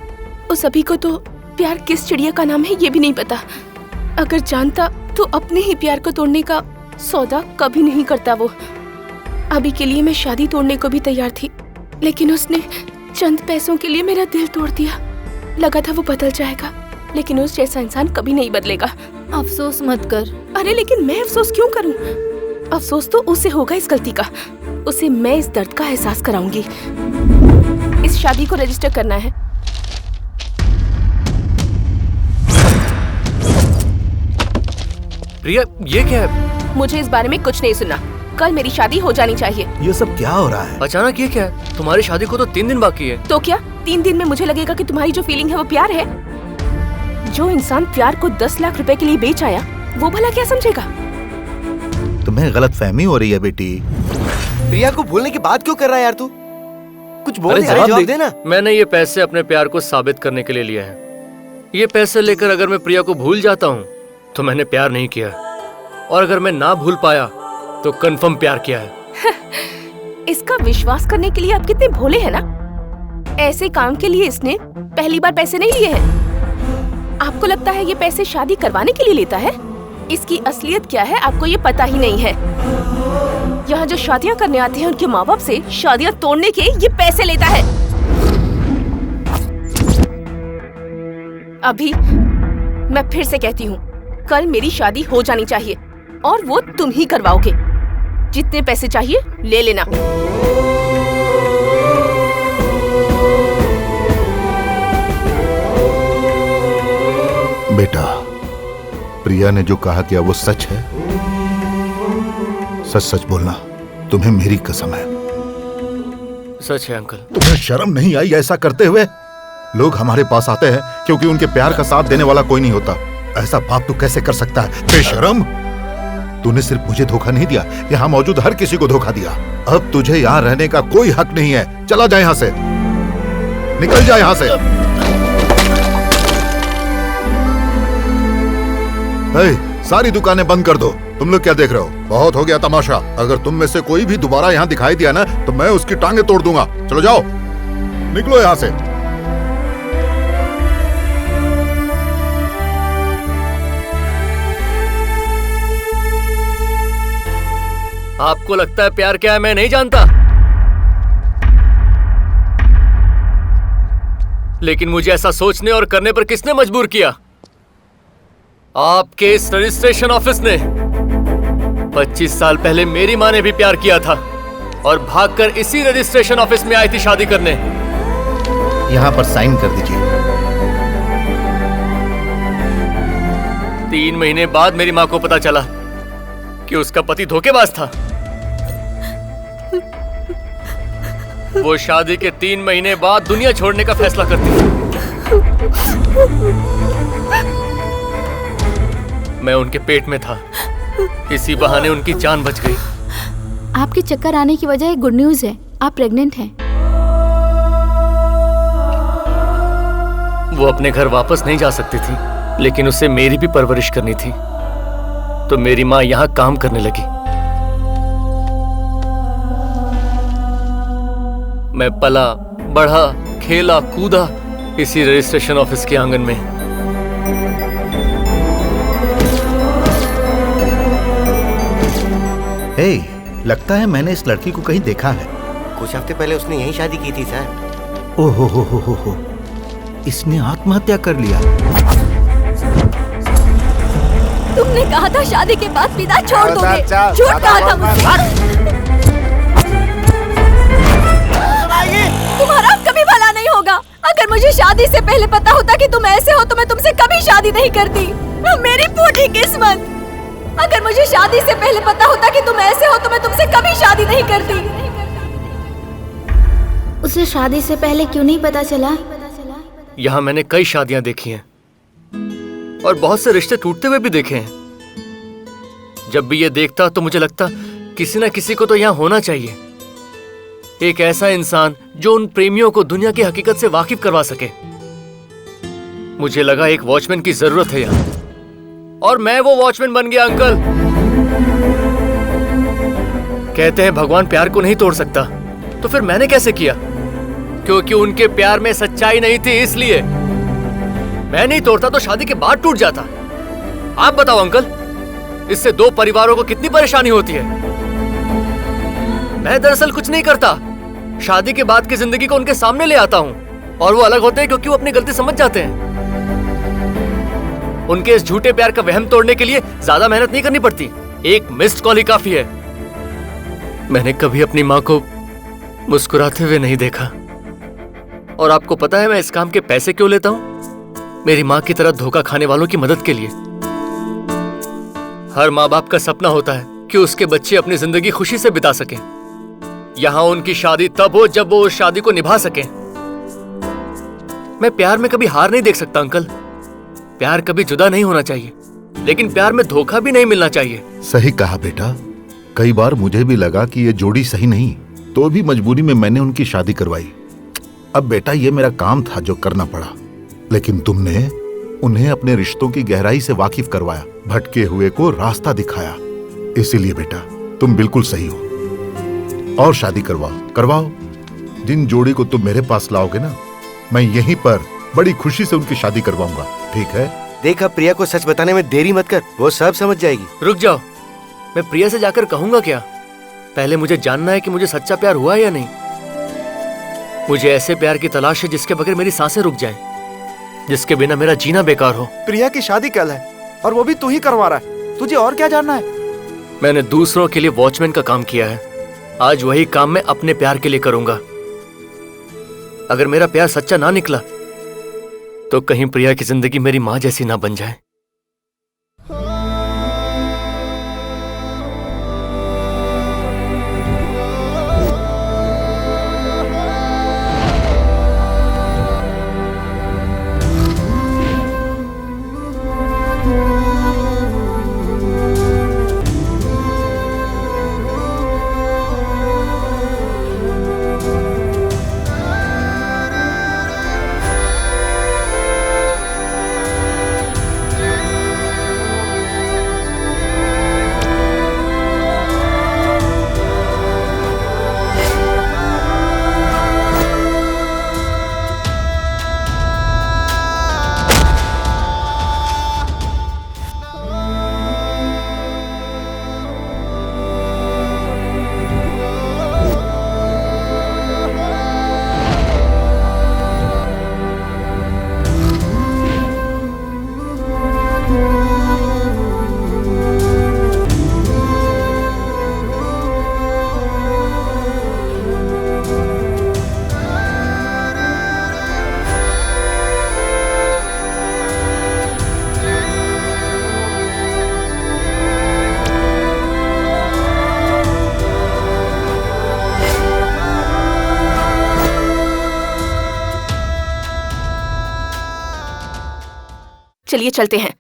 उस अभी को तो प्यार किस चिड़िया का नाम है ये भी नहीं पता। अगर जानता तो अपने ही प्यार को तोड़ने का सौदा कभी नहीं करता वो। अभी के लिए मैं शादी तोड़ने को भी तैयार थी, लेकिन उसने चंद पैसों के लिए मेरा दिल तोड़ दिया। लगा था वो बदल जाएगा, लेकिन उस जैसा इंसान कभी नहीं बदलेगा। अफसोस मत कर। अरे लेकिन मैं अफसोस क्यों करूं? अफसोस तो उसे होगा इस गलती का। उसे मैं इस दर्द का एहसास कराऊंगी। इस शादी को रजिस्टर करना है। प्रिया, ये क्या है? मुझे इस बारे में कुछ नहीं सुनना। कल मेरी शादी हो जानी चाहिए। ये सब क्या हो रहा है? अचानक ये क्या है? तुम्हारी शादी को तो 3 दिन बाकी है। तो क्या 3 दिन में मुझे लगेगा कि तुम्हारी जो फीलिंग है वो प्यार है? जो इंसान प्यार को 10 लाख रुपए के लिए बेच आया, वो भला क्या समझेगा? तुम्हें गलत फहमी हो रही है बेटी। प्रिया को भूलने की बात क्यों कर रहा है यार तू? कुछ बोल, जवाब दे ना। मैंने ये पैसे अपने प्यार को साबित करने के लिए लिए हैं। ये पैसे लेकर अगर मैं प्रिया को भूल जाता हूँ तो मैंने प्यार नहीं किया, और अगर मैं ना भूल पाया तो कंफर्म प्यार किया है। इसका विश्वास करने के लिए आप कितने भोले हैं ना। ऐसे काम के लिए इसने पहली बार पैसे नहीं लिए हैं। आपको लगता है ये पैसे शादी करवाने के लिए लेता है? इसकी असलियत क्या है आपको ये पता ही नहीं है। यहाँ जो शादियाँ करने आते हैं उनके माँ बाप से शादियाँ तोड़ने के ये पैसे लेता है। अभी मैं फिर से कहती हूँ, कल मेरी शादी हो जानी चाहिए और वो तुम ही करवाओगे। जितने पैसे चाहिए ले लेना। बेटा, प्रिया ने जो कहा क्या वो सच है? सच सच बोलना, तुम्हें मेरी कसम है। सच है अंकल। तुम्हें शर्म नहीं आई ऐसा करते हुए? लोग हमारे पास आते हैं क्योंकि उनके प्यार का साथ देने वाला कोई नहीं होता। ऐसा पाप तू कैसे कर सकता है बेशरम? तूने सिर्फ मुझे धोखा नहीं दिया, यहाँ मौजूद हर किसी को धोखा दिया। अब तुझे यहाँ रहने का कोई हक नहीं है। चला जा यहाँ से, निकल जा यहाँ से। सारी दुकानें बंद कर दो। तुम लोग क्या देख रहे हो? बहुत हो गया तमाशा। अगर तुम में से कोई भी दोबारा यहाँ दिखाई दिया ना तो मैं उसकी टांगे तोड़ दूंगा। चलो जाओ, निकलो यहाँ से। आपको लगता है प्यार क्या है मैं नहीं जानता, लेकिन मुझे ऐसा सोचने और करने पर किसने मजबूर किया? आपके इस रजिस्ट्रेशन ऑफिस ने। 25 साल पहले मेरी माँ ने भी प्यार किया था और भागकर इसी रजिस्ट्रेशन ऑफिस में आई थी शादी करने। यहाँ पर साइन कर दीजिए। 3 महीने बाद मेरी माँ को पता चला कि उसका पति धोखेबाज था। वो शादी के 3 महीने बाद दुनिया छोड़ने का फैसला करती थी। मैं उनके पेट में था, इसी बहाने उनकी जान बच गई। आपके चक्कर आने की वजह एक गुड न्यूज है, आप प्रेग्नेंट हैं। वो अपने घर वापस नहीं जा सकती थी, लेकिन उसे मेरी भी परवरिश करनी थी, तो मेरी माँ यहाँ काम करने लगी। मैं पला बढ़ा, खेला कूदा इसी रजिस्ट्रेशन ऑफिस के आंगन में। लगता है मैंने इस लड़की को कहीं देखा है। कुछ हफ्ते पहले उसने यही शादी की थी सर। ओहो हो, इसने आत्महत्या कर लिया। तुमने कहा था शादी के बाद पिता छोड़ दोगे, झूठ कहा था मुझसे। तुम्हारा कभी भला नहीं होगा। अगर मुझे शादी से पहले पता होता कि तुम ऐसे हो तो मैं तुमसे कभी शादी नहीं करती। मेरी फूटी किस्मत। अगर मुझे शादी से पहले पता होता कि तुम ऐसे हो तो मैं तुमसे कभी शादी नहीं करती। उसे शादी से पहले क्यों नहीं पता चला? यहाँ मैंने कई शादियां देखी हैं और बहुत से रिश्ते टूटते हुए भी देखे हैं। जब भी ये देखता तो मुझे लगता किसी न किसी को तो यहाँ होना चाहिए, एक ऐसा इंसान जो उन प्रेमियों को दुनिया की हकीकत से वाकिफ करवा सके। मुझे लगा एक वॉचमैन की जरूरत है यहाँ, और मैं वो वॉचमैन बन गया। अंकल कहते हैं भगवान प्यार को नहीं तोड़ सकता, तो फिर मैंने कैसे किया? क्योंकि उनके प्यार में सच्चाई नहीं थी, इसलिए। मैं नहीं तोड़ता तो शादी के बाद टूट जाता। आप बताओ अंकल, इससे 2 परिवारों को कितनी परेशानी होती है। मैं दरअसल कुछ नहीं करता, शादी के बाद की जिंदगी को उनके सामने ले आता हूँ और वो अलग होते हैं क्योंकि वो अपनी गलती समझ जाते हैं। उनके इस झूठे प्यार का वहम तोड़ने के लिए ज्यादा मेहनत नहीं करनी पड़ती, एक मिस्ड कॉल ही काफी है। मैंने कभी अपनी माँ को मुस्कुराते हुए नहीं देखा। और आपको पता है मैं इस काम के पैसे क्यों लेता हूँ? मेरी माँ की तरह धोखा खाने वालों की मदद के लिए। हर माँ बाप का सपना होता है कि उसके बच्चे अपनी जिंदगी खुशी से बिता सकें। यहाँ उनकी शादी तब हो जब वो उस शादी को निभा सकें। मैं प्यार में कभी हार नहीं देख सकता अंकल। प्यार कभी जुदा नहीं होना चाहिए, लेकिन प्यार में धोखा भी नहीं मिलना चाहिए। सही कहा बेटा। कई बार मुझे भी लगा कि ये जोड़ी सही नहीं, तो भी मजबूरी में मैंने उनकी शादी करवाई। अब बेटा ये मेरा काम था जो करना पड़ा, लेकिन तुमने उन्हें अपने रिश्तों की गहराई से वाकिफ करवाया, भटके हुए को रास्ता दिखाया। इसीलिए बेटा तुम बिल्कुल सही हो। और शादी करवाओ। जिन जोड़ी को तुम मेरे पास लाओगे ना, मैं यहीं पर बड़ी खुशी से उनकी शादी करवाऊंगा। ठीक है? देखा, प्रिया को सच बताने में देरी मत कर, वो सब समझ जाएगी। रुक जाओ, मैं प्रिया से जाकर कहूंगा क्या? पहले मुझे जानना है कि मुझे सच्चा प्यार हुआ या नहीं। मुझे ऐसे प्यार की तलाश है जिसके बगैर मेरी सांसें रुक जाएं, जिसके बिना मेरा जीना बेकार हो। प्रिया की शादी कल है और वो भी तू ही करवा रहा है। तुझे और क्या जानना है? मैंने दूसरों के लिए वॉचमैन का काम किया है, आज वही काम मैं अपने प्यार के लिए करूंगा। अगर मेरा प्यार सच्चा ना निकला तो कहीं प्रिया की जिंदगी मेरी माँ जैसी ना बन जाए। चलिए चलते हैं।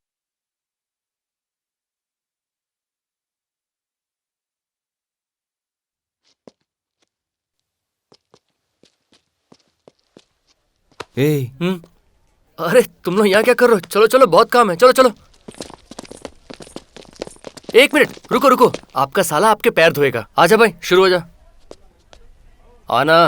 अरे तुम लोग यहाँ क्या कर रहे हो? चलो चलो, बहुत काम है, चलो चलो। एक मिनट, रुको रुको, आपका साला आपके पैर धोएगा। आजा भाई, शुरू हो जा। आना।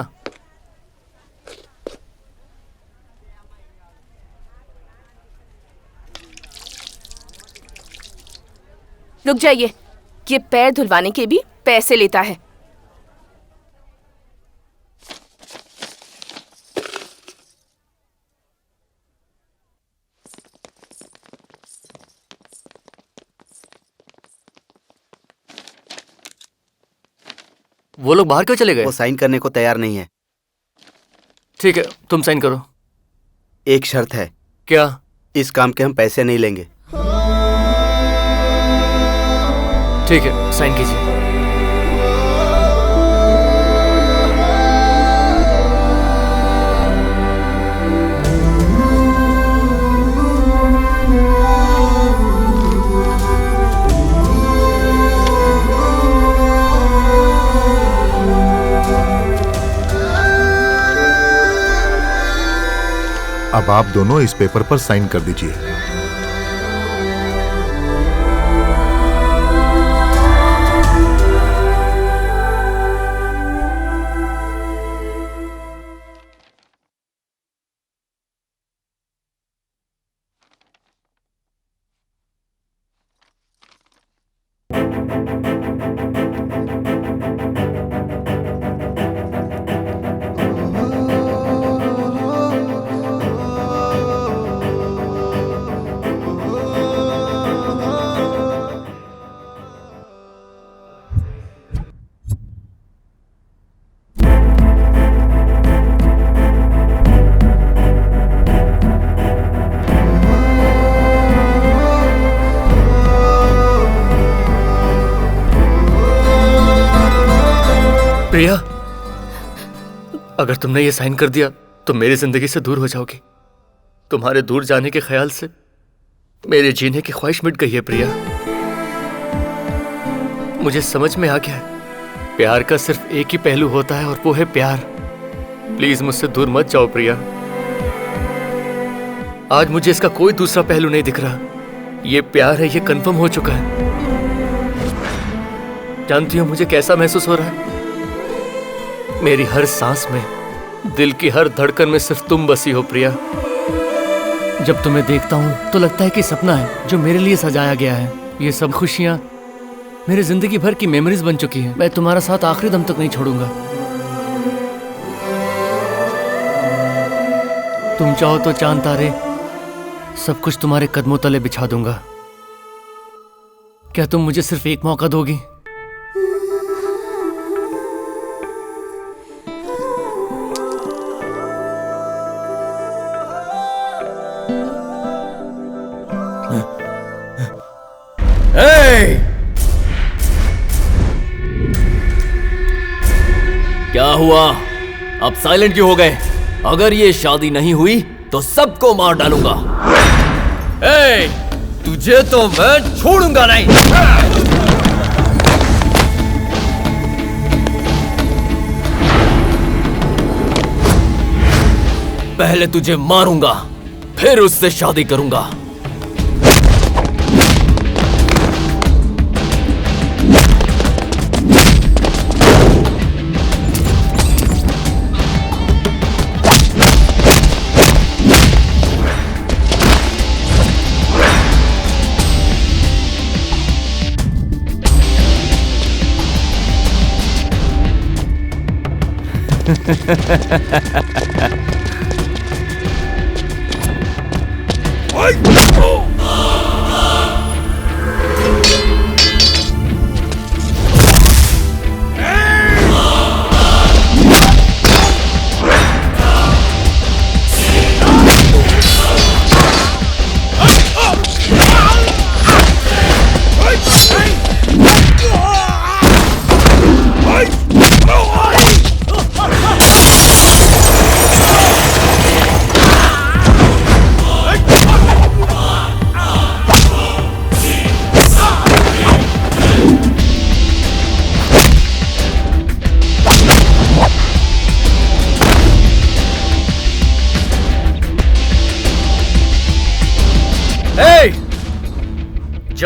रुक जाइए, ये पैर धुलवाने के भी पैसे लेता है। वो लोग बाहर क्यों चले गए? वो साइन करने को तैयार नहीं है। ठीक है, तुम साइन करो। एक शर्त है। क्या? इस काम के हम पैसे नहीं लेंगे। ठीक है, साइन कीजिए। अब आप दोनों इस पेपर पर साइन कर दीजिए। प्रिया, अगर तुमने ये साइन कर दिया तो मेरी जिंदगी से दूर हो जाओगी। तुम्हारे दूर जाने के ख्याल से मेरे जीने की ख्वाहिश मिट गई है प्रिया। मुझे समझ में आ गया है, प्यार का सिर्फ एक ही पहलू होता है और वो है प्यार। प्लीज मुझसे दूर मत जाओ प्रिया। आज मुझे इसका कोई दूसरा पहलू नहीं दिख रहा। ये प्यार है, ये कंफर्म हो चुका है। जानती हो मुझे कैसा महसूस हो रहा है? मेरी हर सांस में, दिल की हर धड़कन में सिर्फ तुम बसी हो प्रिया। जब तुम्हें देखता हूँ तो लगता है कि सपना है जो मेरे लिए सजाया गया है। ये सब खुशियाँ मेरी जिंदगी भर की मेमोरीज बन चुकी हैं। मैं तुम्हारा साथ आखिरी दम तक नहीं छोड़ूंगा। तुम चाहो तो चांद तारे सब कुछ तुम्हारे कदमों तले बिछा दूंगा। क्या तुम मुझे सिर्फ एक मौका दोगी? क्या हुआ? अब साइलेंट क्यों हो गए? अगर ये शादी नहीं हुई तो सबको मार डालूंगा। तुझे तो मैं छोड़ूंगा नहीं। पहले तुझे मारूंगा, फिर उससे शादी करूंगा।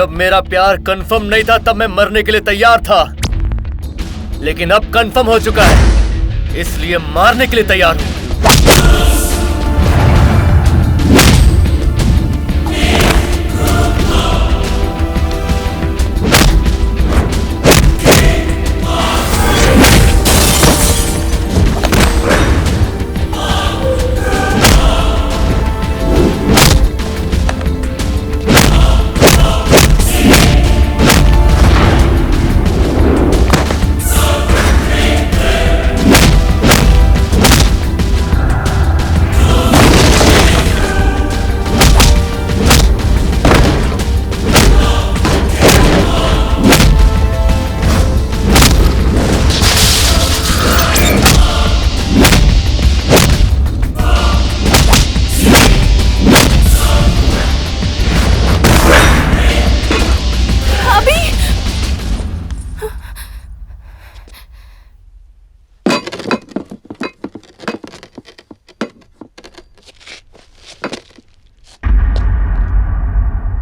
जब मेरा प्यार कंफर्म नहीं था तब मैं मरने के लिए तैयार था, लेकिन अब कंफर्म हो चुका है, इसलिए मारने के लिए तैयार हूं।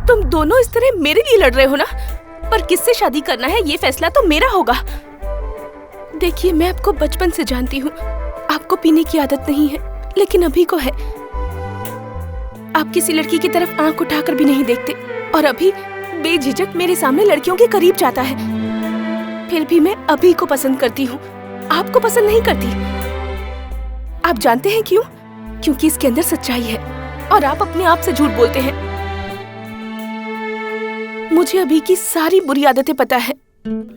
तुम दोनों इस तरह मेरे लिए लड़ रहे हो ना, पर किससे शादी करना है ये फैसला तो मेरा होगा। देखिए, मैं आपको बचपन से जानती हूँ, आपको पीने की आदत नहीं है, लेकिन अभी को है। आप किसी लड़की की तरफ आंख उठाकर भी नहीं देखते, और अभी बेझिझक मेरे सामने लड़कियों के करीब जाता है। फिर भी मैं अभी को पसंद करती हूँ, आपको पसंद नहीं करती। आप जानते हैं क्यों? क्योंकि इसके अंदर सच्चाई है और आप अपने आप से झूठ बोलते हैं। मुझे अभी की सारी बुरी आदतें पता है,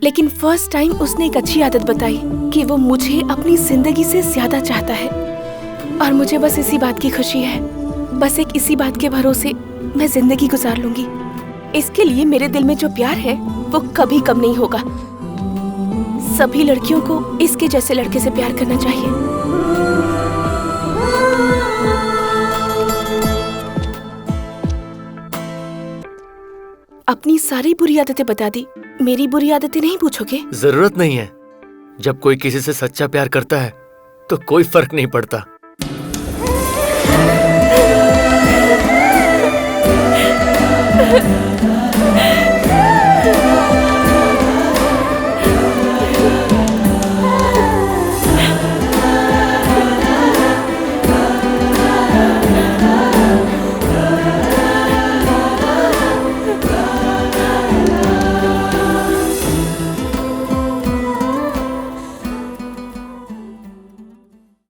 लेकिन फर्स्ट टाइम उसने एक अच्छी आदत बताई कि वो मुझे अपनी जिंदगी से ज्यादा चाहता है, और मुझे बस इसी बात की खुशी है। बस एक इसी बात के भरोसे मैं जिंदगी गुजार लूंगी। इसके लिए मेरे दिल में जो प्यार है वो कभी कम नहीं होगा। सभी लड़कियों को इसके जैसे लड़के से प्यार करना चाहिए। अपनी सारी बुरी आदतें बता दी, मेरी बुरी आदतें नहीं पूछोगे? जरूरत नहीं है। जब कोई किसी से सच्चा प्यार करता है तो कोई फर्क नहीं पड़ता।